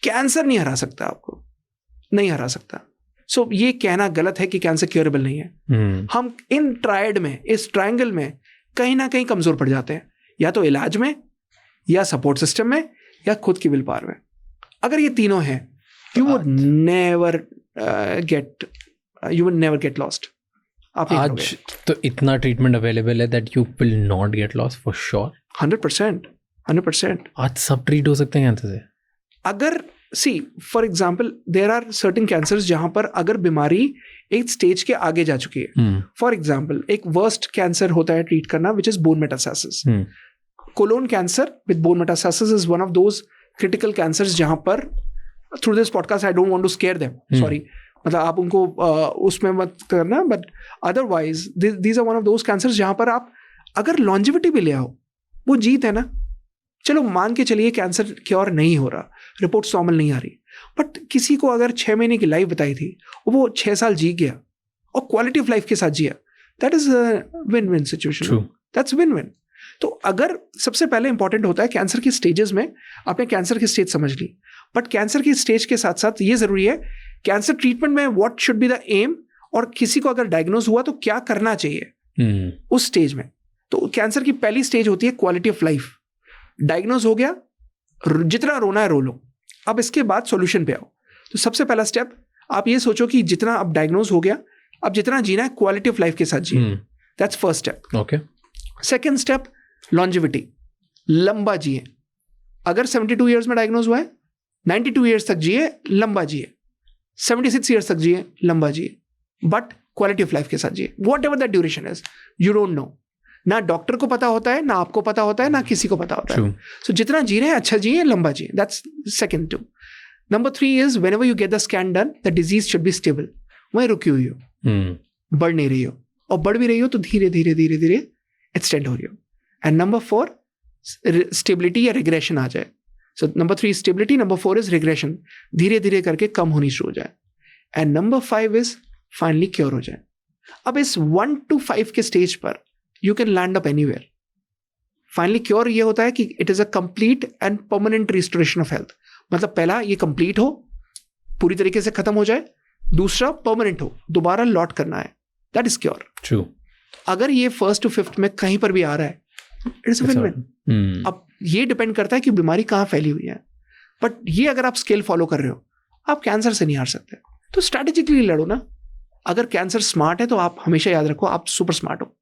कैंसर नहीं हरा सकता. आपको नहीं हरा सकता. सो ये कहना गलत है कि कैंसर क्योरेबल नहीं है. हम इन ट्रायड में, इस ट्रायंगल में कहीं ना कहीं कमजोर पड़ जाते हैं, या तो इलाज में, या सपोर्ट सिस्टम में, या खुद की विल पावर में. अगर ये तीनों हैं, you would never get lost. आज तो इतना ट्रीटमेंट अवेलेबल है that you will not get lost for sure. 100%. आज सब ट्रीट हो सकते हैं कैंसर से. अगर for example there are certain cancers जहां पर अगर बीमारी एक स्टेज के आगे जा चुकी है. फॉर एग्जाम्पल एक वर्स्ट कैंसर होता है ट्रीट करना, which is bone metastasis. Colon cancer with bone metastasis is one of those critical cancers जहां पर, through this podcast I don't want to scare them, sorry, मतलब आप उनको उसमें मत करना, but otherwise these are one of those cancers जहाँ पर आप अगर लॉन्जिविटी भी ले आओ, वो जीत है ना। चलो मान के चलिए कैंसर क्योर नहीं हो रहा, रिपोर्ट नॉर्मल नहीं आ रही, बट किसी को अगर 6 महीने की लाइफ बताई थी, वो 6 साल जी गया और क्वालिटी ऑफ लाइफ के साथ जिया, that is win win situation, that's win win. तो अगर सबसे पहले इंपॉर्टेंट होता है कैंसर की स्टेजेस में आपने कैंसर की स्टेज समझ ली, बट कैंसर की स्टेज के साथ साथ ये जरूरी है कैंसर ट्रीटमेंट में what should be the aim, और किसी को अगर डायग्नोज हुआ तो क्या करना चाहिए उस स्टेज में। तो कैंसर की पहली स्टेज होती है क्वालिटी ऑफ लाइफ। डायग्नोज हो गया, जितना रोना है रो लो, अब इसके बाद सॉल्यूशन पे आओ। तो सबसे पहला स्टेप आप ये सोचो कि जितना अब डायग्नोज हो गया, अब जितना जीना है क्वालिटी ऑफ लाइफ के साथ जिए, that's first step. Okay. Second step longevity, लंबा जिए। अगर 72 ईयर्स में डायग्नोज हुआ है, 92 ईयर्स तक जिए, लंबा जिए, 76 ईयर्स तक जिए, लंबा जिए, बट क्वालिटी ऑफ लाइफ के साथ जिए, what ever that duration is. You don't know, ना डॉक्टर को पता होता है, ना आपको पता होता है, ना किसी को पता होता है। सो जितना जी रहे हैं अच्छा जिए, लंबा जिए, that's second 2। Number 3 is whenever you get the scan done, the disease should be stable, वहीं रुकी हुई हो, बढ़ नहीं रही हो, और बढ़ भी रही हो तो धीरे धीरे धीरे धीरे एक्सटेंड हो रही हो। एंड नंबर 4 स्टेबिलिटी या रिग्रेशन आ जाए। So number 3 stability, number 4 is regression, धीरे धीरे करके कम होनी शुरू हो जाए। And number 5 is finally cure हो जाए। अब इस 1 to 5 के स्टेज पर you can land up anywhere. Finally cure ये होता है कि it is a complete and permanent restoration of health. मतलब पहला ये कंप्लीट हो, पूरी तरीके से खत्म हो जाए, दूसरा परमानेंट हो, दोबारा लौट करना है, दैट इज क्योर। ट्रू। अगर ये 1st to 5th में कहीं पर भी आ रहा है, इट इज विन विन। अब ये डिपेंड करता है कि बीमारी कहाँ फैली हुई है, बट ये अगर आप स्किल फॉलो कर रहे हो, आप कैंसर से नहीं हार सकते। तो स्ट्रैटेजिकली लड़ो ना। अगर कैंसर स्मार्ट है तो आप हमेशा याद रखो आप सुपर स्मार्ट हो।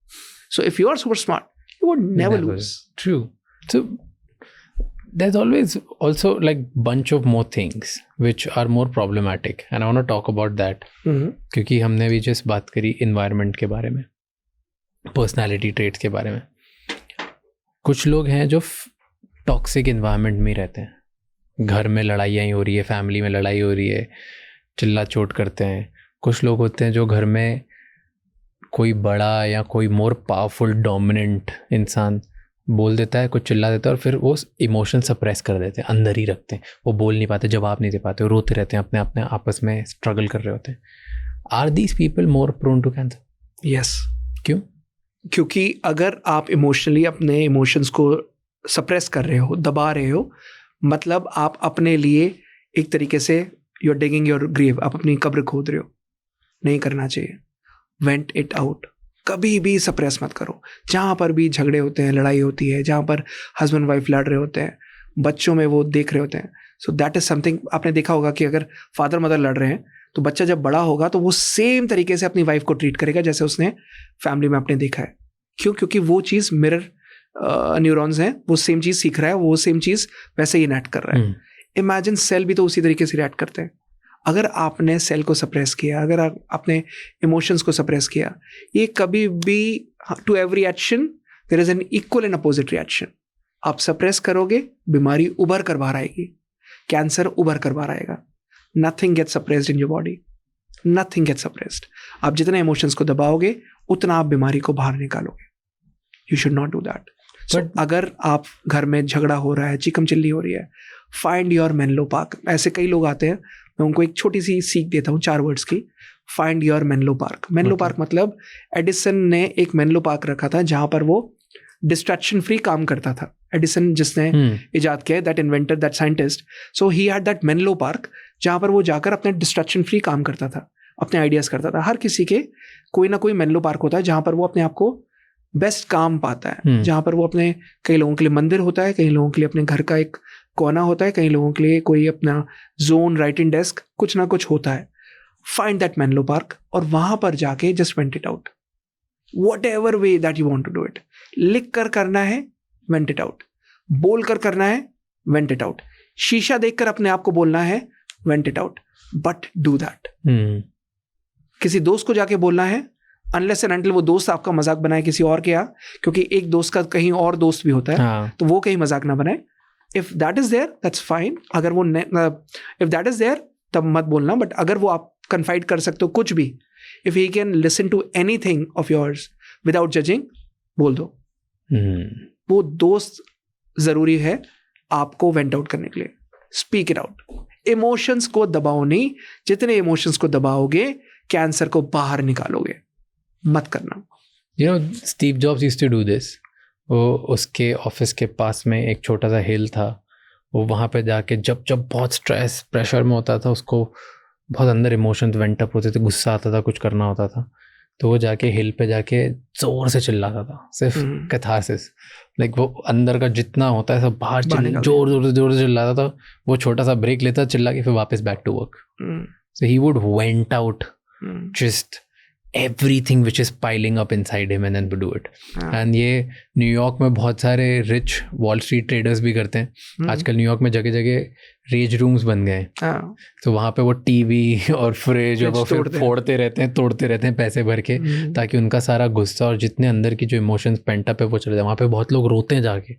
So if you are super smart, you would never lose. True. So there's always also like bunch of more things which are more problematic, and I want to talk about that. क्योंकि हमने भी जिस बात करी environment के बारे में, personality traits के बारे में, कुछ लोग हैं जो टॉक्सिक environment में रहते हैं, घर में लड़ाइयाँ हो रही है, फैमिली में लड़ाई हो रही है, चिल्ला चोट करते हैं। कुछ लोग होते हैं जो घर में कोई बड़ा या कोई मोर पावरफुल डोमिनेंट इंसान बोल देता है, कुछ चिल्ला देता है, और फिर वो इमोशन सप्रेस कर देते हैं, अंदर ही रखते हैं, वो बोल नहीं पाते, जवाब नहीं दे पाते, वो रोते रहते हैं, अपने अपने आपस में स्ट्रगल कर रहे होते हैं। Are these people more prone to cancer? Yes. क्यों? क्योंकि अगर आप इमोशनली अपने इमोशंस को सप्रेस कर रहे हो, दबा रहे हो, मतलब आप अपने लिए एक तरीके से you are digging your grave, आप अपनी कब्र खोद रहे हो। नहीं करना चाहिए। वेंट इट आउट, कभी भी सप्रेस मत करो। जहाँ पर भी झगड़े होते हैं, लड़ाई होती है, जहाँ पर हस्बैंड वाइफ लड़ रहे होते हैं, बच्चों में वो देख रहे होते हैं, सो दैट इज समथिंग। आपने देखा होगा कि अगर फादर मदर लड़ रहे हैं तो बच्चा जब बड़ा होगा तो वो सेम तरीके से अपनी वाइफ को ट्रीट करेगा जैसे उसने फैमिली में अपने देखा है। क्यों? क्योंकि वो चीज़ मिरर न्यूरॉन्स हैं, वो सेम चीज़ सीख रहा है, वो सेम चीज़ वैसे ही रिएक्ट कर रहा है। इमेजिन सेल भी तो उसी तरीके से रिएक्ट करते हैं। अगर आपने सेल को सप्रेस किया, अगर आपने इमोशंस को सप्रेस किया, ये कभी भी to every action there is an equal and opposite reaction. आप सप्रेस करोगे, बीमारी उभर कर बाहर आएगी, कैंसर उभर कर बाहर आएगा। Nothing gets suppressed in your body, nothing gets suppressed. आप जितने इमोशंस को दबाओगे उतना आप बीमारी को बाहर निकालोगे। You should not do that. But अगर आप घर में झगड़ा हो रहा है, चिकम चिल्ली हो रही है, फाइंड योर मेनलो पार्क। ऐसे कई लोग आते हैं, मैं उनको एक छोटी सी सीख देता हूँ 4 वर्ड्स की। Find your Menlo park. Menlo park मतलब एडिसन ने एक मेनलो पार्क रखा था जहाँ पर वो डिस्ट्रैक्शन फ्री काम करता था। एडिसन जिसने इजाद किया, that inventor, that scientist, so he had that Menlo park जहाँ पर वो जाकर अपने डिस्ट्रैक्शन फ्री काम करता था, अपने आइडियाज़ करता था। हर किसी के कोई ना कोई मेनलो पार्क होता है जहाँ पर वो अपने आप को बेस्ट काम पाता है, जहाँ पर वो अपने, कई लोगों के लिए मंदिर होता है, कई लोगों के लिए अपने घर का एक कोना होता है, कई लोगों के लिए कोई अपना जोन, राइटिंग डेस्क, कुछ ना कुछ होता है। फाइंड दैट मेनलो पार्क और वहां पर जाके just vent it out, whatever way that you want to do it. लिख कर करना है, वेंट इट आउट। बोल कर करना है, वेंट इट आउट। शीशा देखकर अपने आप को बोलना है, went it out, but do that. किसी दोस्त को जाके बोलना है, अनलेस एंड अनटिल वो दोस्त आपका मजाक बनाए किसी और के यहाँ, क्योंकि एक दोस्त का कहीं और दोस्त भी होता है, तो वो कहीं मजाक ना बनाए। If that is there, that's fine. अगर वो if that is there, तब मत बोलना, बट अगर वो आप कन्फाइड कर सकते हो कुछ भी, if he can listen to anything of yours without judging, बोल दो। वो दोस्त जरूरी है आपको वेंट आउट करने के लिए। स्पीक इट आउट, इमोशंस को दबाओ नहीं, जितने इमोशंस को दबाओगे कैंसर को बाहर निकालोगे, मत करना। You know Steve Jobs used to do this. वो उसके ऑफिस के पास में एक छोटा सा हिल था, वो वहाँ पे जाके जब बहुत स्ट्रेस प्रेशर में होता था, उसको बहुत अंदर इमोशंस वेंट अप होते थे, गुस्सा आता था, कुछ करना होता था, तो वो जाके हिल पे जाके जोर से चिल्लाता था, सिर्फ कैथारसिस, लाइक वो अंदर का जितना होता है सब बाहर जोर से चिल्लाता था। वो छोटा सा ब्रेक लेता, चिल्ला के फिर वापस back to work. So he would vent out just everything which is piling up inside him and then would do it. And ये न्यूयॉर्क में बहुत सारे रिच वॉल स्ट्रीट ट्रेडर्स भी करते हैं। आजकल न्यूयॉर्क में जगह जगह रेज रूम्स बन गए हैं, तो वहाँ पे वो टीवी और फ्रिज और वो फिर फोड़ते रहते हैं, तोड़ते रहते हैं पैसे भर के, ताकि उनका सारा गुस्सा और जितने अंदर की जो इमोशंस पेंट अप है वो चले जाए। वहाँ पे बहुत लोग रोते हैं जाके,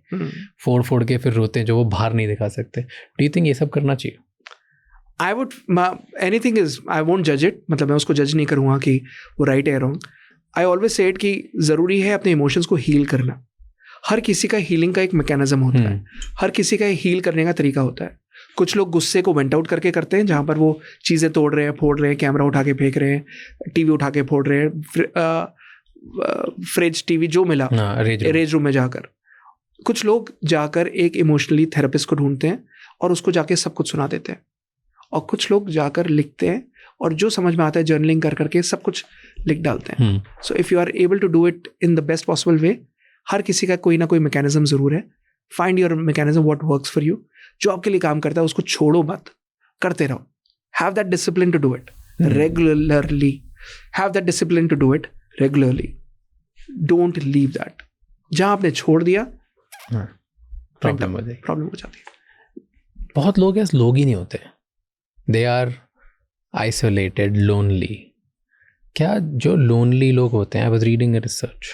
फोड़ के फिर रोते हैं, जो वो बाहर नहीं दिखा सकते। डू यू थिंक ये सब करना चाहिए? I would, anything is, I won't judge it, मतलब मैं उसको जज नहीं करूँगा कि वो राइट है wrong. I always say it कि ज़रूरी है अपने इमोशंस को हील करना। हर किसी का हीलिंग का एक मैकेनिज्म होता है, हर किसी का हील करने का तरीका होता है। कुछ लोग गुस्से को वेंट आउट करके करते हैं, जहाँ पर वो चीज़ें तोड़ रहे हैं, फोड़ रहे हैं, कैमरा उठा के फेंक रहे हैं, टीवी उठा के फोड़ रहे हैं, फ्रिज टीवी जो मिला रेज रूम में जाकर। कुछ लोग जाकर एक इमोशनली थेरेपिस्ट को ढूंढते हैं और उसको जाके सब कुछ सुना देते हैं, और कुछ लोग जाकर लिखते हैं और जो समझ में आता है जर्नलिंग कर करके सब कुछ लिख डालते हैं। So if you are able to do it in the best possible way, हर किसी का कोई ना कोई मैकेनिज्म ज़रूर है। Find your mechanism what works for you. जो आपके लिए काम करता है उसको छोड़ो मत, करते रहो। Have that discipline to do it regularly. Have that discipline to do it regularly. Don't leave that. जहाँ आपने छोड़ दिया प्रॉब्लम हो जाती है। बहुत लोग ऐसे लोग ही नहीं होते, they are isolated, lonely. क्या जो lonely लोग होते हैं, I was reading a research,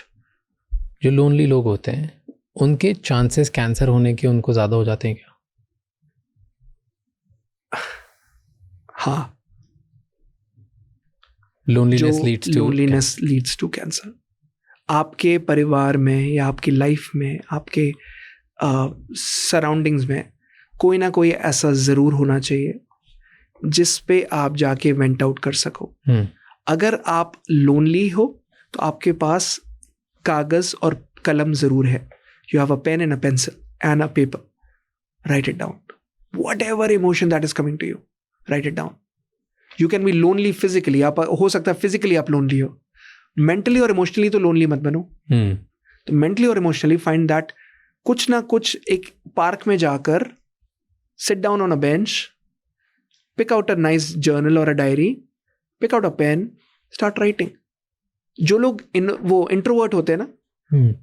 जो lonely लोग होते हैं उनके चांसेस कैंसर होने के उनको ज़्यादा हो जाते हैं क्या? हाँ, loneliness leads to cancer. आपके परिवार में या आपकी लाइफ में, आपके सराउंडिंग्स में कोई ना कोई ऐसा ज़रूर होना चाहिए जिस पे आप जाके वेंट आउट कर सको। अगर आप लोनली हो तो आपके पास कागज और कलम जरूर है। You have a pen and a pencil and a paper, write it down. Whatever emotion that is coming to you, write it down. You can be lonely physically, आप हो सकता है फिजिकली आप लोनली हो, मेंटली और इमोशनली तो लोनली मत बनो। तो मेंटली और इमोशनली फाइंड दैट कुछ ना कुछ एक पार्क में जाकर sit down on a bench, pick out a nice journal or a diary, pick out a pen, start writing. जो लोग वो इंट्रोवर्ट होते हैं ना,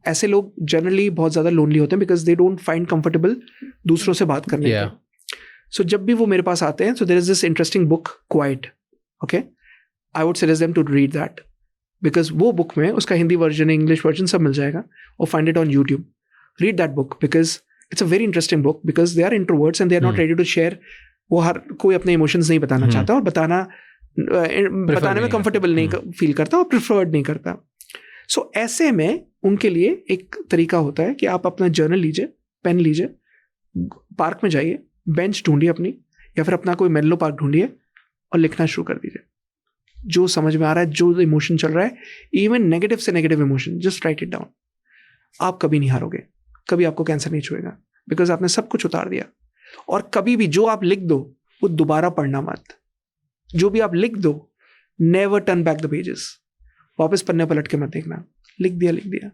ऐसे लोग जनरली बहुत ज़्यादा लोनली होते हैं because they don't find comfortable दूसरों से बात करने के। सो जब भी वो मेरे पास आते हैं, so there is this interesting book quite, okay, I would suggest them to read that, because वो बुक में उसका हिंदी वर्जन, इंग्लिश वर्जन सब मिल जाएगा, और find it on YouTube. Read that book because it's a very interesting book, because they are introverts and they are not ready to share. वो हर कोई अपने इमोशंस नहीं बताना चाहता और बताने में कंफर्टेबल नहीं फील करता और प्रिफर्ड नहीं करता। सो ऐसे में उनके लिए एक तरीका होता है कि आप अपना जर्नल लीजिए, पेन लीजिए, पार्क में जाइए, बेंच ढूंढिए अपनी, या फिर अपना कोई मेनलो पार्क ढूंढिए और लिखना शुरू कर दीजिए। जो समझ में आ रहा है, जो इमोशन चल रहा है, इवन नेगेटिव से negative emotion, just right it down. आप कभी नहीं हारोगे, कभी आपको कैंसर नहीं छुएगा, बिकॉज आपने सब कुछ उतार दिया। और कभी भी जो आप लिख दो वो दोबारा पढ़ना मत। जो भी आप लिख दो, never turn back the pages, वापस पन्ने पलट के मत देखना। लिख दिया।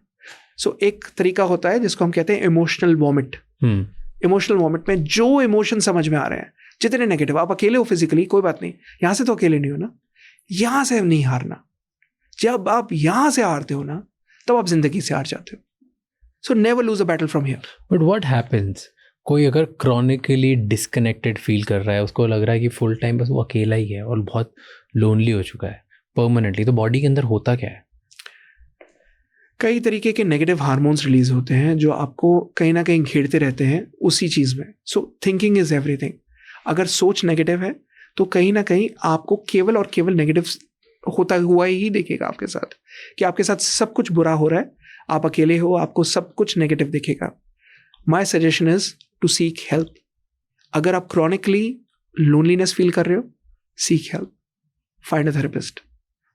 सो एक तरीका होता है जिसको हम कहते हैं इमोशनल वॉमिट। इमोशनल वॉमिट में जो इमोशन समझ में आ रहे हैं, जितने नेगेटिव, आप अकेले हो फिजिकली, कोई बात नहीं, यहां से तो अकेले नहीं हो ना, यहां से नहीं हारना। जब आप यहां से हारते हो ना, तब आप जिंदगी से हार जाते हो। So never lose a battle from here. But what happens, कोई अगर क्रॉनिकली डिस्कनेक्टेड फील कर रहा है, उसको लग रहा है कि फुल टाइम बस वो अकेला ही है और बहुत लोनली हो चुका है परमानेंटली, तो बॉडी के अंदर होता क्या है? कई तरीके के नेगेटिव हार्मोन्स रिलीज होते हैं जो आपको कहीं ना कहीं घेरते रहते हैं उसी चीज़ में। सो थिंकिंग इज एवरीथिंग। अगर सोच नेगेटिव है तो कहीं ना कहीं आपको केवल और केवल नेगेटिव होता हुआ ही दिखेगा आपके साथ, कि आपके साथ सब कुछ बुरा हो रहा है, आप अकेले हो, आपको सब कुछ नेगेटिव दिखेगा. My suggestion is to seek help. अगर आप क्रॉनिकली लोनलीनेस फील कर रहे हो, seek help. Find a therapist,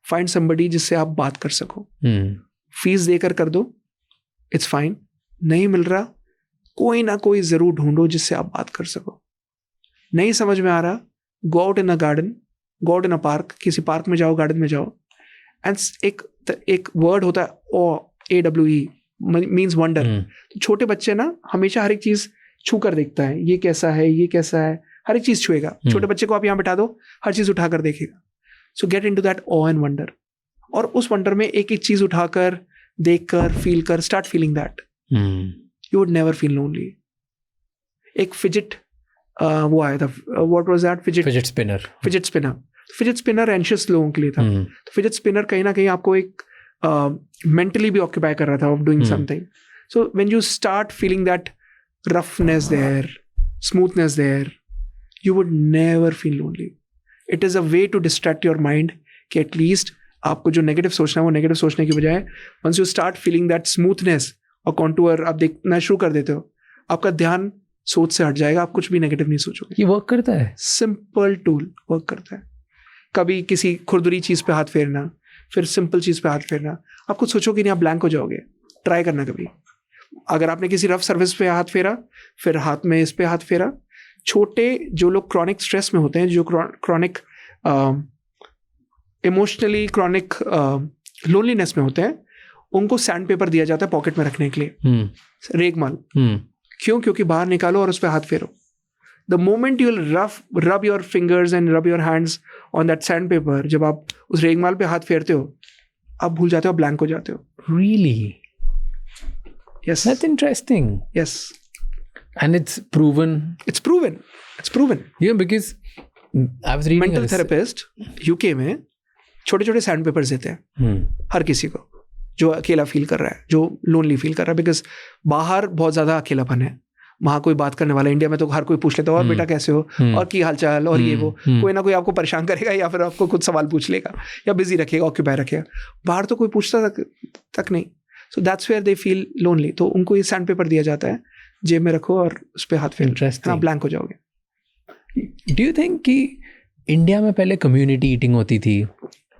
find somebody जिससे आप बात कर सको. फीस देकर कर दो, इट्स फाइन. नहीं मिल रहा, कोई ना कोई जरूर ढूंढो जिससे आप बात कर सको. नहीं समझ में आ रहा, go out in a garden, go out in a park, किसी पार्क में जाओ, गार्डन में जाओ. एंड एक वर्ड होता है AWE, मीन्स वंडर. तो छोटे बच्चे ना हमेशा हर एक चीज छू कर देखता है, ये कैसा है, ये कैसा है, हर एक चीज छुएगा. छोटे बच्चे को आप यहाँ बिठा दो, हर चीज उठाकर देखेगा. सो get into that of and wonder. और उस वंडर में एक एक चीज उठाकर, देखकर, फील कर, start feeling that. You would never feel lonely. एक फिजिट वो आया था, what was that? Fidget spinner anxious लोगों के लिए था. तो फिजिट स्पिनर कहीं ना कहीं आपको एक मेंटली भी ऑक्यूपाई कर रहा था of doing something. So when you start feeling that roughness there, smoothness there, you would never feel lonely. It is a way to distract your mind, कि एटलीस्ट आपको जो नेगेटिव सोचना है वो नेगेटिव सोचने की बजाय once you start feeling that smoothness और कॉन्टूर आप देखना शुरू कर देते हो, आपका ध्यान सोच से हट जाएगा, आप कुछ भी नेगेटिव नहीं सोचोगे. ये वर्क करता है. सिंपल टूल वर्क करता है. कभी किसी खुरदुरी चीज पे हाथ फेरना, फिर सिंपल चीज पे हाथ फेरना, आप कुछ सोचोगे नहीं, आप ब्लैंक हो जाओगे. ट्राई करना कभी. अगर आपने किसी रफ सर्विस पे हाथ फेरा, फिर हाथ में इस पे हाथ फेरा. छोटे जो लोग क्रॉनिक स्ट्रेस में होते हैं, जो क्रॉनिक इमोशनली क्रॉनिक लोनलीनेस में होते हैं, उनको सैंड पेपर दिया जाता है पॉकेट में रखने के लिए, रेगमाल. क्यों? क्योंकि बाहर निकालो और उस पर हाथ फेरो. The moment you will rub your fingers and rub your hands on that sandpaper, जब आप उस रेगमाल पे हाथ फेरते हो, आप भूल जाते हो, ब्लैंक हो जाते हो. Really? Yes. That's interesting. Yes. And it's proven. Yeah, because I was reading mental therapist UK में छोटे छोटे सैंड पेपर्स देते हैं हर किसी को जो अकेला फील कर रहा है, जो लोनली फील कर रहा है. बिकॉज बाहर बहुत ज्यादा अकेलापन है, वहाँ कोई बात करने वाला. इंडिया में तो हर कोई पूछ लेता है, और बेटा कैसे हो, और की हाल चाल, और ये वो. कोई ना कोई आपको परेशान करेगा, या फिर आपको कुछ सवाल पूछ लेगा, या बिजी रखेगा, ऑक्यूपाई रखेगा. बाहर तो कोई पूछता तक नहीं. So that's where they feel lonely. तो उनको ये सैंड पेपर दिया जाता है, जेब में रखो और उस पर हाथ फेर, हाँ, ब्लैंक हो जाओगे. डू यू थिंक कि इंडिया में पहले कम्युनिटी ईटिंग होती थी,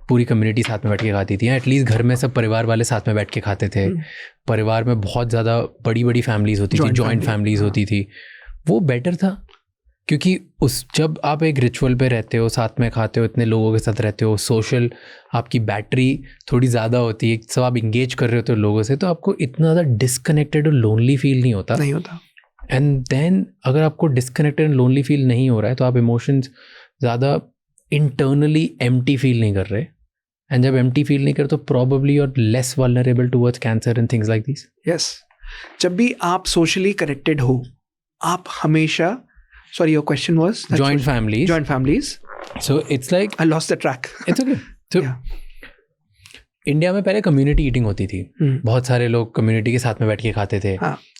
पूरी कम्युनिटी साथ में बैठ के खाती थी, एटलीस्ट घर में सब परिवार वाले साथ में बैठ के खाते थे. परिवार में बहुत ज़्यादा बड़ी बड़ी फैमिलीज होती थी, जॉइंट फैमिलीज होती थी. वो बेटर था, क्योंकि जब आप एक रिचुअल पे रहते हो, साथ में खाते हो, इतने लोगों के साथ रहते हो, सोशल आपकी बैटरी थोड़ी ज़्यादा होती है, सब आप इंगेज कर रहे होते हो लोगों से, तो आपको इतना ज़्यादा डिसकनेक्टेड और लोनली फील नहीं होता. एंड देन अगर आपको डिसकनेक्टेड एंड लोनली फील नहीं हो रहा है, तो आप इमोशंस ज़्यादा इंटरनली एम्प्टी फील नहीं कर रहे. एंड जब एम्प्टी फील नहीं कर, तो probably you are less vulnerable towards cancer and things like this. Yes. जब भी आप सोशली कनेक्टेड हो, आप हमेशा, sorry, your question was joint families. So it's like I lost the track. It's okay. So India में पहले कम्युनिटी ईटिंग होती थी. बहुत सारे लोग कम्युनिटी के साथ में बैठ के खाते थे.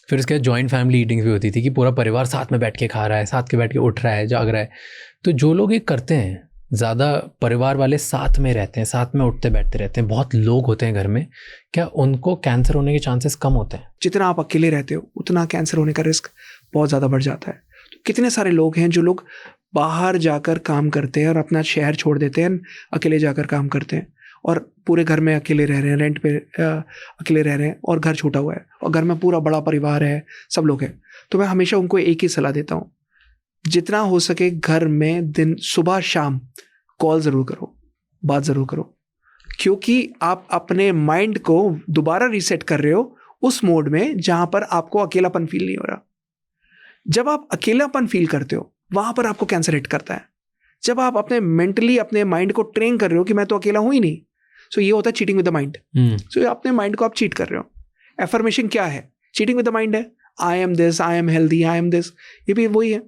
फिर उसके बाद जॉइंट फैमिली ईटिंग भी होती थी, कि पूरा परिवार साथ में बैठ के खा रहा है, साथ के बैठ के उठ रहा है, जाग रहा है. तो जो लोग ये करते हैं, ज़्यादा परिवार वाले साथ में रहते हैं, साथ में उठते बैठते रहते हैं, बहुत लोग होते हैं घर में, क्या उनको कैंसर होने के चांसेस कम होते हैं? जितना आप अकेले रहते हो, उतना कैंसर होने का रिस्क बहुत ज़्यादा बढ़ जाता है. कितने सारे लोग हैं जो लोग बाहर जाकर काम करते हैं और अपना शहर छोड़ देते हैं, अकेले जाकर काम करते हैं, और पूरे घर में अकेले रह रहे हैं, रेंट पे अकेले रह रहे हैं, और घर छोटा हुआ है, और घर में पूरा बड़ा परिवार है, सब लोग हैं. तो मैं हमेशा उनको एक ही सलाह देता हूँ, जितना हो सके घर में दिन सुबह शाम कॉल ज़रूर करो, बात ज़रूर करो, क्योंकि आप अपने माइंड को दोबारा रीसेट कर रहे हो उस मोड में जहाँ पर आपको अकेलापन फील नहीं हो रहा. जब आप अकेलापन फील करते हो, वहां पर आपको कैंसर हिट करता है. जब आप अपने मेंटली अपने माइंड को ट्रेन कर रहे हो कि मैं तो अकेला हूं ही नहीं, सो ये होता है चीटिंग विद द माइंड. सो अपने माइंड को आप चीट कर रहे हो. एफर्मेशन क्या है? चीटिंग विद द माइंड है. I am this, I am healthy, I am this. ये भी वही है.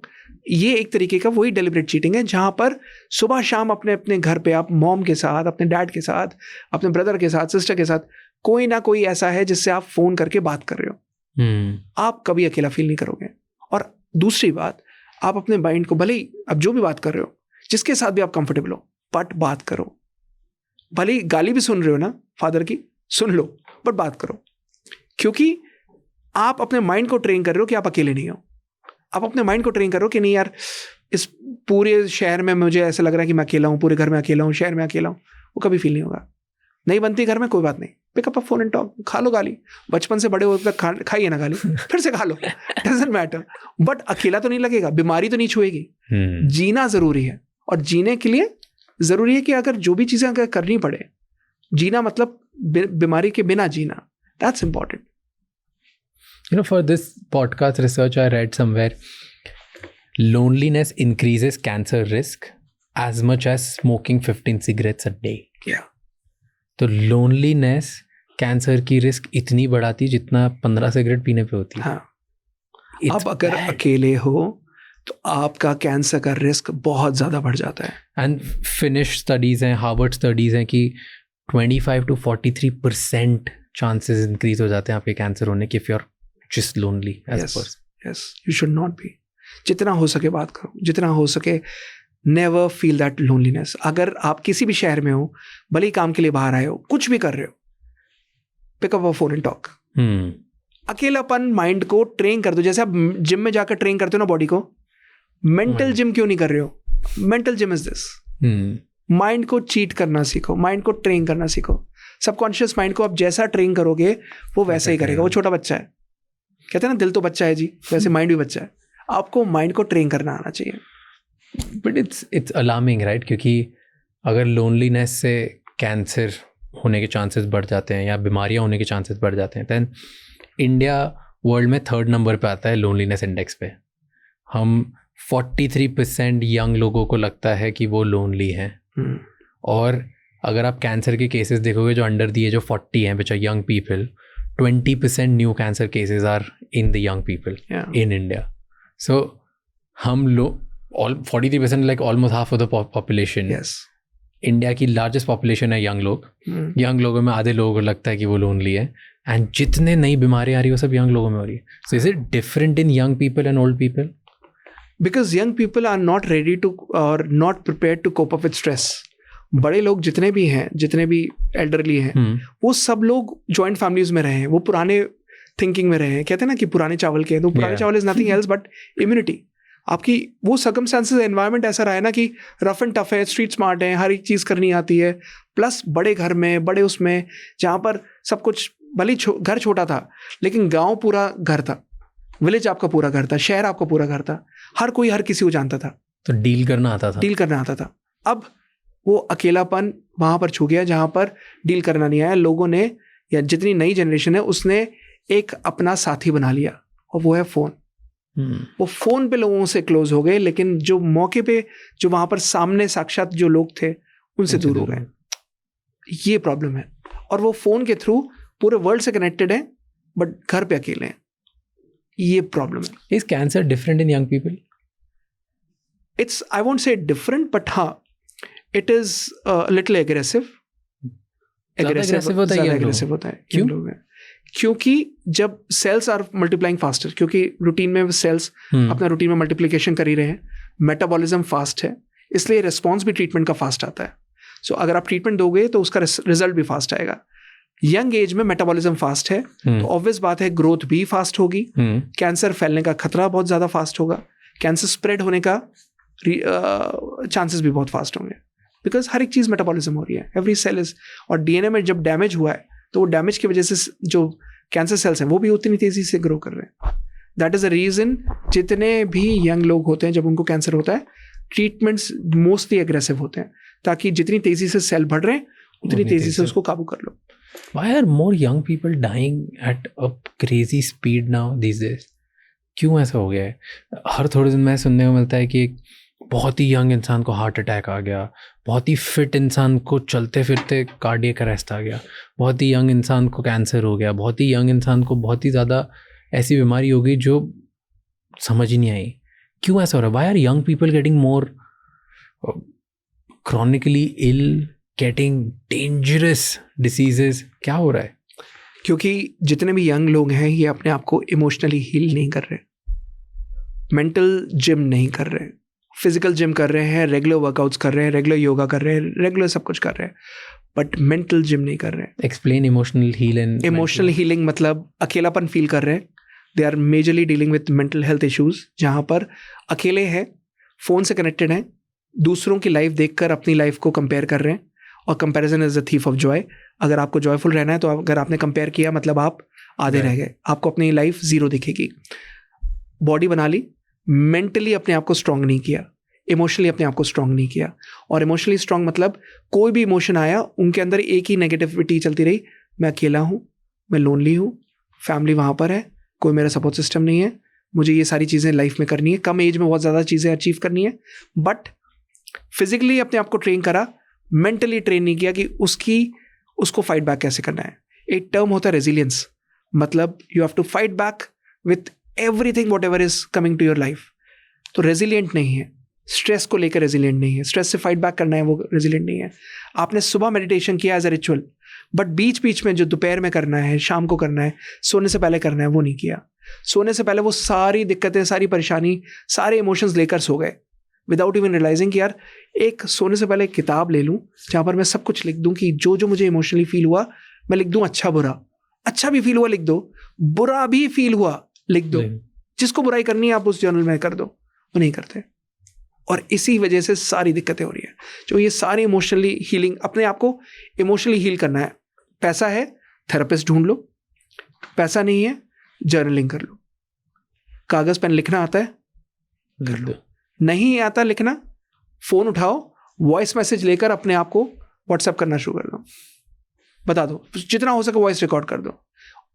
ये एक तरीके का वही डेलिब्रेट चीटिंग है, जहां पर सुबह शाम अपने अपने घर पे आप मॉम के साथ, अपने डैड के साथ, अपने ब्रदर के साथ, सिस्टर के साथ, कोई ना कोई ऐसा है जिससे आप फोन करके बात कर रहे हो. आप कभी अकेला फील नहीं करोगे. और दूसरी बात, आप अपने माइंड को, भले ही आप जो भी बात कर रहे हो, जिसके साथ भी आप कंफर्टेबल हो, बट बात करो। भले ही गाली भी सुन रहे हो ना फादर की, सुन लो, बट बात करो। क्योंकि आप अपने माइंड को ट्रेन कर रहे हो कि आप अकेले नहीं हो। आप अपने माइंड को ट्रेन कर रहे हो कि नहीं यार, इस पूरे शहर में मुझे ऐसा लग रहा है कि मैं अकेला हूँ, पूरे घर में अकेला हूँ, शहर में अकेला हूँ। वो कभी फील नहीं होगा। नहीं बनती घर में, कोई बात नहीं, pick up a phone and talk. खा लो गाली, बचपन से बड़े होते तक खाइए ना गाली, फिर से खा लो, डजंट मैटर। बट अकेला तो नहीं लगेगा, बीमारी तो नहीं छुएगी। जीना जरूरी है, और जीने के लिए जरूरी है कि अगर जो भी चीजें अगर करनी पड़े, जीना मतलब बीमारी के बिना जीना, that's important. You know, for this podcast research, I read somewhere loneliness increases cancer risk as much as smoking 15 cigarettes a day. Yeah. तो loneliness कैंसर की रिस्क इतनी बढ़ाती जितना 15 सिगरेट पीने पे होती है। हाँ। अब अगर अकेले हो तो आपका कैंसर का रिस्क बहुत ज़्यादा बढ़ जाता है। एंड फिनिश स्टडीज़ हैं, हार्वर्ड स्टडीज़ हैं कि 25 to 43% चांसेस इंक्रीज हो जाते हैं आपके कैंसर होने के, if you are just lonely as a person. Yes, you should not be. जितना हो सके बात करो, जितना हो सके नेवर फील दैट लोनलीनेस। अगर आप किसी भी शहर में हो, भले ही काम के लिए बाहर आए हो, कुछ भी कर रहे हो, pick up a phone and talk. अकेलापन माइंड को ट्रेन कर दो। जैसे आप जिम में जाकर ट्रेन करते हो ना बॉडी को, मेंटल जिम क्यों नहीं कर रहे हो? Mental gym is this. Mind को चीट करना सीखो, माइंड को ट्रेन करना सीखो। सबकॉन्शियस माइंड को आप जैसा ट्रेन करोगे वो वैसा ही करेगा। वो छोटा बच्चा है, कहते हैं ना दिल तो बच्चा है जी, वैसे माइंड भी बच्चा है। आपको माइंड को ट्रेन करना आना चाहिए। बट इट्स अलार्मिंग राइट, क्योंकि अगर लोनलीनेस से कैंसर होने के चांसेस बढ़ जाते हैं या बीमारियां होने के चांसेस बढ़ जाते हैं, दैन इंडिया वर्ल्ड में 3rd नंबर पे आता है लोनलीनेस इंडेक्स पे। हम 43% यंग लोगों को लगता है कि वो लोनली हैं। और अगर आप कैंसर के केसेस देखोगे जो अंडर दी एज ऑफ 40 हैं, which are young people, 20% new cancer cases are in the young people in India. So हम लोग 43% like almost half of the population. India की लार्जेस्ट पॉपुलेशन है यंग लोग। यंग लोगों में आधे लोगों को लगता है कि वो लोनली है, एंड जितने नई बीमारियां आ रही है वो सब यंग लोगों में हो रही है। So is it different in young people and old people? Because young people are not ready to और not prepared to cope up with stress. बड़े लोग जितने भी हैं, जितने भी एल्डरली हैं, वो सब लोग जॉइंट फैमिलीज में रहे हैं, वो पुराने थिंकिंग में रहे हैं। कहते हैं ना कि पुराने चावल के हैं, तो पुराने चावल is nothing else but immunity. आपकी वो सर्कमस्टेंसेस, एनवायरनमेंट ऐसा रहा है ना कि रफ एंड टफ है, स्ट्रीट स्मार्ट है, हर एक चीज़ करनी आती है, प्लस बड़े घर में, बड़े उसमें, जहाँ पर सब कुछ, भले घर छोटा था लेकिन गांव पूरा घर था, विलेज आपका पूरा घर था, शहर आपका पूरा घर था, हर कोई हर किसी को जानता था, तो डील करना आता था। अब वो अकेलापन वहाँ पर छू गया जहाँ पर डील करना नहीं आया। लोगों ने, या जितनी नई जनरेशन है उसने एक अपना साथी बना लिया, और वो है फ़ोन। वो फ़ोन पे लोगों से क्लोज हो गए, लेकिन जो मौके पे, जो वहाँ पर सामने साक्षात जो लोग थे, उनसे दूर हो गए। ये प्रॉब्लम है। और वो फ़ोन के थ्रू पूरे वर्ल्ड से कनेक्टेड है, बट घर पे अकेले हैं। ये प्रॉब्लम है। Is cancer different in young people? It's, I won't से डिफरेंट, बट हाँ, इट इज लिटिल एग्रेसिव होता है। क्यों? क्योंकि जब सेल्स आर मल्टीप्लाइंग फास्टर, क्योंकि रूटीन में सेल्स अपना रूटीन में मल्टीप्लिकेशन कर ही रहे हैं, मेटाबॉलिज्म फास्ट है, इसलिए रिस्पॉन्स भी ट्रीटमेंट का फास्ट आता है। सो अगर आप ट्रीटमेंट दोगे तो उसका रिजल्ट भी फास्ट आएगा। यंग एज में मेटाबॉलिज्म फास्ट है, तो ऑब्वियस बात है ग्रोथ भी फास्ट होगी, कैंसर फैलने का खतरा बहुत ज़्यादा फास्ट होगा, कैंसर स्प्रेड होने का चांसेस भी बहुत फास्ट होंगे, बिकॉज हर एक चीज़ मेटाबॉलिज्म हो रही है, एवरी सेल इज। और डीएनए में जब डैमेज हुआ है तो वो डैमेज की वजह से जो कैंसर सेल्स हैं वो भी उतनी तेज़ी से ग्रो कर रहे हैं। दैट इज़ अ रीज़न जितने भी यंग लोग होते हैं जब उनको कैंसर होता है, ट्रीटमेंट्स मोस्टली एग्रेसिव होते हैं, ताकि जितनी तेज़ी से सेल बढ़ रहे हैं उतनी तेज़ी से उसको काबू कर लो। Why are more young people dying at a crazy speed now these days? क्यों ऐसा हो गया है? हर थोड़े दिन में सुनने को मिलता है कि एक बहुत ही यंग इंसान को हार्ट अटैक आ गया, बहुत ही फिट इंसान को चलते फिरते कार्डियक अरेस्ट आ गया, बहुत ही यंग इंसान को कैंसर हो गया, बहुत ही यंग इंसान को बहुत ही ज़्यादा ऐसी बीमारी हो गई जो समझ ही नहीं आई। क्यों ऐसा हो रहा है? Why are young people getting more chronically ill, getting dangerous diseases? क्या हो रहा है? क्योंकि जितने भी यंग लोग हैं ये अपने आप को इमोशनली हील नहीं कर रहे, मेंटल जिम नहीं कर रहे, फिजिकल जिम कर रहे हैं, रेगुलर वर्कआउट्स कर रहे हैं, रेगुलर योगा कर रहे हैं, रेगुलर सब कुछ कर रहे हैं, बट मेंटल जिम नहीं कर रहे हैं. Explain emotional healing. Emotional healing मतलब अकेलापन फील कर रहे हैं. They are majorly dealing with mental health issues, जहाँ पर अकेले हैं, फ़ोन से कनेक्टेड हैं, दूसरों की लाइफ देखकर अपनी लाइफ को कंपेयर कर रहे हैं, और comparison is the thief of Joy. अगर आपको जॉयफुल रहना है तो अगर आपने कंपेयर किया मतलब आप आधे रह गए, आपको अपनी लाइफ जीरो दिखेगी. बॉडी बना ली, मेंटली अपने आप को स्ट्रांग नहीं किया, इमोशनली अपने आप को स्ट्रांग नहीं किया. और इमोशनली स्ट्रांग मतलब कोई भी इमोशन आया उनके अंदर एक ही नेगेटिविटी चलती रही, मैं अकेला हूँ, मैं लोनली हूँ, फैमिली वहाँ पर है, कोई मेरा सपोर्ट सिस्टम नहीं है, मुझे ये सारी चीज़ें लाइफ में करनी है, कम एज में बहुत ज़्यादा चीज़ें अचीव करनी है. बट फिजिकली अपने आप को ट्रेन करा, मेंटली ट्रेन नहीं किया कि उसको फाइट बैक कैसे करना है. एक टर्म होता है रेजिलियंस, मतलब you have to fight back with everything whatever is coming to your life. तो रेजिलियंट नहीं है, स्ट्रेस को लेकर रेजिलियंट नहीं है, स्ट्रेस से फाइट बैक करना है वो रेजिलियंट नहीं है. आपने सुबह मेडिटेशन किया एज अ रिचुअल, बट बीच बीच में जो दोपहर में करना है, शाम को करना है, सोने से पहले करना है, वो नहीं किया. सोने से पहले वो सारी दिक्कतें, सारी परेशानी, सारे इमोशंस लेकर सो गए विदाउट इवन रियलाइजिंग कि यार एक सोने से पहले एक किताब ले लूँ जहाँ पर मैं सब कुछ लिख दूँ कि जो जो मुझे इमोशनली फील हुआ मैं लिख दूँ. अच्छा बुरा, अच्छा भी फील हुआ लिख दो, बुरा भी फील हुआ लिख दो. जिसको बुराई करनी है आप उस जर्नल में कर दो, वो नहीं करते. और इसी वजह से सारी दिक्कतें हो रही है. जो ये सारी इमोशनली हीलिंग, अपने आप को इमोशनली हील करना है. पैसा है, थेरेपिस्ट ढूंढ लो. पैसा नहीं है, जर्नलिंग कर लो. कागज पेन लिखना आता है, कर लो. नहीं आता लिखना, फोन उठाओ, वॉइस मैसेज लेकर अपने आप को व्हाट्सएप करना शुरू कर दो. बता दो, जितना हो सके वॉइस रिकॉर्ड कर दो.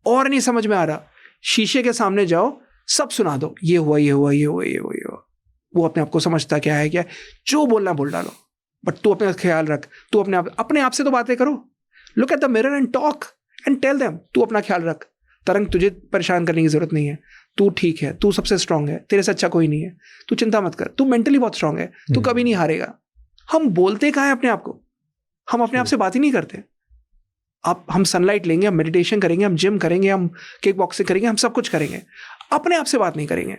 और नहीं समझ में आ रहा, शीशे के सामने जाओ, सब सुना दो, ये हुआ, ये हुआ, ये हुआ, ये हुआ, ये हुआ. वो अपने आप को समझता क्या है, क्या जो बोलना बोल डालो, बट तू अपने ख्याल रख. तू अपने आप से तो बातें करो. Look at the mirror and talk and tell them, तू अपना ख्याल रख. तरंग, तुझे परेशान करने की जरूरत नहीं है, तू ठीक है, तू सबसे स्ट्रांग है, तेरे से अच्छा कोई नहीं है, तू चिंता मत कर, तू मेंटली बहुत स्ट्रांग है, तू कभी नहीं हारेगा. हम बोलते कहाँ हैं अपने आप को, हम अपने आप से बात ही नहीं करते. हम सनलाइट लेंगे, हम मेडिटेशन करेंगे, हम जिम करेंगे, हम किक बॉक्सिंग करेंगे, हम सब कुछ करेंगे, अपने आप से बात नहीं करेंगे.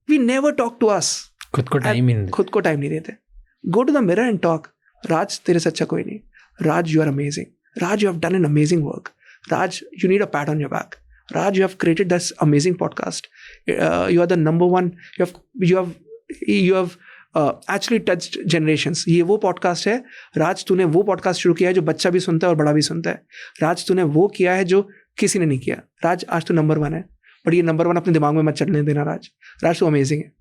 We never talk to us. खुद को टाइम नहीं देते. Go to the mirror and talk. Raj, तेरे से अच्छा कोई नहीं. Raj, you are amazing. Raj, you have done an amazing work. Raj, you need a pat on your back. Raj, you have created this amazing podcast. You are the number one. You have actually touched generations. ये वो podcast है. राज, तूने वो podcast शुरू किया है जो बच्चा भी सुनता है और बड़ा भी सुनता है. राज, तूने वो किया है जो किसी ने नहीं किया. राज, आज तू नंबर 1 है, बट ये नंबर 1 अपने दिमाग में मत चलने देना. राज तू अमेजिंग है.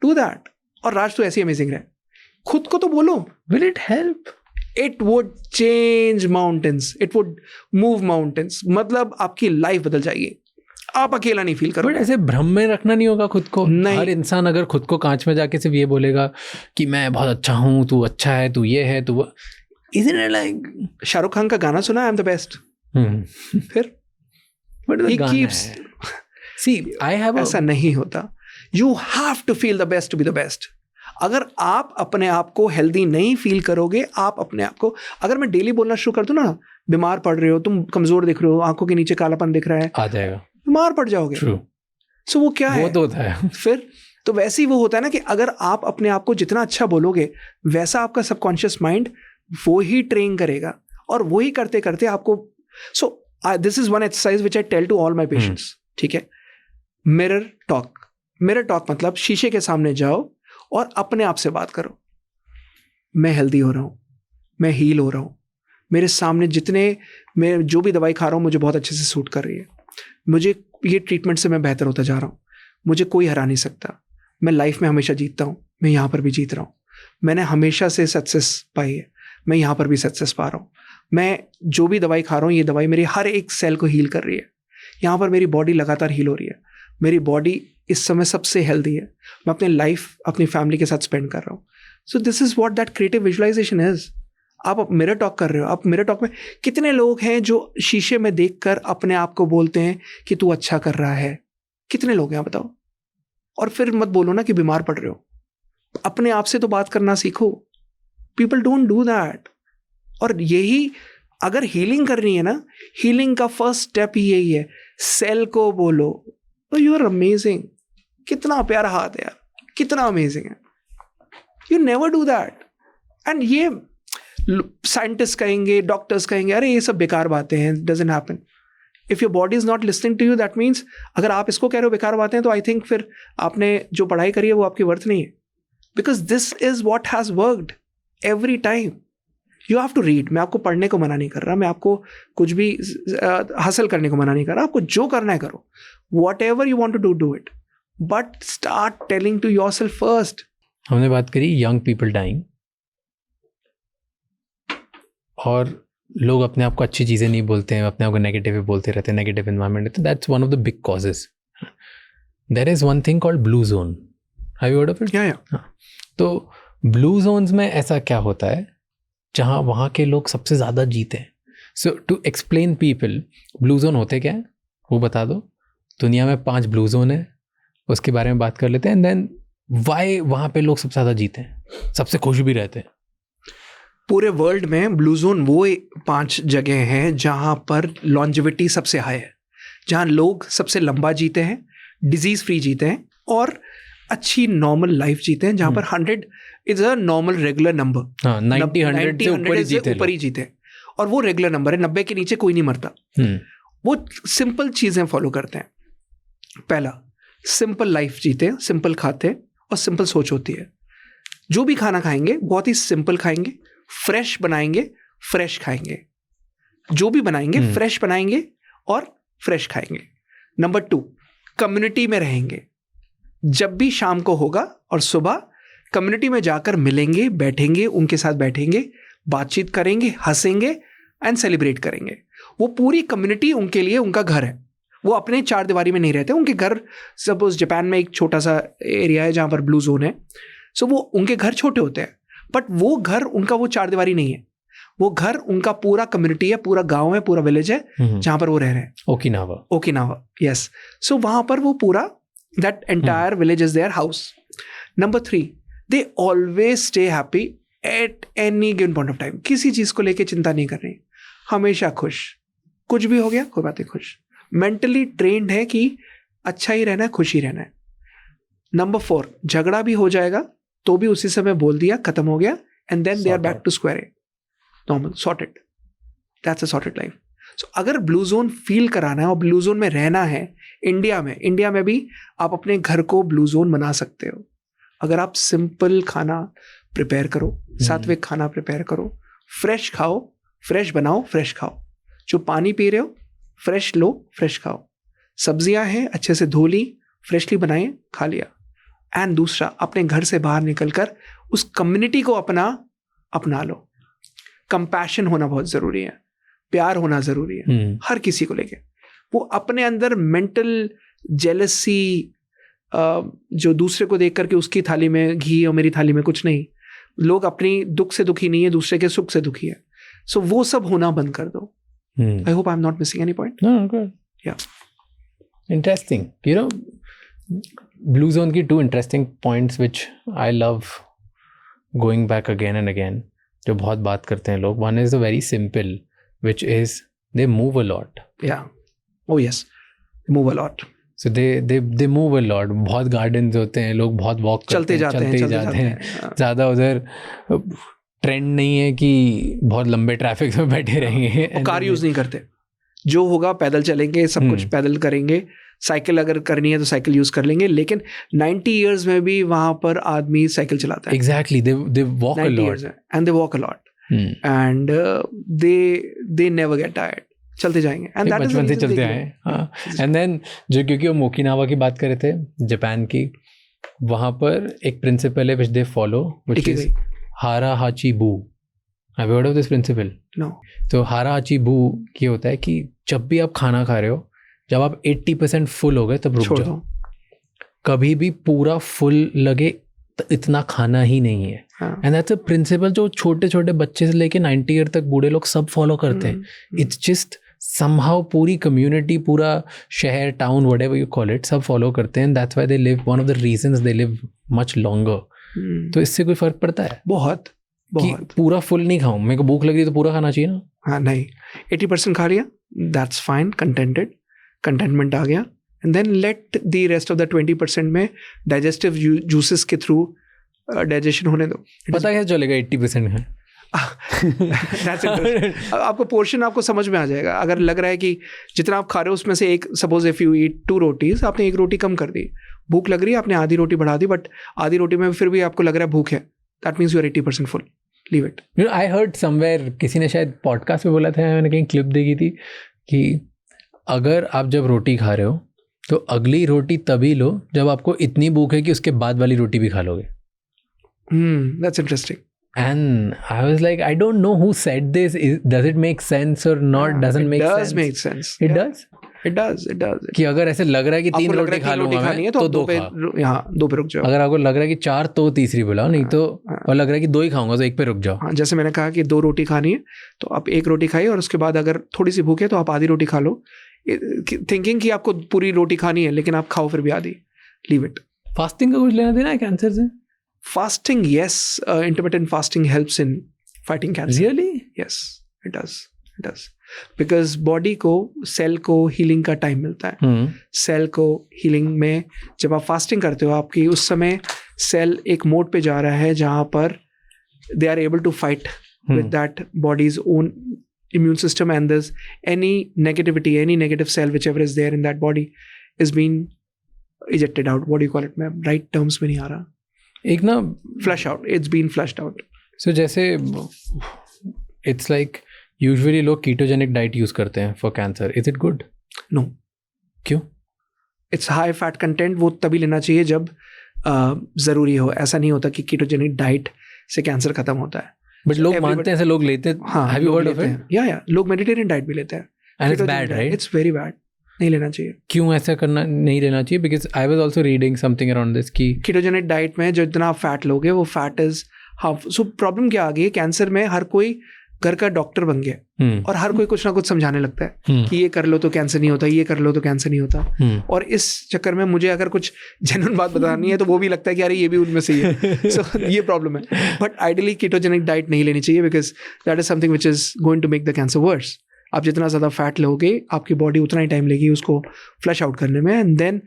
Do that. और राज, तू ऐसी अमेजिंग रहे. खुद को तो बोलो. Will it help? It would change mountains. It would move mountains. मतलब आपकी लाइफ बदल जाएगी. आप अकेला नहीं फील करोगे. बट ऐसे भ्रम में रखना नहीं होगा खुद को. नहीं. हर इंसान अगर खुद को कांच में जाके सिर्फ ये बोलेगा कि मैं बहुत अच्छा हूँ, तू अच्छा है, तू ये है, तू isn't it like Shahrukh Khan का गाना सुना, आई एम द बेस्ट. फिर He keeps see I have ऐसा नहीं होता. You have to feel the best to be the best. अगर आप अपने आप को हेल्दी नहीं फील करोगे, आप अपने आप को, अगर मैं डेली बोलना शुरू कर दूं ना, बीमार पड़ रहे हो, तुम कमजोर दिख रहे हो, आंखों के नीचे कालापन दिख रहा है, आ जाएगा, बीमार पड़ जाओगे. सो वो क्या है, वो तो होता है. फिर तो वैसे ही वो होता है ना कि अगर आप अपने आप को जितना अच्छा बोलोगे, वैसा आपका सबकॉन्शियस माइंड वो ही ट्रेन करेगा, और वो ही करते करते आपको. So this is one exercise which I tell to all my patients. ठीक है, मिरर टॉक. मिरर टॉक मतलब शीशे के सामने जाओ और अपने आप से बात करो. मैं हेल्दी हो रहा हूँ, मैं हील हो रहा हूँ, मेरे सामने मैं जो भी दवाई खा रहा हूँ मुझे बहुत अच्छे से सूट कर रही है, मुझे ये ट्रीटमेंट से मैं बेहतर होता जा रहा हूँ, मुझे कोई हरा नहीं सकता, मैं लाइफ में हमेशा जीतता हूँ, मैं यहाँ पर भी जीत रहा हूँ, मैंने हमेशा से सक्सेस पाई है, मैं यहाँ पर भी सक्सेस पा रहा हूँ, मैं जो भी दवाई खा रहा हूँ ये दवाई मेरी हर एक सेल को हील कर रही है, यहाँ पर मेरी बॉडी लगातार हील हो रही है, मेरी बॉडी इस समय सबसे हेल्दी है, मैं अपनी लाइफ अपनी फैमिली के साथ स्पेंड कर रहा हूँ. So this is what that creative visualization is. आप मिरर टॉक कर रहे हो. आप मिरर टॉक में कितने लोग हैं जो शीशे में देखकर अपने आप को बोलते हैं कि तू अच्छा कर रहा है? कितने लोग हैं, बताओ. और फिर मत बोलो ना कि बीमार पड़ रहे हो. अपने आप से तो बात करना सीखो. People don't do that. और यही अगर हीलिंग करनी है ना, हीलिंग का फर्स्ट स्टेप ही यही है. सेल को बोलो, यू आर अमेजिंग. कितना प्यारा हाथ है यार, कितना अमेजिंग है. You never do that. And ये साइंटिस्ट कहेंगे, डॉक्टर्स कहेंगे, अरे ये सब बेकार बातें हैं, doesn't happen. If your body is not listening to you, that means अगर आप इसको कह रहे हो बेकार बातें हैं, तो I think फिर आपने जो पढ़ाई करी है वो आपकी वर्थ नहीं है. Because this is what has worked every time. You have to read. मैं आपको पढ़ने को मना नहीं कर रहा, मैं आपको कुछ भी हासिल करने को मना नहीं कर रहा. आपको जो करना है करो. Whatever you want to do, do it. But start telling to yourself first. हमने बात करी young people dying, और लोग अपने आप को अच्छी चीज़ें नहीं बोलते हैं, अपने आप को नेगेटिव ही बोलते रहते हैं, negative environment. That's one of the big causes. There is one thing called blue zone. Have you heard of it? Yeah. तो ब्लू जोन्स में ऐसा क्या होता है जहाँ वहाँ के लोग सबसे ज़्यादा जीते हैं. So to explain people, blue zone होते क्या है वो बता दो. दुनिया में 5 ब्लू जोन है, उसके बारे में बात कर लेते हैं. एंड देन वाई वहाँ पे लोग सबसे ज़्यादा जीते हैं, सबसे खुश भी रहते हैं. पूरे वर्ल्ड में ब्लू जोन वो 5 जगह हैं जहाँ पर लॉन्जिविटी सबसे हाई है, जहाँ लोग सबसे लंबा जीते हैं, डिजीज फ्री जीते हैं और अच्छी नॉर्मल लाइफ जीते हैं, जहाँ पर 100 is a normal regular number. 90 से ऊपर ही जीते हैं. और वो रेगुलर नंबर है, 90 के नीचे कोई नहीं मरता. वो सिंपल चीजें फॉलो करते हैं. पहला, सिंपल लाइफ जीते हैं, सिंपल खाते हैं और सिंपल सोच होती है. जो भी खाना खाएंगे बहुत ही सिंपल खाएंगे, फ्रेश बनाएंगे, फ्रेश खाएंगे. जो भी बनाएंगे फ्रेश बनाएंगे और फ्रेश खाएंगे. नंबर 2, कम्युनिटी में रहेंगे. जब भी शाम को होगा और सुबह कम्युनिटी में जाकर मिलेंगे, बैठेंगे, उनके साथ बैठेंगे, बातचीत करेंगे, हंसेंगे एंड सेलिब्रेट करेंगे. वो पूरी कम्युनिटी उनके लिए उनका घर है. वो अपने 4 दीवारी में नहीं रहते. उनके घर, सपोज जापान में एक छोटा सा एरिया है जहाँ पर ब्लू जोन है, सो वो उनके घर छोटे होते हैं, बट वो घर उनका वो 4 दीवारी नहीं है. वो घर उनका पूरा कम्युनिटी है, पूरा गांव है, पूरा विलेज है जहां पर वो रह रहे हैं. Okinawa, yes. सो वहां पर वो पूरा, that entire village is their house. Number 3, they always stay happy at any given point of time. किसी चीज को लेके चिंता नहीं कर रही, हमेशा खुश. कुछ भी हो गया कोई बात नहीं, खुश. मेंटली ट्रेंड है कि अच्छा ही रहना है, खुश ही रहना है. नंबर 4, झगड़ा भी हो जाएगा तो भी उसी समय बोल दिया, खत्म हो गया, and then they are back to square A. Normal, sorted. That's a sorted life. So अगर ब्लू जोन फील कराना है और ब्लू जोन में रहना है, इंडिया में भी आप अपने घर को ब्लू जोन बना सकते हो. अगर आप सिंपल खाना प्रिपेयर करो, सात्विक खाना प्रिपेयर करो, फ्रेश खाओ, फ्रेश बनाओ, फ्रेश खाओ. जो पानी पी रहे हो फ्रेश लो, फ्रेश खाओ. सब्जियां हैं अच्छे से धो ली, फ्रेशली बनाए, खा लिया. एंड दूसरा, अपने घर से बाहर निकलकर उस कम्युनिटी को अपना लो. कंपैशन होना बहुत जरूरी है, प्यार होना जरूरी है हर किसी को लेके. वो अपने अंदर मेंटल जेलसी, जो दूसरे को देख करके उसकी थाली में घी और मेरी थाली में कुछ नहीं. लोग अपनी दुख से दुखी नहीं है, दूसरे के सुख से दुखी है. सो वो सब होना बंद कर दो. I hope I'm not missing any point. No, good. Yeah. Interesting. You know, Blue Zone की 2 interesting points which I love going back again and again, जो बहुत बात करते हैं लोग. One is the very simple, which is they move a lot. Yeah. Oh yes, they move a lot. So they move a lot. बहुत gardens होते हैं, लोग बहुत walk करते हैं, चलते जाते हैं. ज़्यादा उधर ट्रेंड नहीं है कि बहुत लंबे ट्रैफिक में बैठे रहेंगे. कार यूज नहीं करते, जो होगा पैदल चलेंगे, सब कुछ पैदल करेंगे. साइकिल अगर करनी है तो साइकिल यूज कर लेंगे. लेकिन 90 इयर्स में भी वहां पर आदमी साइकिल चलाता है. Exactly, they walk a lot and they walk a lot and they never get tired. चलते जाएंगे एंड दैट इज बचपन से चलते आए. हाँ. एंड देन जो, क्योंकि हम ओकिनावा की बात कर रहे थे, जापान की, वहां पर एक प्रिंसिपल है which they follow, which is hara hachi bu. Have you heard of this principle? No. तो हारा हाची बू ये होता है कि जब भी आप खाना खा रहे हो, जब आप 80% फुल हो गए तब रुक जाओ. कभी भी पूरा फुल लगे तो इतना खाना ही नहीं है. एंड दैट्स अ प्रिंसिपल जो छोटे छोटे बच्चे से लेके 90 ईयर तक बूढ़े लोग सब फॉलो करते हैं. इट्स जस्ट somehow पूरी कम्युनिटी, पूरा शहर, town, whatever you call it, सब फॉलो करते हैं. That's why they live, one of the reasons they live much longer. तो इससे कोई फर्क पड़ता है? बहुत. कि पूरा फुल नहीं खाऊं, मेरे को भूख लग रही तो पूरा खाना चाहिए ना. हाँ, नहीं, 80% खा लिया, दैट्स फाइन. कंटेंटमेंट आ गया. And then let the rest of the 20% में डाइजेस्टिव जूसेस के थ्रू डाइजेशन होने दो। पता कैसे चलेगा 80% है? That's interesting. आपको पोर्शन आपको समझ में आ जाएगा। अगर लग रहा है कि जितना आप खा रहे हो उसमें से एक, suppose if you eat 2 rotis, आपने एक रोटी कम कर दी, भूख लग रही है, आपने आधी रोटी बढ़ा दी, बट आधी रोटी में फिर भी आपको लग रहा है भूख है, that means you are 80% full, leave it. I heard somewhere, किसी ने शायद पॉडकास्ट में बोला था, मैंने कहीं क्लिप देखी थी कि अगर आप जब रोटी खा रहे हो तो अगली रोटी तभी लो जब आपको इतनी भूख है कि उसके बाद वाली रोटी भी खा लोगे। That's interesting. And I was like, I don't know who said this. Does it make sense or not? Doesn't make sense. It does make sense. It does? It does. कि अगर ऐसे लग रहा है कि 3 रोटी खा लूंगा मैं, तो 2 खा। यहाँ 2 पे रुक जाओ। अगर आपको लग रहा है कि 4 तो तीसरी बुलाओ, नहीं तो, और लग रहा है कि 2 ही खाऊंगा तो 1 पे रुक जाओ। हाँ, जैसे मैंने कहा कि 2 रोटी खानी है तो आप 1 रोटी खाइए, और उसके बाद अगर थोड़ी सी भूख है तो आप आधी रोटी खा लो, थिंकिंग कि आपको पूरी रोटी खानी है, लेकिन आप खाओ फिर भी आधी, लीव इट। फास्टिंग का कुछ लेना देना है कैंसर से? Fasting, yes, intermittent fasting helps in fighting cancer. Really? Yes, it does. It does. Because body को, सेल को healing का टाइम मिलता है। सेल को healing में जब आप फास्टिंग करते हो, आपकी उस समय सेल एक मोड पे जा रहा है जहाँ पर they are able to fight with that body's own immune system, and there's any negativity, any negative cell whichever is there in that body is being ejected out. What do you call it? मैं right terms में नहीं आ रहा। एक ना flush out, it's been flushed out. So जैसे इट्स लाइक यूजुअली लोग कीटोजेनिक डाइट यूज करते हैं for cancer, is it good? No. क्यों? इट्स हाई फैट कंटेंट, वो तभी लेना चाहिए जब ज़रूरी हो। ऐसा नहीं होता कि कीटोजेनिक डाइट से कैंसर खत्म होता है। बट लोग मानते हैं, ऐसे लोग लेते हैं। हाँ, have you heard of it? या लोग मेडिटेरियन डाइट भी लेते हैं। And it's bad, right? It's very bad, नहीं लेना चाहिए। क्यों ऐसा करना नहीं लेना चाहिए? Because I was also reading something around this कि कीटोजेनिक डाइट में जो इतना आप फैट लोगे वो fat is half. So problem क्या आ गई, कैंसर में हर कोई घर का डॉक्टर बन गया और हर कोई कुछ ना कुछ समझाने लगता है कि ये कर लो तो कैंसर नहीं होता, ये कर लो तो कैंसर नहीं होता। और इस चक्कर में मुझे अगर कुछ जेन्युइन बात बतानी है तो वो भी लगता है कि अरे ये भी उनमें से ही है। सो ये प्रॉब्लम है। बट आइडियली कीटोजेनिक डाइट नहीं लेनी चाहिए, because that is something which is going to make the cancer worse. आप जितना ज़्यादा फैट लोगे, आपकी बॉडी उतना ही टाइम लेगी उसको फ्लश आउट करने में, एंड देन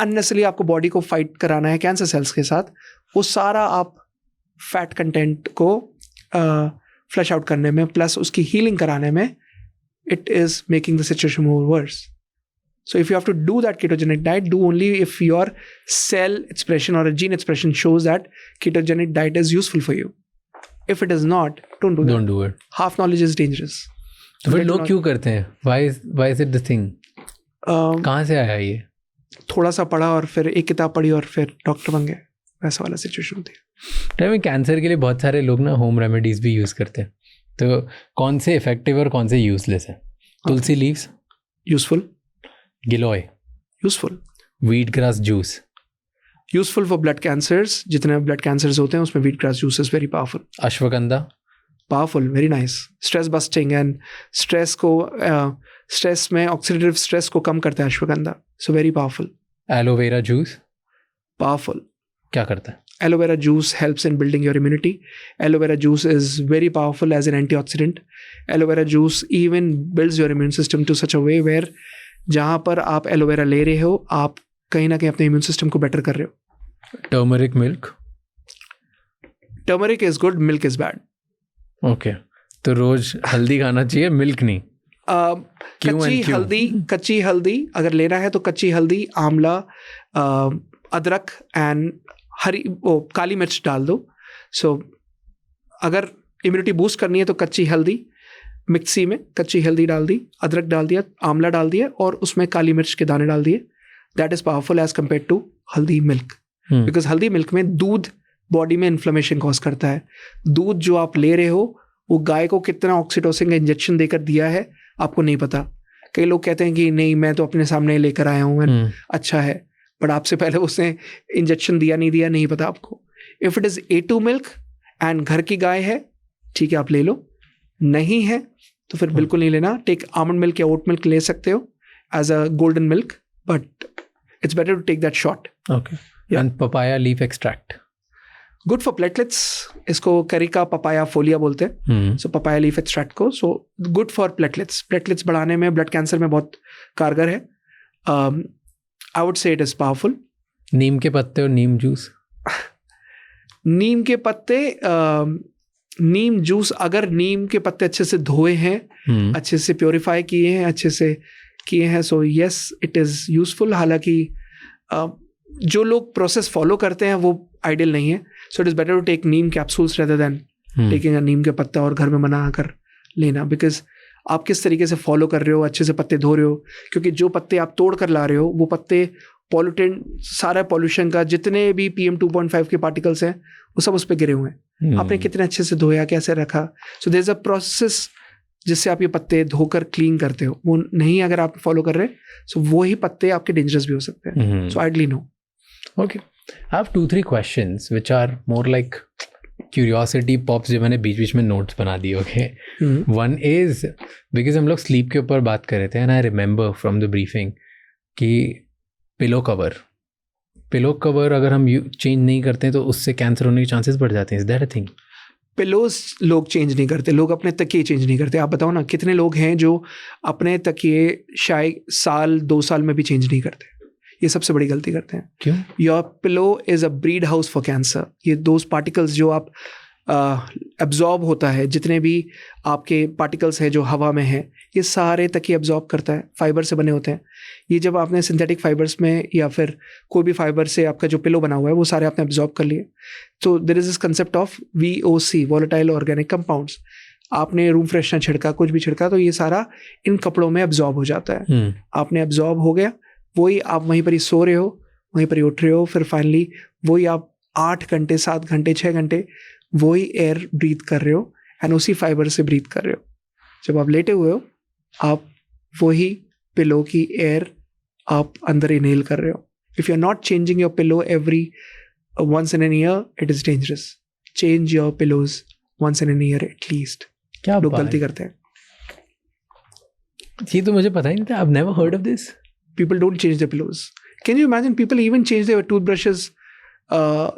अननेसेसरी आपको बॉडी को फाइट कराना है कैंसर सेल्स के साथ। वो सारा आप फैट कंटेंट को फ्लश आउट करने में प्लस उसकी हीलिंग कराने में, it is making the situation more verse. So if you have to do that ketogenic diet, do only if your cell expression or a gene expression shows that ketogenic diet is useful for you. If it is not, don't do that. Don't do it. Half knowledge is dangerous. तो फिर लोग क्यों करते हैं? Why is it the thing? कहाँ से आया ये? थोड़ा सा पढ़ा और फिर एक किताब पढ़ी और फिर डॉक्टर बन गए, वैसा वाला सिचुएशन होती है। टाइम में कैंसर के लिए बहुत सारे लोग ना होम रेमेडीज भी यूज़ करते हैं, तो कौन से इफेक्टिव और कौन से यूजलेस है? Tulsi leaves useful, giloy useful, wheat grass juice useful for blood cancers. जितने ब्लड कैंसर्स होते हैं उसमें wheat grass juice is very powerful. Ashwagandha powerful, very nice, stress busting and stress में ऑक्सीडेटिव स्ट्रेस को कम करता है ashwagandha, so very powerful. Aloe vera juice powerful. क्या करता है? Aloe vera juice helps in building your immunity. Aloe vera juice is very powerful as an antioxidant. Aloe vera juice even builds your immune system to such a way where जहाँ पर आप एलो वेरा ले रहे हो, आप कहीं ना कहीं अपने इम्यून सिस्टम को बेटर कर रहे हो। Turmeric milk? Turmeric is good, milk is bad. Okay, तो रोज हल्दी खाना चाहिए, मिल्क नहीं? कच्ची हल्दी अगर लेना है तो कच्ची हल्दी, आंवला, अदरक एंड काली मिर्च डाल दो। सो अगर इम्यूनिटी बूस्ट करनी है तो कच्ची हल्दी मिक्सी में कच्ची हल्दी डाल दी, अदरक डाल दिया, आंवला डाल दिया और उसमें काली मिर्च के दाने डाल दिए। That is powerful as compare to haldi milk, because haldi milk में दूध बॉडी में इन्फ्लेमेशन कॉज करता है। दूध जो आप ले रहे हो वो गाय को कितना ऑक्सीटोसिन का इंजेक्शन देकर दिया है आपको नहीं पता। कई लोग कहते हैं कि नहीं मैं तो अपने सामने लेकर आया हूँ, अच्छा है, बट आपसे पहले उसने इंजेक्शन दिया नहीं दिया नहीं पता आपको। If it is A2 milk and घर की गाय है, ठीक है आप ले लो, नहीं है तो फिर बिल्कुल नहीं लेना। टेक आमंड मिल्क या ओट मिल्क ले सकते हो as a golden milk, but it's better to take that shot. Okay, and papaya leaf extract good for platelets, इसको करिका पपाया फोलिया बोलते हैं। सो पपाया लीफ एक्सट्रैक्ट को, सो गुड फॉर प्लेटलेट्स बढ़ाने में, ब्लड कैंसर में बहुत कारगर है। I would say it is powerful. नीम के पत्ते और नीम जूस? नीम के पत्ते, नीम जूस, अगर नीम के पत्ते अच्छे से धोए हैं, अच्छे से प्योरीफाई किए हैं, अच्छे से किए हैं, so yes it is useful. हालांकि जो लोग प्रोसेस फॉलो करते हैं वो आइडियल नहीं है, so it is better to take neem capsules rather than taking neem के पत्ता और घर में बना कर लेना, बिकॉज आप किस तरीके से फॉलो कर रहे हो, अच्छे से पत्ते धो रहे हो, क्योंकि जो पत्ते आप तोड़ कर ला रहे हो वो पत्ते पॉल्यूटेंट, सारा पॉल्यूशन का जितने भी PM 2.5 के पार्टिकल्स हैं वो सब उस पर गिरे हुए हैं। आपने कितने अच्छे से धोया, कैसे रखा, so there is a process जिससे आप ये पत्ते धोकर क्लीन करते हो, वो नहीं अगर आप फॉलो कर रहे सो वो ही पत्ते आपके डेंजरस भी हो सकते हैं। So ideally no. Okay, I have 2-3 questions which are more like curiosity pops जो मैंने बीच बीच में नोट्स बना दिए। ओके, वन इज बिकॉज हम लोग स्लीप के ऊपर बात कर रहे थे and I remember from the briefing कि पिलो कवर अगर हम चेंज नहीं करते तो उससे कैंसर होने के चांसेस बढ़ जाते हैं। Is that a thing? Pillows लोग चेंज नहीं करते, लोग अपने तकिए चेंज नहीं करते। आप बताओ ना कितने लोग हैं जो अपने तकिए शायद 1-2 साल में भी चेंज नहीं करते। ये सबसे बड़ी गलती करते हैं। क्यों? Your pillow is a breed house for cancer. ये दोज पार्टिकल्स जो आप एब्जॉर्ब होता है, जितने भी आपके पार्टिकल्स हैं जो हवा में है, ये सारे तकिए एब्जॉर्ब करता है, फाइबर से बने होते हैं। ये जब आपने सिंथेटिक फाइबर्स में या फिर कोई भी फाइबर से आपका जो पिलो बना हुआ है वो सारे आपने एब्जॉर्ब कर लिए। तो there is this concept of VOC, volatile organic compounds. आपने रूम फ्रेशनर छिड़का, कुछ भी छिड़का, तो ये सारा इन कपड़ों में एब्जॉर्ब हो जाता है। आपने एब्जॉर्ब हो गया, वही आप वहीं पर ही सो रहे हो, वहीं पर ही उठ रहे हो, फिर फाइनली वही आप 8 घंटे 7 घंटे 6 घंटे वही एयर ब्रीथ कर रहे हो एंड उसी फाइबर से ब्रीथ कर रहे हो। जब आप लेटे हुए हो आप वही पिलो की एयर आप अंदर इनहेल कर रहे हो। If you are not changing your pillow every once in a year, it is dangerous. Change your pillows once in a year at least. क्या लोग गलती करते हैं। ये तो मुझे पता ही नहीं था। I've never heard of this. People don't change their pillows. Can you imagine people even change their toothbrushes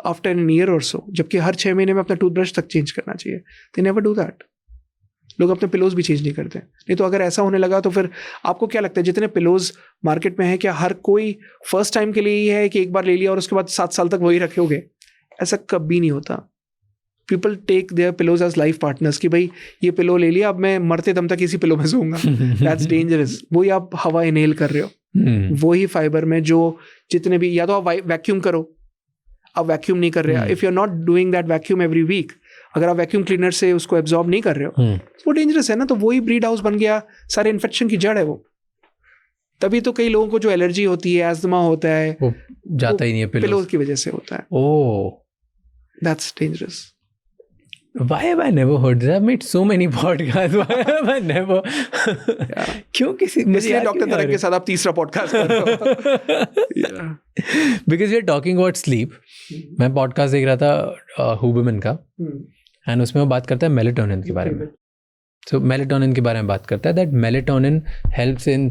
after a year or so? जबकि हर 6 महीने में अपना टूथब्रश तक चेंज करना चाहिए। They never do that. लोग अपने पिलोज भी चेंज नहीं करते। नहीं तो अगर ऐसा होने लगा तो फिर आपको क्या लगता है जितने पिलोज मार्केट में है, क्या हर कोई फर्स्ट टाइम के लिए ही है कि एक बार ले लिया और उसके बाद 7 साल तक वही रखोगे? ऐसा कभी नहीं होता। People take their pillows as life partners कि भाई ये पिलो ले लिया, अब मैं मरते दम तक इसी पिलो में सोऊंगा। That's dangerous. वही आप हवा इनहेल कर रहे हो, वही फाइबर में जो जितने भी, या तो आप वैक्यूम करो, आप वैक्यूम नहीं कर रहे। If you are not doing that vacuum every week, अगर आप वैक्यूम क्लीनर से उसको एब्जॉर्ब नहीं कर रहे हो, वो डेंजरस है ना। तो वही ब्रीड हाउस बन गया, सारे इन्फेक्शन की जड़ है वो। तभी तो कई लोगों को जो एलर्जी होती है, एस्थमा होता है, वो जाता ही नहीं है पिलोज की वजह से होता है। Oh, that's dangerous. Why have I never heard this? I've made so many podcasts. Why have I never? क्यों किसी इसलिए डॉक्टर तरक के साथ आप तीसरा पॉडकास्ट कर रहे हो। Because we are talking about sleep. मैं पॉडकास्ट देख रहा था हुबरमैन का, एंड उसमें वो बात करता है मेलेटोनिन के बारे में। तो मेलेटोनिन के बारे में बात करता है that melatonin helps in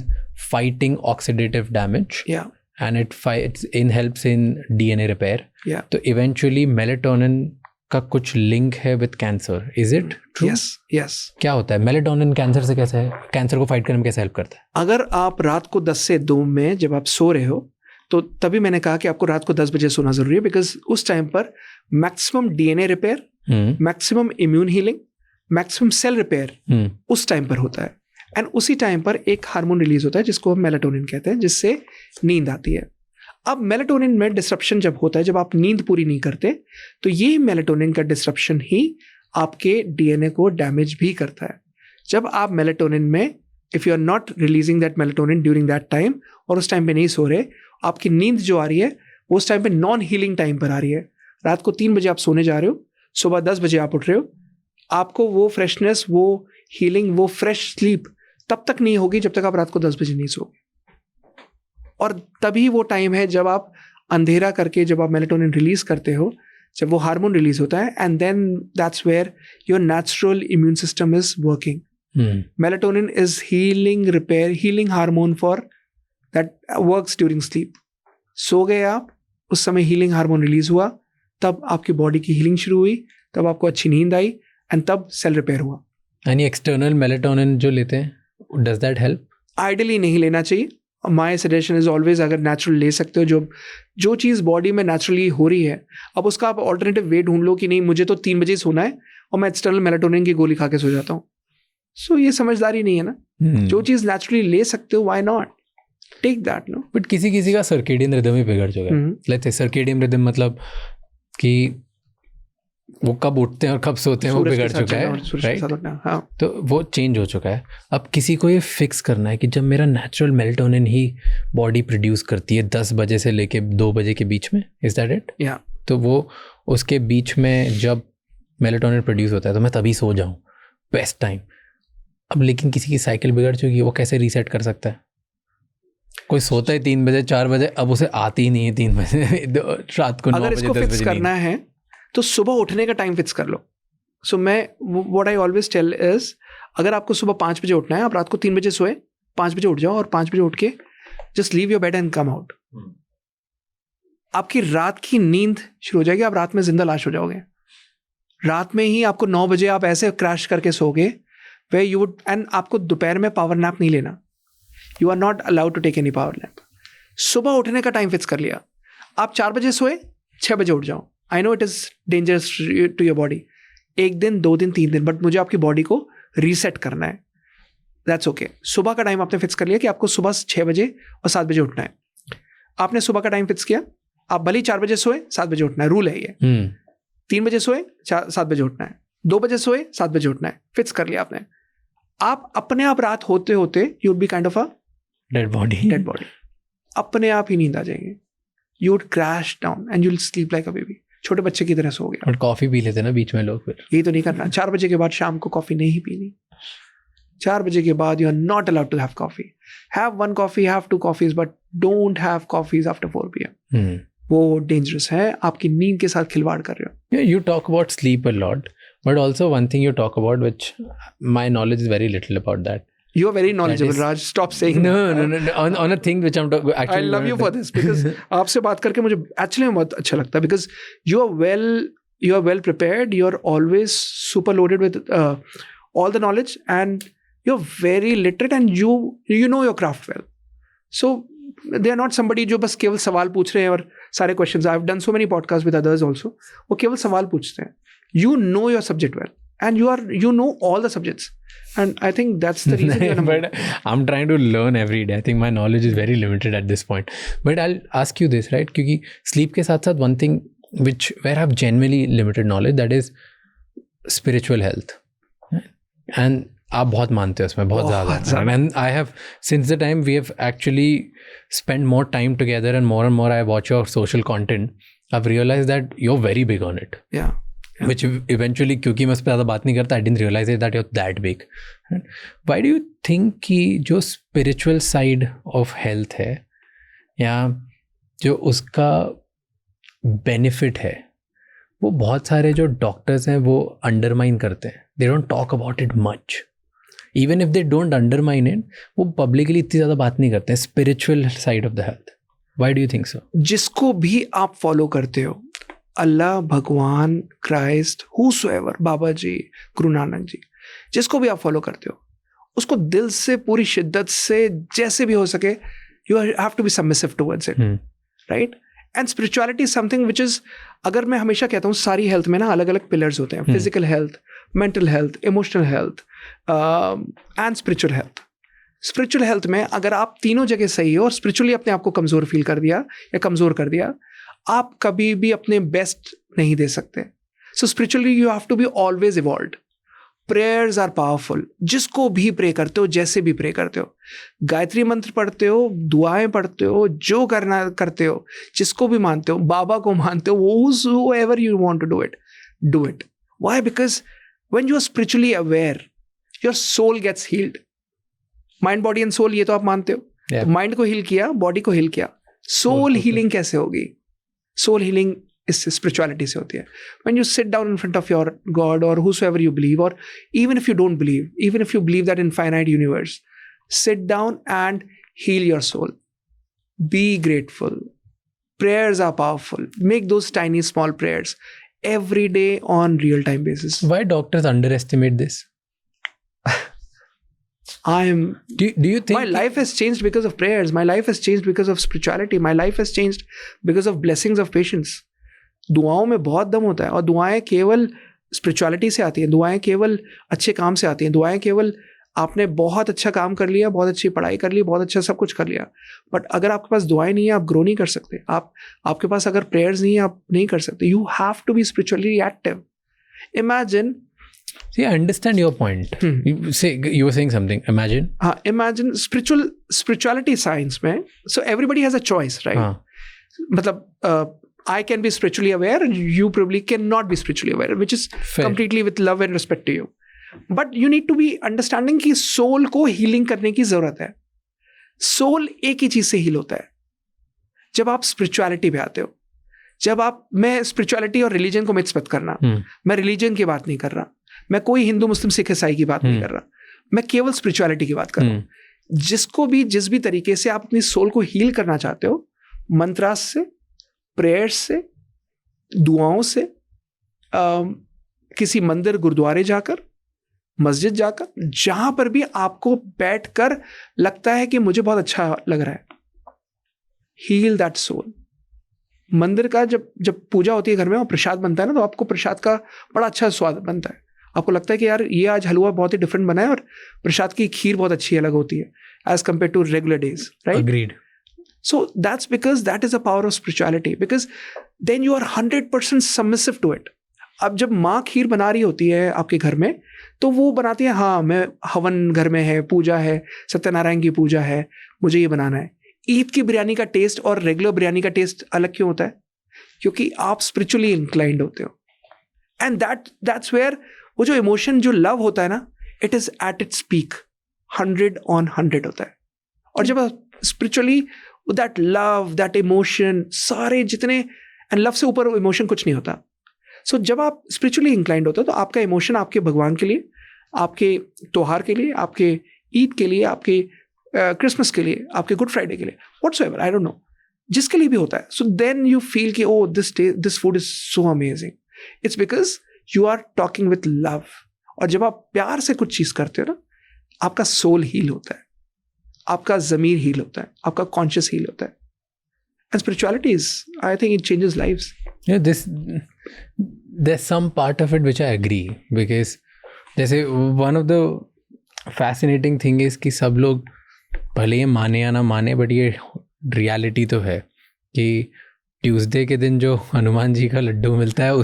fighting oxidative damage and it fights in helps in DNA repair. तो इवेंचुअली मेलेटोनिन का कुछ लिंक है with cancer. Is it true? Yes. क्या होता है मेलेटोनिन? कैंसर से कैसे है, कैंसर को फाइट करने में कैसे हेल्प करता है? अगर आप रात को 10 से 2 में जब आप सो रहे हो, तो तभी मैंने कहा कि आपको रात को 10 बजे सोना जरूरी है, बिकॉज उस टाइम पर maximum DNA repair, maximum immune healing, maximum cell repair उस टाइम पर होता है। एंड उसी टाइम पर एक हार्मोन रिलीज होता है जिसको हम मेलेटोनिन कहते हैं, जिससे नींद आती है। अब मेलेटोनिन में डिसरप्शन जब होता है, जब आप नींद पूरी नहीं करते, तो ये मेलेटोनिन का डिसरप्शन ही आपके DNA को डैमेज भी करता है। जब आप मेलेटोनिन में, if you are not releasing that melatonin during that time, और उस टाइम पे नहीं सो रहे, आपकी नींद जो आ रही है वो उस टाइम पे नॉन हीलिंग टाइम पर आ रही है। रात को 3 बजे आप सोने जा रहे हो, सुबह 10 बजे आप उठ रहे हो, आपको वो फ्रेशनेस, वो हीलिंग, वो फ्रेश स्लीप तब तक नहीं होगी जब तक आप रात को 10 बजे नहीं सोगे। और तभी वो टाइम है जब आप अंधेरा करके जब आप मेलेटोनिन रिलीज करते हो, जब वो हार्मोन रिलीज होता है, and then that's where your natural immune system is working. Melatonin is healing repair, healing hormone for that works during sleep. सो गए आप, उस समय हीलिंग हार्मोन रिलीज हुआ, तब आपकी बॉडी की हीलिंग शुरू हुई, तब आपको अच्छी नींद आई, एंड तब सेल रिपेयर हुआ। यानी एक्सटर्नल मेलेटोनिन जो लेते हैं, डज दैट हेल्प? आइडियली नहीं लेना चाहिए, माई सजेशन इज ऑलवेज, अगर नेचुरल ले सकते हो, जो चीज़ बॉडी में नेचुरली हो रही है, अब उसका आप ऑल्टरनेटिव वे ढूंढ लो कि नहीं मुझे तो 3 बजे सोना है और मैं एक्सटर्नल मेलाटोनिन की गोली खा के सो जाता हूँ. सो ये समझदारी नहीं है ना. जो चीज़ नेचुरली ले सकते हो, why not take that. No, but किसी का सर्केडियन रिदम ही बिगड़ चुका है. लेट्स से सर्केडियन रिदम मतलब कि वो कब उठते हैं और कब सोते हैं वो बिगड़ चुका है, राइट? हाँ. तो वो चेंज हो चुका है. अब किसी को ये फिक्स करना है कि जब मेरा नेचुरल मेलाटोनिन ही बॉडी प्रोड्यूस करती है 10 बजे से लेके 2 बजे के बीच में, इज दैट इट? या तो वो उसके बीच में जब मेलाटोनिन प्रोड्यूस होता है तो मैं तभी सो जाऊँ, बेस्ट टाइम. अब लेकिन किसी की साइकिल बिगड़ चुकी है, वो कैसे रीसेट कर सकता है? कोई सोता है 3 बजे 4 बजे, अब उसे आती ही नहीं है 3 बजे रात को 9 बजे 10 बजे. अगर इसको फिक्स करना है तो सुबह उठने का टाइम फिक्स कर लो. सो मैं what I always tell is, अगर आपको सुबह 5 बजे उठना है, आप रात को 3 बजे सोए, 5 बजे उठ जाओ और 5 बजे उठ के just leave your bed and come out. आपकी रात की नींद शुरू हो जाएगी, आप रात में जिंदा लाश हो जाओगे. रात में ही आपको 9 बजे आप ऐसे क्रैश करके सोगे वे यू वुड, एंड आपको दोपहर में पावर नैप नहीं लेना. You are not allowed to take any power nap. सुबह उठने का टाइम फिक्स कर लिया, आप 4 बजे सोए, 6 बजे उठ जाओ. I know it is dangerous to your body. 1 दिन 2 दिन 3 दिन, बट मुझे आपकी बॉडी को रीसेट करना है. That's okay. सुबह का टाइम आपने फिक्स कर लिया कि आपको सुबह 6 बजे और 7 बजे उठना है. आपने सुबह का टाइम फिक्स किया, आप भले ही 4 बजे सोए 7 बजे उठना है, रूल है ये. 3 बजे सोए 7 बजे उठना है, 2 बजे सोए 7 बजे उठना है. फिक्स कर लिया आपने. आप अपने आप रात होते होते you would be kind of a dead body. अपने आप ही नींद आ जाएंगे. You would crash down and you will sleep like a baby. छोटे बच्चे की तरह सो गया. और कॉफी पी लेते ना बीच में लोग. फिर यही तो नहीं करना. 4 बजे के बाद शाम को कॉफी नहीं पीनी. 4 बजे के बाद you are not allowed to have coffee. Have 1 coffee, have 2 coffees, but don't have coffees after 4 PM. वो डेंजरस है, आपकी नींद के साथ खिलवाड़ कर रहे हो. You talk about sleep a lot, but also one thing you talk about, which my knowledge is very little about that. You are very knowledgeable, Raj. Stop saying no. On a thing which I'm actually. I love you for this because आपसे बात करके मुझे actually बहुत अच्छा लगता है because you are well prepared. You are always super loaded with all the knowledge and you're very literate and you know your craft well. So they are not somebody जो बस केवल सवाल पूछ रहे हैं और सारे questions. I've done so many podcasts with others also. वो केवल सवाल पूछते हैं. You know your subject well. And you know all the subjects, and I think that's the reason. But I'm trying to learn every day. I think my knowledge is very limited at this point. But I'll ask you this, right? क्योंकि sleep के साथ साथ one thing where I have genuinely limited knowledge, that is spiritual health. And आप बहुत मानते हो इसमें बहुत ज़्यादा. And I have, since the time we have actually spent more time together and more I watch your social content, I've realized that you're very big on it. Yeah. Which eventually, क्योंकि मैं उस पर ज़्यादा बात नहीं करता, I didn't realize that you're that big. Why do you think कि जो spiritual side of health है या जो उसका benefit है, वो बहुत सारे जो doctors हैं वो undermine करते हैं. They don't talk about it much. Even if they don't undermine it, वो publicly इतनी ज़्यादा बात नहीं करते हैं spiritual side of the health. Why do you think so? जिसको भी आप follow करते हो, अल्लाह, भगवान, क्राइस्ट, whosoever, बाबा जी, गुरु नानक जी, जिसको भी आप फॉलो करते हो, उसको दिल से पूरी शिद्दत से जैसे भी हो सके you have to be submissive towards it, right? And spirituality is something which is, अगर मैं हमेशा कहता हूँ सारी हेल्थ में ना अलग अलग पिलर्स होते हैं. Physical health, mental health, emotional health and spiritual health. Spiritual health में अगर आप तीनों जगह सही हो और स्पिरिचुअली अपने आप को कमज़ोर फील कर दिया या कमज़ोर कर दिया, आप कभी भी अपने बेस्ट नहीं दे सकते. So spiritually you have to be always evolved. Prayers are powerful. जिसको भी प्रे करते हो, जैसे भी प्रे करते हो, गायत्री मंत्र पढ़ते हो, दुआएं पढ़ते हो, जो करना करते हो, जिसको भी मानते हो, बाबा को मानते हो, whoever you want to do it. Why? Because when you are spiritually aware, your soul gets healed. Mind, body and soul, ये तो आप मानते हो. माइंड को हील किया, बॉडी को हील किया, सोल हीलिंग कैसे होगी? सोल हीलिंग इस स्पिरिचुअलिटी से होती है. When you sit down in front of your God or whosoever you believe, or even if you don't believe, even if you believe that infinite universe, sit down and heal your soul. Be grateful. Prayers are powerful. Make those tiny small prayers every day on real time basis. Why doctors underestimate this? I am. Do you think My life has changed because of prayers. My life has changed because of spirituality. My life has changed because of blessings of patience. दुआओं में बहुत दम होता है और दुआएं केवल स्पिरिचुअलिटी से आती हैं. दुआएं केवल अच्छे काम से आती हैं. दुआएं केवल आपने बहुत अच्छा काम कर लिया, बहुत अच्छी पढ़ाई कर ली, बहुत अच्छा सब कुछ कर लिया, बट अगर आपके पास दुआएं नहीं है आप ग्रो नहीं कर सकते. आपके पास अगर प्रेयर्स नहीं है आप नहीं कर सकते. You have to be spiritually active. Imagine. See, I understand your point. You were saying something. Imagine. Imagine spirituality science में. So everybody has a choice, right? मतलब I can be spiritually aware and you probably cannot be spiritually aware, which is Fair. completely with love and respect to you. But you need to be understanding कि soul को healing करने की जरूरत है. Soul एक ही चीज से heal होता है. जब आप spirituality पे आते हो, जब आप, मैं spirituality और religion को mix मत करना. मैं religion की बात नहीं कर रहा. मैं कोई हिंदू मुस्लिम सिख ईसाई की बात नहीं कर रहा. मैं केवल स्पिरिचुअलिटी की बात कर रहा हूँ. जिसको भी जिस भी तरीके से आप अपनी सोल को हील करना चाहते हो, मंत्रास से, प्रेयर्स से, दुआओं से, किसी मंदिर गुरुद्वारे जाकर, मस्जिद जाकर, जहां पर भी आपको बैठकर लगता है कि मुझे बहुत अच्छा लग रहा है, हील दैट सोल. मंदिर का जब पूजा होती है घर में और प्रसाद बनता है ना, तो आपको प्रसाद का बड़ा अच्छा स्वाद बनता है. आपको लगता है कि यार ये आज हलवा बहुत ही डिफरेंट बना है और प्रसाद की खीर बहुत अच्छी अलग होती है as compare to regular days, right? Agreed. So that's because that is the power of spirituality, because then you are 100% submissive to it. अब जब माँ खीर बना रही होती है आपके घर में, तो वो बनाती है, हाँ मैं हवन घर में है, पूजा है, सत्यनारायण की पूजा है, मुझे ये बनाना है. ईद की बिरयानी का टेस्ट और रेगुलर बिरयानी का टेस्ट अलग क्यों होता है? क्योंकि आप स्पिरिचुअली इंक्लाइंड होते हो. एंड दैट्स वेयर वो जो इमोशन, जो लव होता है ना, it is at its peak. 100/100 होता है. और जब आप spiritually that love, that emotion, सारे जितने, एंड लव से ऊपर इमोशन कुछ नहीं होता. सो जब आप स्पिरिचुअली इंक्लाइंड होते हो तो आपका इमोशन आपके भगवान के लिए, आपके त्योहार के लिए, आपके ईद के लिए, आपके क्रिसमस के लिए, आपके गुड फ्राइडे के लिए, व्हाट्सएवर, आई डोंट नो, जिसके लिए भी होता है. सो देन यू फील कि oh this food is so amazing. It's because you are talking with love. और जब आप प्यार से कुछ चीज करते हो ना, आपका सोल हील होता है, आपका जमीर हील होता है, आपका कॉन्शियस हील होता है. And spirituality is, I think it changes lives. There's some part of it which I agree, because जैसे one of the fascinating thing is कि सब लोग भले ये माने या ना माने, बट ये रियलिटी तो है कि ट्यूसडे के दिन जो हनुमान जी का लड्डू मिलता है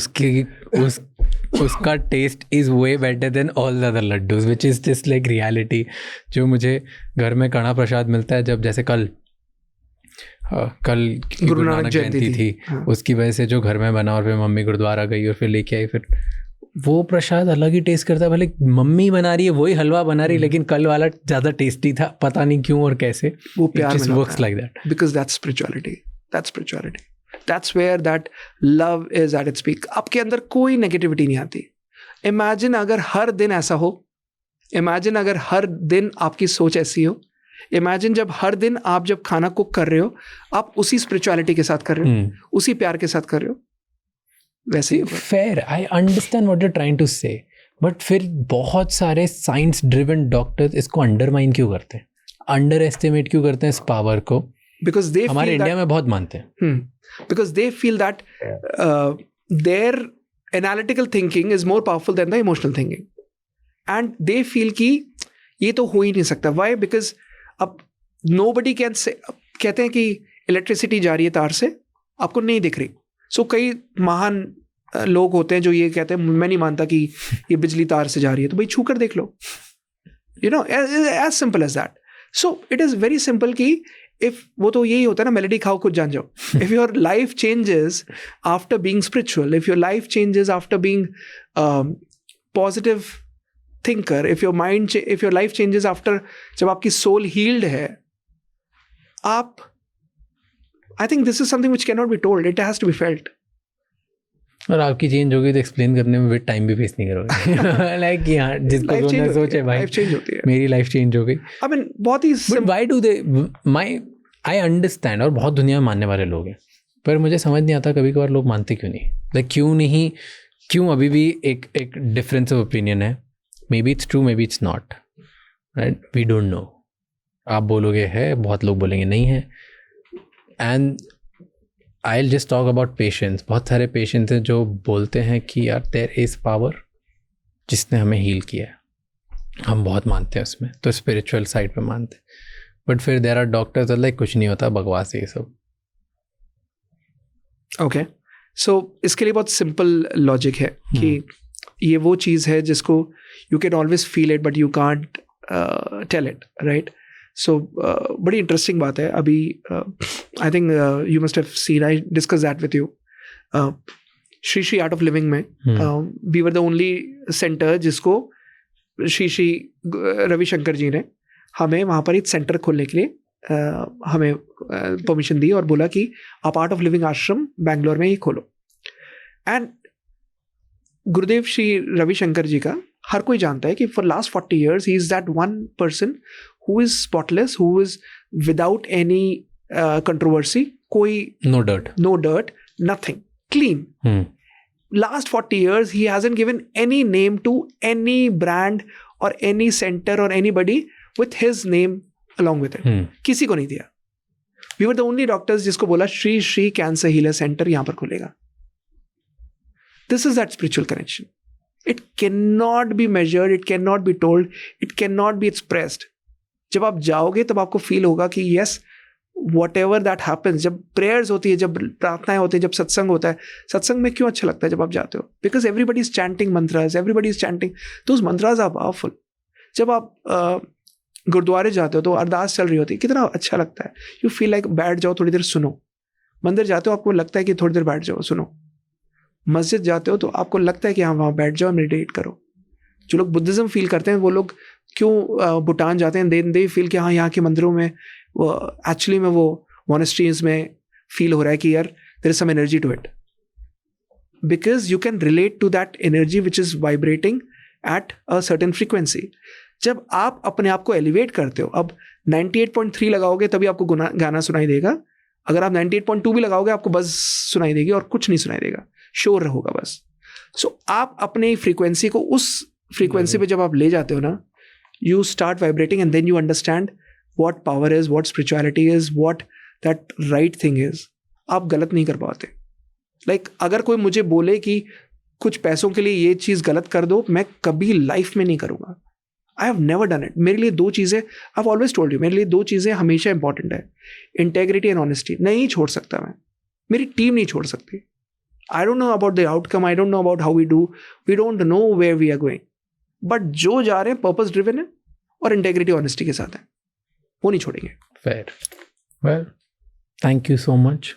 उसका taste is way better than all the other laddoos, which is just like reality. जो मुझे घर में कड़ा प्रसाद मिलता है, जब जैसे कल गुरु नानक जयंती थी, उसकी वजह से जो घर में बना और फिर मम्मी गुरुद्वारा गई और फिर लेके आई, फिर वो प्रसाद अलग ही टेस्ट करता है. भले मम्मी बना रही है, वही हलवा बना रही है, लेकिन कल वाला ज़्यादा टेस्टी था, पता नहीं क्यों और कैसे. वो प्यार में works like that, because that's spirituality. That's where that love is at its peak. आपके अंदर कोई नेगेटिविटी नहीं आती. Imagine अगर हर दिन ऐसा हो. Imagine अगर हर दिन आपकी सोच ऐसी हो. Imagine जब हर दिन आप जब खाना कुक कर रहे हो, आप उसी स्पिरिचुअलिटी के साथ कर रहे हो, उसी प्यार के साथ कर रहे हो. वैसे ही fair. I understand what you are trying to say, but फिर बहुत सारे साइंस ड्रिवन डॉक्टर्स इसको अंडरमाइन क्यों करते हैं, अंडर एस्टिमेट क्यों करते हैं इस पावर को? Because they हमारे इंडिया में बहुत मानते हैं. Because they feel that their analytical thinking is more powerful than the emotional thinking. And they feel कि ये तो हो ही नहीं सकता. Why? Because अब nobody can say, कहते हैं कि इलेक्ट्रिसिटी जा रही है तार से, आपको नहीं दिख रही. So कई महान लोग होते हैं जो ये कहते हैं, मैं नहीं मानता कि ये बिजली तार से जा रही है, तो भाई छू कर देख लो. You know, as simple as that. So it is very simple कि if वो तो यही होता है ना, मेलेडी खाओ कुछ जान जाओ. If your life changes after being spiritual, if your life changes after being positive thinker, if your life changes after जब आपकी soul healed है, आप, I think this is something which cannot be told. It has to be felt. और आपकी चेंज होगी तो एक्सप्लेन करने में टाइम भी वेस्ट नहीं करोगे. लाइक यार जिसको तुमने सोचे भाई, मेरी लाइफ चेंज हो गई. आई मीन बहुत ही, but why do they, I understand, और बहुत दुनिया में मानने वाले लोग हैं, पर मुझे समझ नहीं आता कभी कभार लोग मानते क्यों नहीं. लाइक क्यों अभी भी एक डिफरेंस ऑफ ओपिनियन है. Maybe it's true, maybe it's not, right, we don't know. आप बोलोगे है, बहुत लोग बोलेंगे नहीं है. And I will just talk about patients. बहुत सारे पेशेंट्स हैं जो बोलते हैं कि यार देयर इज पावर जिसने हमें हील किया है, हम बहुत मानते हैं उसमें, तो स्पिरिचुअल साइड पे मानते हैं. बट फिर देयर आर डॉक्टर्स लाइक कुछ नहीं होता, बकवास है ये सब. ओके, सो इसके लिए बहुत सिंपल लॉजिक है कि ये वो चीज़ है जिसको you can always feel it but you can't tell it, right. So बड़ी इंटरेस्टिंग बात है. अभी I think you must have seen, I discuss that with you. Shri Shri art of living में we were the only centre जिसको श्री रविशंकर जी ने हमें वहाँ पर एक सेंटर खोलने के लिए हमें परमिशन दी और बोला कि आप आर्ट ऑफ लिविंग आश्रम बैंगलोर में ही खोलो. एंड गुरुदेव श्री रविशंकर जी का हर कोई जानता है कि for last 40 years he is that one person who is spotless, who is without any controversy, कोई no dirt, nothing, clean. Last 40 years he hasn't given any name to any brand or any center or anybody with his name along with it. किसी को नहीं दिया. We were the only doctors जिसको बोला Shri Shri cancer healer centre यहाँ पर खुलेगा. This is that spiritual connection. It cannot be measured, it cannot be told, it cannot be expressed. जब आप जाओगे तब आपको फील होगा कि yes, whatever that happens, जब प्रेयर्स होती है, जब प्रार्थनाएं होती है, जब सत्संग होता है, सत्संग में क्यों अच्छा लगता है जब आप जाते हो? Because everybody is chanting mantras, everybody is chanting, those mantras are powerful. जब आप गुरुद्वारे जाते हो तो अरदास चल रही होती है, कितना अच्छा लगता है. यू फील लाइक बैठ जाओ थोड़ी देर सुनो. मंदिर जाते हो आपको लगता है कि थोड़ी देर बैठ जाओ सुनो. मस्जिद जाते हो तो आपको लगता है कि हाँ वहाँ बैठ जाओ मेडिटेट करो. जो लोग बुद्धिज्म फील करते हैं वो लोग क्यों भूटान जाते हैं, दे फील कि हाँ यहाँ के मंदिरों में वो एक्चुअली में वो मोनेस्ट्रीज में फील हो रहा है कि यार there is some energy to it, because you can relate to that energy which is vibrating at a certain frequency. जब आप अपने आप को एलिवेट करते हो, अब 98.3 लगाओगे तभी आपको गाना सुनाई देगा. अगर आप 98.2 भी लगाओगे आपको बस सुनाई देगी और कुछ नहीं सुनाई देगा, शोर होगा बस. सो आप अपने फ्रीक्वेंसी को उस फ्रीक्वेंसी पे जब आप ले जाते हो ना, you start vibrating and then you understand what power is, what spirituality is, what that right thing is. आप गलत नहीं कर पाते. Like अगर कोई मुझे बोले कि कुछ पैसों के लिए ये चीज़ गलत कर दो, मैं कभी लाइफ में नहीं करूँगा. I have never done it. मेरे लिए दो चीज़ें, I've always told you, मेरे लिए दो चीज़ें हमेशा इंपॉर्टेंट है, इंटेग्रिटी एंड ऑनेस्टी. नहीं छोड़ सकता मैं, मेरी टीम नहीं छोड़ सकती. I don't know about the outcome, I don't know about how we do, we don't know where we are going. But जो जा रहे हैं पर्पस ड्रिवन है और इंटेग्रिटी ऑनेस्टी के साथ है, वो नहीं छोड़ेंगे. Fair. Well, thank you so much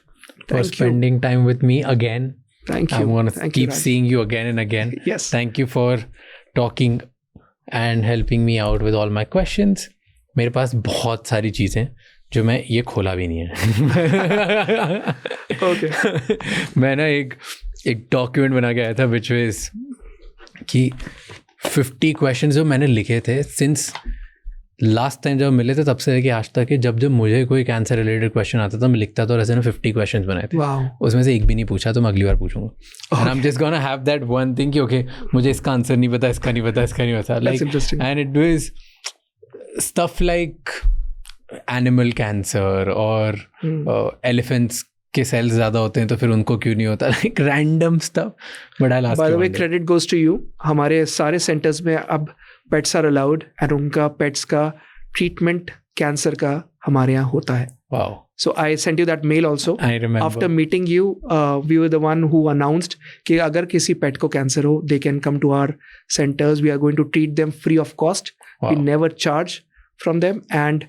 for spending time with me again. Thank you. I'm gonna keep seeing you again and again. Yes. Thank you for talking and helping me out with all my questions. मेरे पास बहुत सारी चीज़ें जो मैं ये खोला भी नहीं है. Okay. मैं ना एक डॉक्यूमेंट बना के आया था विच वाज कि 50 क्वेश्चन जो मैंने लिखे थे सिंस लास्ट टाइम जब मिले थे तब से लेके आज तक, जब मुझे कोई कैंसर रिलेटेड क्वेश्चन आता था मैं लिखता था और ऐसे ना 50 क्वेश्चन बनाए थे. उसमें से एक भी नहीं पूछा तो मैं अगली बार पूछूंगा. And I am just gonna have that one thing कि ओके मुझे इसका आंसर नहीं पता, इसका नहीं पता, like. And it was stuff like animal cancer और एलिफेंट्स के सेल्स ज़्यादा होते हैं तो फिर उनको क्यों नहीं होता, like random stuff. But I last, by the way credit goes to you. हमारे सारे सेंटर्स में अब पेट्स आर अलाउड एंड उनका पेट्स का ट्रीटमेंट कैंसर का हमारे यहाँ होता है. Wow. So I sent you that mail also. I remember. After meeting you, we were the one who announced कि अगर किसी पेट को कैंसर हो, they can come to our centers. We are going to treat them free of cost. Wow. We never charge from them, and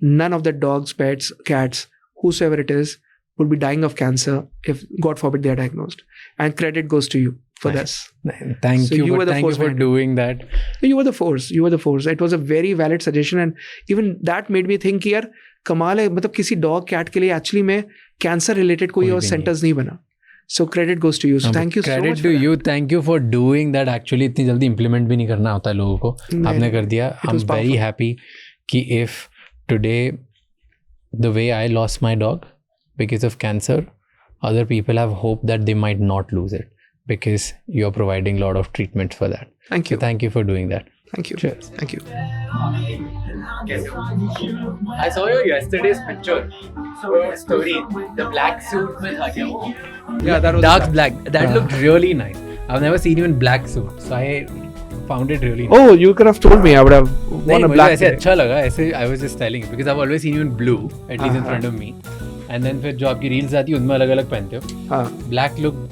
none of the dogs, pets, cats, whosoever it is, would be dying of cancer if, God forbid, they are diagnosed. And credit goes to you for this. Thank you for doing that. You were the force. It was a very valid suggestion, and even that made me think कि यार कमाल है, मतलब किसी डॉग कैट के लिए एक्चुअली में कैंसर रिलेटेड कोई और सेंटर्स नहीं बना. So credit goes to you. So thank you so much. Credit to you. Thank you for doing that. Actually इतनी जल्दी इम्प्लीमेंट भी नहीं करना होता है लोगों को, आपने कर दिया. I'm very happy कि if today the way I lost my dog because of cancer, other people have hope that they might not lose it because you're providing a lot of treatments for that. Thank you. So thank you for doing that. Thank you. Cheers. Thank you. I saw your yesterday's picture, story. The black suit में था क्या वो? Yeah, that was Dark black. That looked really nice. I've never seen you in black suit, so I found it really nice. Oh, you could have told me. I would have नहीं, worn a मुझे black. ऐसे अच्छा लगा. ऐसे I was just telling you because I've always seen you in blue, at least in front of me. And then फिर जो आपकी रील्स आती है उनमें अलग अलग पहनते हो. हाँ. Black look.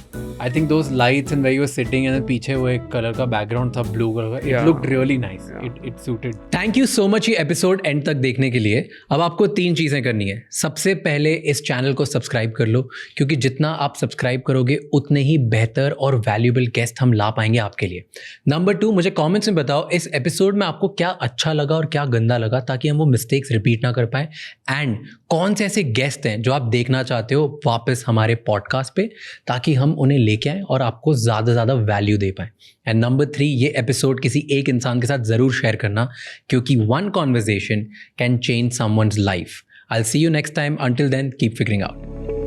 I think those lights and where you were sitting and then पीछे वो एक कलर का बैकग्राउंड था ब्लू कलर का. It looked really nice. It suited. Thank you so much ये एपिसोड एंड तक देखने के लिए. अब आपको 3 चीज़ें करनी है. सबसे पहले इस चैनल को सब्सक्राइब कर लो क्योंकि जितना आप सब्सक्राइब करोगे उतने ही बेहतर और वैल्यूएबल गेस्ट हम ला पाएंगे आपके लिए. नंबर 2, मुझे कमेंट्स में बताओ इस एपिसोड में आपको क्या अच्छा लगा और क्या गंदा लगा ताकि हम वो मिस्टेक्स रिपीट ना कर पाए. एंड कौन से ऐसे गेस्ट हैं जो आप देखना चाहते हो वापस हमारे पॉडकास्ट पे ताकि हम उन्हें लेके आएँ और आपको ज़्यादा ज़्यादा वैल्यू दे पाएँ. एंड नंबर 3, ये एपिसोड किसी एक इंसान के साथ ज़रूर शेयर करना क्योंकि one conversation can change someone's life. I'll see you next time. Until then, keep figuring out.